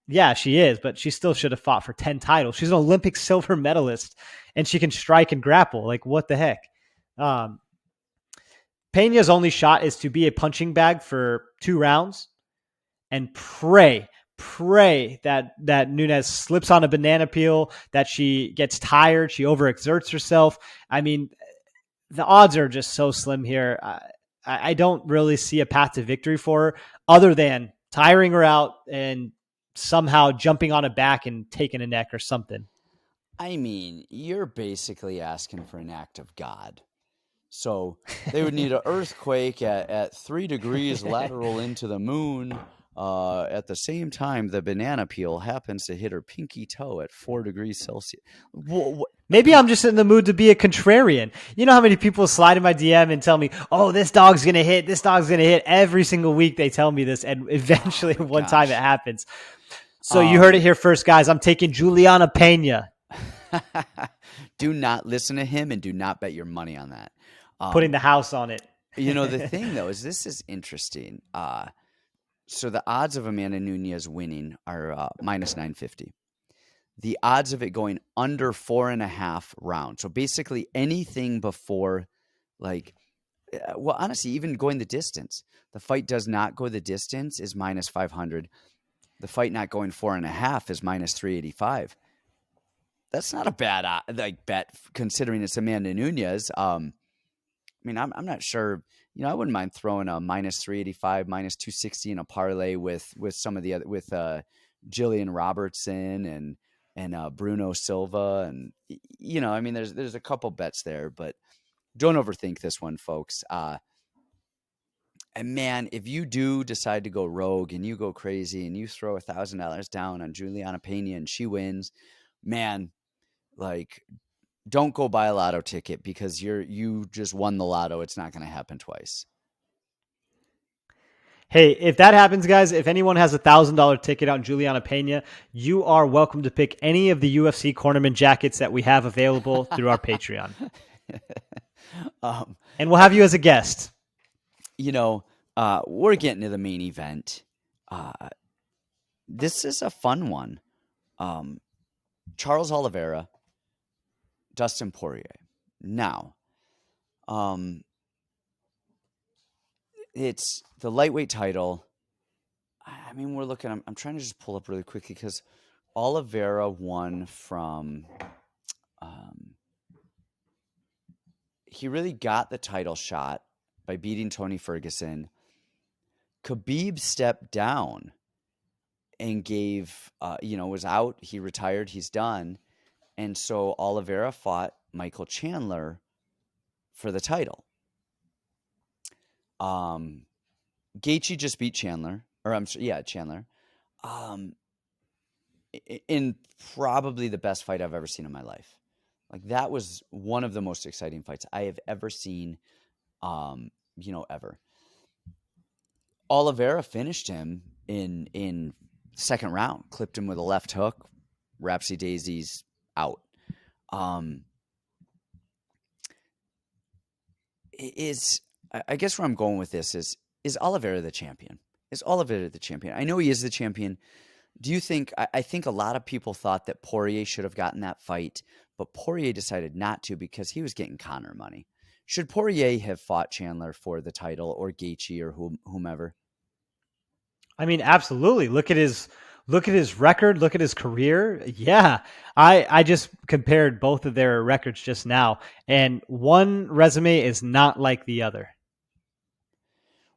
yeah, she is, but she still should have fought for 10 titles. She's an Olympic silver medalist, and she can strike and grapple. What the heck? Peña's only shot is to be a punching bag for 2 rounds and pray that Nunes slips on a banana peel, that she gets tired, she overexerts herself. I mean, the odds are just so slim here. I don't really see a path to victory for her other than tiring her out and somehow jumping on a back and taking a neck or something. I mean, you're basically asking for an act of God. So they would need an earthquake at 3 degrees lateral into the moon. At the same time, the banana peel happens to hit her pinky toe at 4 degrees Celsius. Maybe I'm just in the mood to be a contrarian. You know how many people slide in my DM and tell me, oh, this dog's going to hit. This dog's going to hit. Every single week they tell me this. And eventually one time it happens. So you heard it here first, guys. I'm taking Juliana Peña. Do not listen to him and do not bet your money on that. Putting the house on it. The thing, though, is this is interesting. So the odds of Amanda Nunes winning are minus 950. The odds of it going under 4.5 rounds. So basically anything before, honestly, even going the distance. The fight does not go the distance is minus 500. The fight not going 4.5 is minus 385. That's not a bad bet considering it's Amanda Nunes. I'm not sure. I wouldn't mind throwing a minus 385, minus 260 in a parlay with some of the other Jillian Robertson and Bruno Silva, and there's a couple bets there, but don't overthink this one, folks. And man, if you do decide to go rogue and you go crazy and you throw $1,000 down on Juliana Peña and she wins, man, don't go buy a lotto ticket because you just won the lotto. It's not going to happen twice. Hey, if that happens, guys, if anyone has $1,000 ticket on Juliana Peña, you are welcome to pick any of the UFC cornerman jackets that we have available through our Patreon. And we'll have you as a guest. We're getting to the main event. This is a fun one. Charles Oliveira, Dustin Poirier. Now, it's the lightweight title. We're looking. I'm trying to just pull up really quickly because Olivera won from. He really got the title shot by beating Tony Ferguson. Khabib stepped down and gave, was out. He retired. He's done. And so Olivera fought Michael Chandler for the title. Gaethje just beat Chandler. Chandler. In probably the best fight I've ever seen in my life. That was one of the most exciting fights I have ever seen, ever. Oliveira finished him in second round, clipped him with a left hook, Rhapsody Daisies out. I guess where I'm going with this is Oliveira the champion? Is Oliveira the champion? I know he is the champion. Do you think, I think a lot of people thought that Poirier should have gotten that fight, but Poirier decided not to because he was getting Conor money. Should Poirier have fought Chandler for the title or Gaethje or whomever? Absolutely. Look at his record. Look at his career. Yeah. I just compared both of their records just now, and one resume is not like the other.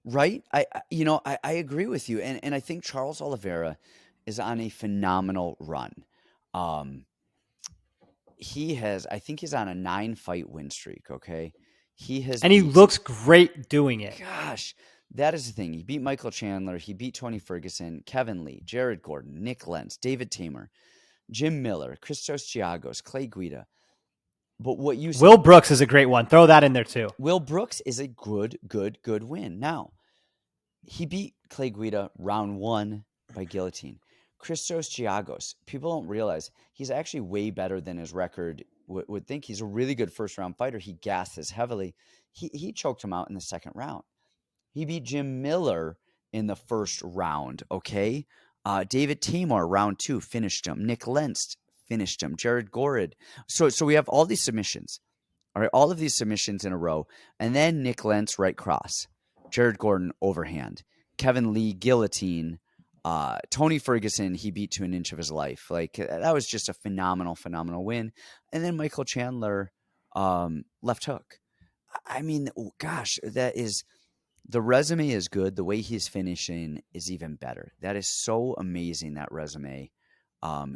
Right. I agree with you. And I think Charles Oliveira is on a phenomenal run. I think he's on a 9-fight win streak. Okay. He looks great doing it. Gosh, that is the thing. He beat Michael Chandler. He beat Tony Ferguson, Kevin Lee, Jared Gordon, Nick Lentz, David Tamer, Jim Miller, Christos Giagos, Clay Guida. But what you said, Will Brooks is a great one. Throw that in there too. Will Brooks is a good win. Now, he beat Clay Guida round 1 by guillotine. Christos Giagos, people don't realize he's actually way better than his record would think. He's a really good first-round fighter. He gasses heavily. He choked him out in the second round. He beat Jim Miller in the first round, okay? David Tamer, round 2, finished him. Nick Lentz finished him. Jared Gordon. So we have all these submissions. All right, all of these submissions in a row. And then Nick Lentz, right cross. Jared Gordon, overhand. Kevin Lee, guillotine. Tony Ferguson, he beat to an inch of his life. That was just a phenomenal win. And then Michael Chandler, left hook. The resume is good. The way he's finishing is even better. That is so amazing, that resume,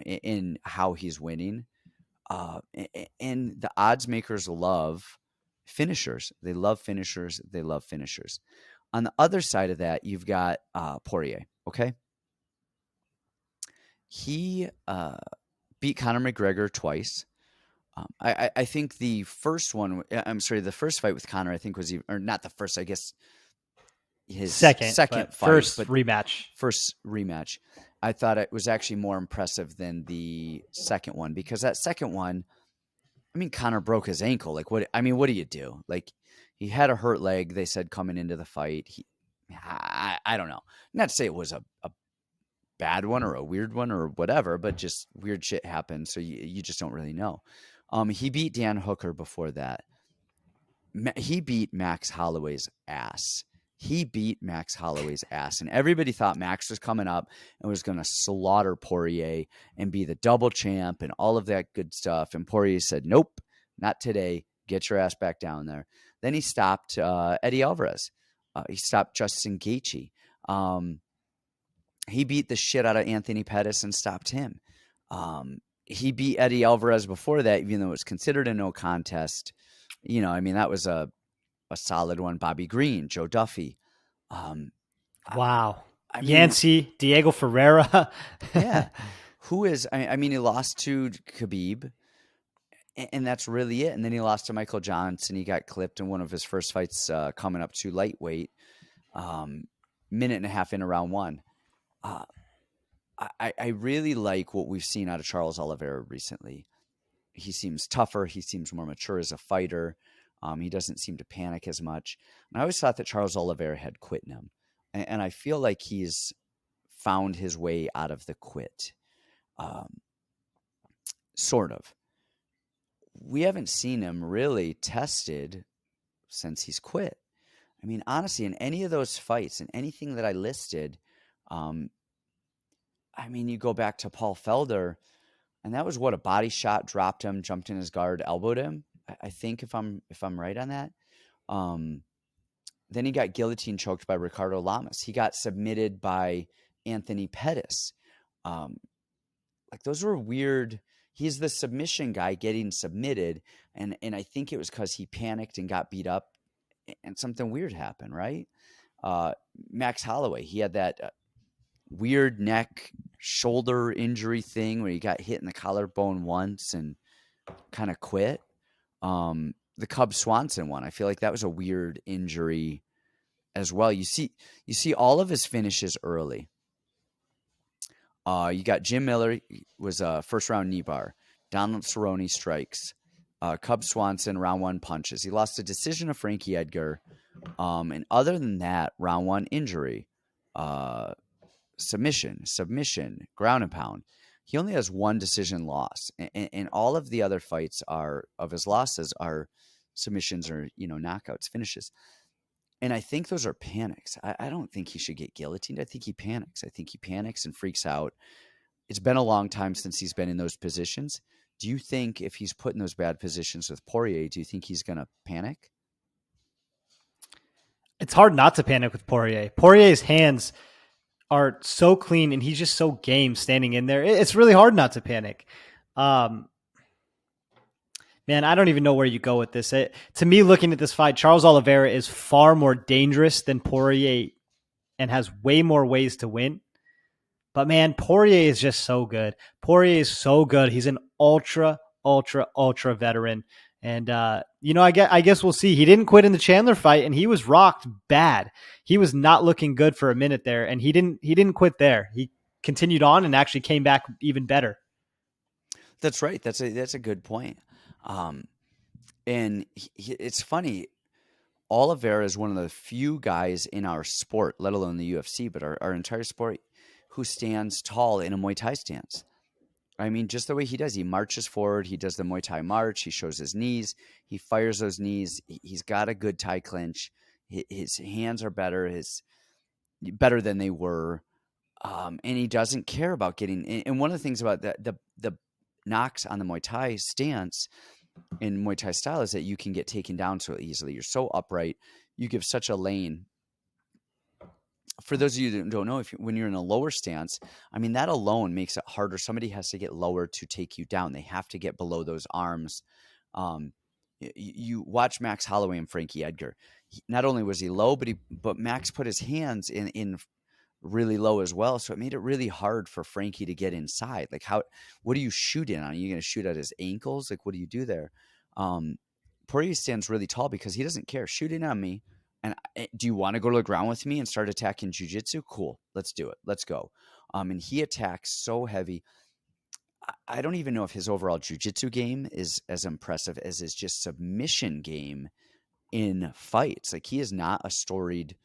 in how he's winning. And the odds makers love finishers. They love finishers. On the other side of that, you've got Poirier, okay? He beat Conor McGregor twice. I think the first one, I'm sorry, the first fight with Conor, I think was even, or not the first, I guess his second fight, first but rematch. First rematch. I thought it was actually more impressive than the second one, because that second one, I mean, Conor broke his ankle. Like, what do you do? Like, he had a hurt leg, they said, coming into the fight. I don't know. Not to say it was a bad one or a weird one or whatever, but just weird shit happened. So you just don't really know. He beat Dan Hooker before that. He beat Max Holloway's ass. And everybody thought Max was coming up and was going to slaughter Poirier and be the double champ and all of that good stuff. And Poirier said, nope, not today. Get your ass back down there. Then he stopped Eddie Alvarez. He stopped Justin Gaethje. He beat the shit out of Anthony Pettis and stopped him. He beat Eddie Alvarez before that, even though it was considered a no contest. You know, I mean, that was a solid one. Bobby Green, Joe Duffy. Wow. I mean, Yancey, Diego Ferreira. Yeah. Who is, I mean, he lost to Khabib, and that's really it. And then he lost to Michael Johnson. He got clipped in one of his first fights coming up to lightweight, minute and a half into round one. I really like what we've seen out of Charles Oliveira recently. He seems tougher. He seems more mature as a fighter. He doesn't seem to panic as much. And I always thought that Charles Oliveira had quit in him. And I feel like he's found his way out of the quit. Sort of. We haven't seen him really tested since he's quit. I mean, honestly, in any of those fights and anything that I listed, I mean, you go back to Paul Felder, and that was what, a body shot, dropped him, jumped in his guard, elbowed him. I think if I'm right on that. Then he got guillotine choked by Ricardo Lamas. He got submitted by Anthony Pettis. Like, those were weird. He's the submission guy getting submitted, and I think it was because he panicked and got beat up, and something weird happened, right? Max Holloway, he had that weird neck shoulder injury thing where he got hit in the collarbone once and kind of quit. The Cub Swanson one, I feel like that was a weird injury as well. You see all of his finishes early. You got Jim Miller was a first round knee bar. Donald Cerrone strikes. Cub Swanson round one punches. He lost a decision to Frankie Edgar. And other than that, round one injury, submission, ground and pound. He only has one decision loss, and all of the other fights of his losses are submissions or, knockouts, finishes. And I think those are panics. I don't think he should get guillotined. I think he panics. And freaks out. It's been a long time since he's been in those positions. Do you think if he's put in those bad positions with Poirier, do you think he's going to panic? It's hard not to panic with Poirier. Poirier's hands are so clean, and he's just so game standing in there. It's really hard not to panic. Man, I don't even know where you go with this. To me, looking at this fight, Charles Oliveira is far more dangerous than Poirier and has way more ways to win. But man, Poirier is just so good. Poirier is so good. He's an ultra veteran. And, I guess we'll see. He didn't quit in the Chandler fight, and he was rocked bad. He was not looking good for a minute there, and he didn't quit there. He continued on and actually came back even better. That's right. That's a good point. And it's funny. Oliveira is one of the few guys in our sport, let alone the UFC, but our entire sport, who stands tall in a Muay Thai stance. I mean, just the way he does. He marches forward. He does the Muay Thai march. He shows his knees. He fires those knees. He's got a good Thai clinch. His hands are better than they were. And he doesn't care about getting. And one of the things about the knocks on the Muay Thai stance in Muay Thai style is that you can get taken down so easily. You're so upright. You give such a lane. For those of you that don't know, when you're in a lower stance, I mean, that alone makes it harder. Somebody has to get lower to take you down. They have to get below those arms. You watch Max Holloway and Frankie Edgar. Not only was he low, but Max put his hands in really low as well. So it made it really hard for Frankie to get inside. Like, what do you shoot in on? Are you going to shoot at his ankles? Like, what do you do there? Porier stands really tall because he doesn't care. Shoot in on me. And do you want to go to the ground with me and start attacking jiu-jitsu? Cool. Let's do it. Let's go. And he attacks so heavy. I don't even know if his overall jiu-jitsu game is as impressive as his just submission game in fights. Like, he is not a storied,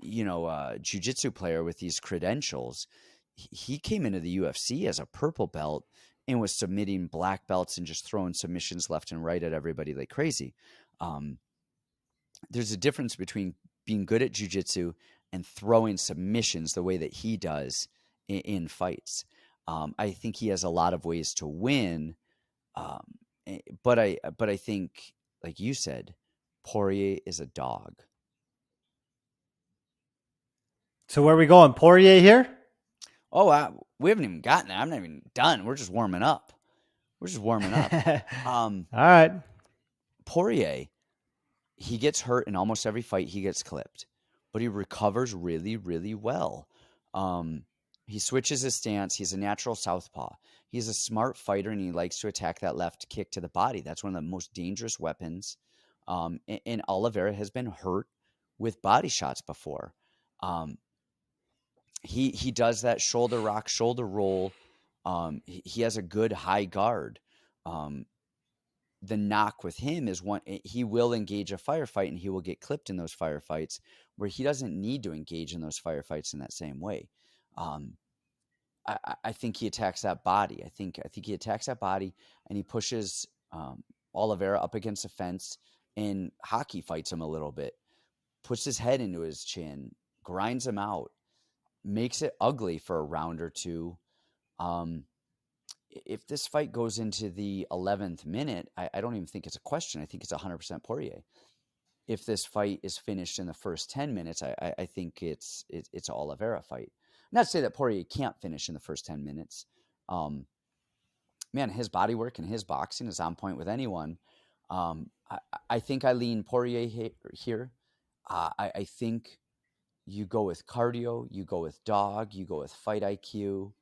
jiu-jitsu player with these credentials. He came into the UFC as a purple belt and was submitting black belts and just throwing submissions left and right at everybody like crazy. There's a difference between being good at jiu-jitsu and throwing submissions the way that he does in fights. I think he has a lot of ways to win, but I think, like you said, Poirier is a dog. So where are we going? Poirier here? Oh, we haven't even gotten there. I'm not even done. We're just warming up. All right. Poirier, he gets hurt in almost every fight. He gets clipped, but he recovers really, really well. He switches his stance. He's a natural southpaw. He's a smart fighter, and he likes to attack that left kick to the body. That's one of the most dangerous weapons. And Oliveira has been hurt with body shots before. He does that shoulder rock, shoulder roll. He has a good high guard. The knock with him is he will engage a firefight, and he will get clipped in those firefights where he doesn't need to engage in those firefights in that same way. I think he attacks that body. I think he attacks that body, and he pushes Oliveira up against the fence and hockey fights him a little bit, puts his head into his chin, grinds him out, makes it ugly for a round or two. If this fight goes into the 11th minute, I don't even think it's a question. I think it's 100% Poirier. If this fight is finished in the first 10 minutes, I think it's an Oliveira fight. Not to say that Poirier can't finish in the first 10 minutes. Man, his body work and his boxing is on point with anyone. I think I lean Poirier here. I think you go with cardio, you go with dog, you go with fight IQ.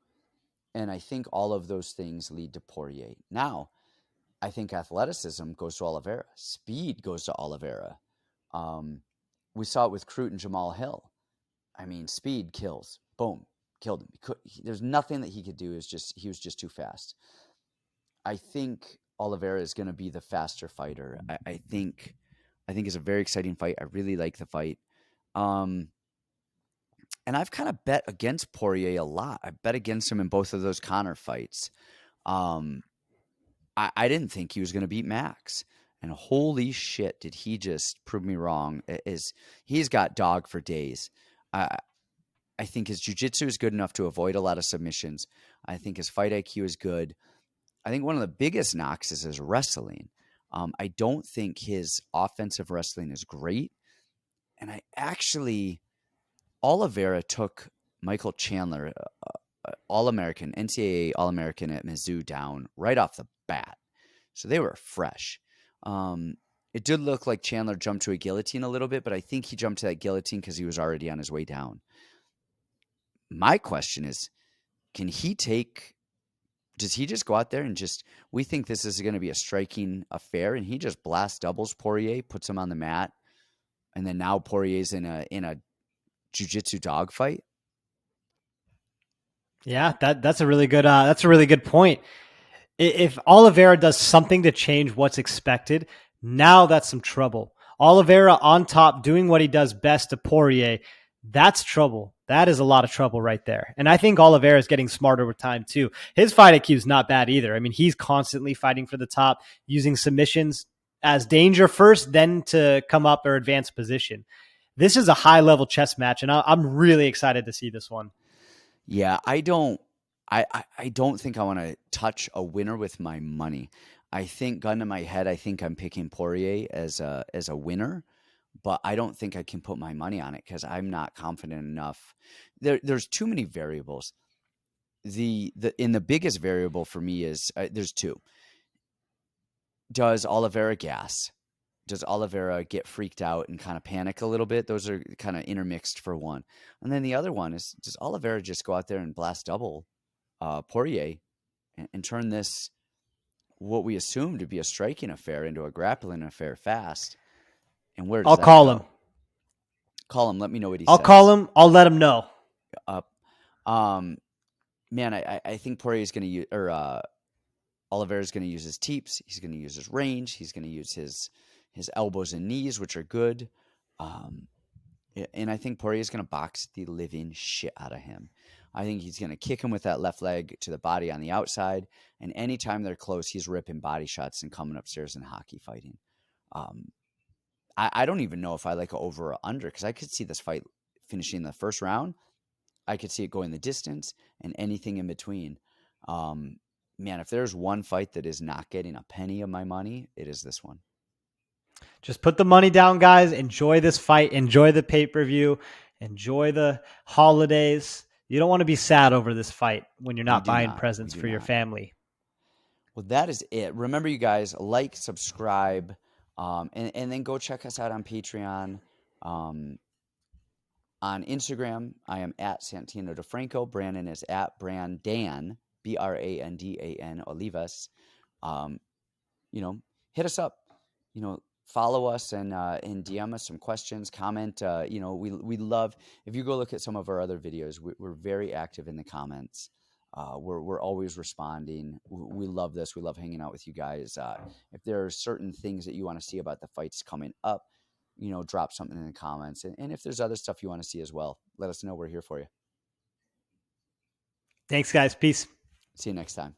And I think all of those things lead to Poirier. Now, I think athleticism goes to Olivera. Speed goes to Olivera. We saw it with Cruz and Jamal Hill. I mean, speed kills. Boom. Killed him. There's nothing that he could do. He was just too fast. I think Olivera is going to be the faster fighter. I think it's a very exciting fight. I really like the fight. And I've kind of bet against Poirier a lot. I bet against him in both of those Conor fights. I didn't think he was going to beat Max. And holy shit, did he just prove me wrong. He's got dog for days. I think his jiu-jitsu is good enough to avoid a lot of submissions. I think his fight IQ is good. I think one of the biggest knocks is his wrestling. I don't think his offensive wrestling is great. And Olivera took Michael Chandler, All-American, NCAA All-American at Mizzou, down right off the bat. So they were fresh. It did look like Chandler jumped to a guillotine a little bit, but I think he jumped to that guillotine because he was already on his way down. My question is, does he just go out there and we think this is going to be a striking affair, and he just blast doubles Poirier, puts him on the mat, and then now Poirier's in a jiu-jitsu dogfight? Yeah, that's a really good point. If Oliveira does something to change what's expected, now that's some trouble. Oliveira on top doing what he does best to Poirier, that's trouble. That is a lot of trouble right there. And I think Oliveira is getting smarter with time too. His fight IQ is not bad either. I mean, he's constantly fighting for the top, using submissions as danger first, then to come up or advance position. This is a high-level chess match, and I'm really excited to see this one. Yeah, I don't think I want to touch a winner with my money. I think, gun to my head, I think I'm picking Poirier as a winner, but I don't think I can put my money on it because I'm not confident enough. There's too many variables. The biggest variable for me is there's two. Does Olivera gas? does Olivera get freaked out and kind of panic a little bit? Those are kind of intermixed for one. And then the other one is, does Olivera just go out there and blast double Poirier and turn this, what we assume to be a striking affair, into a grappling affair fast? And where does I'll that call go? him. Call him. Let me know what he I'll says. call him. I'll let him know. Man, I think Poirier is going to use, or Oliveira is going to use his teeps. He's going to use his range. He's going to use his elbows and knees, which are good. And I think Poirier is going to box the living shit out of him. I think he's going to kick him with that left leg to the body on the outside. And anytime they're close, he's ripping body shots and coming upstairs and hockey fighting. I don't even know if I like over or under, because I could see this fight finishing the first round. I could see it going the distance and anything in between. Man, if there's one fight that is not getting a penny of my money, it is this one. Just put the money down, guys. Enjoy this fight. Enjoy the pay-per-view. Enjoy the holidays. You don't want to be sad over this fight when you're not buying presents for your family. Well, that is it. Remember, you guys, like, subscribe, and then go check us out on Patreon. On Instagram, I am at Santino DeFranco. Brandon is at Brandan, Brandan Olivas. Hit us up. Follow us and DM us some questions, comment. We love, if you go look at some of our other videos, we're very active in the comments. We're always responding. We love this. We love hanging out with you guys. If there are certain things that you want to see about the fights coming up, drop something in the comments. And if there's other stuff you want to see as well, let us know. We're here for you. Thanks, guys. Peace. See you next time.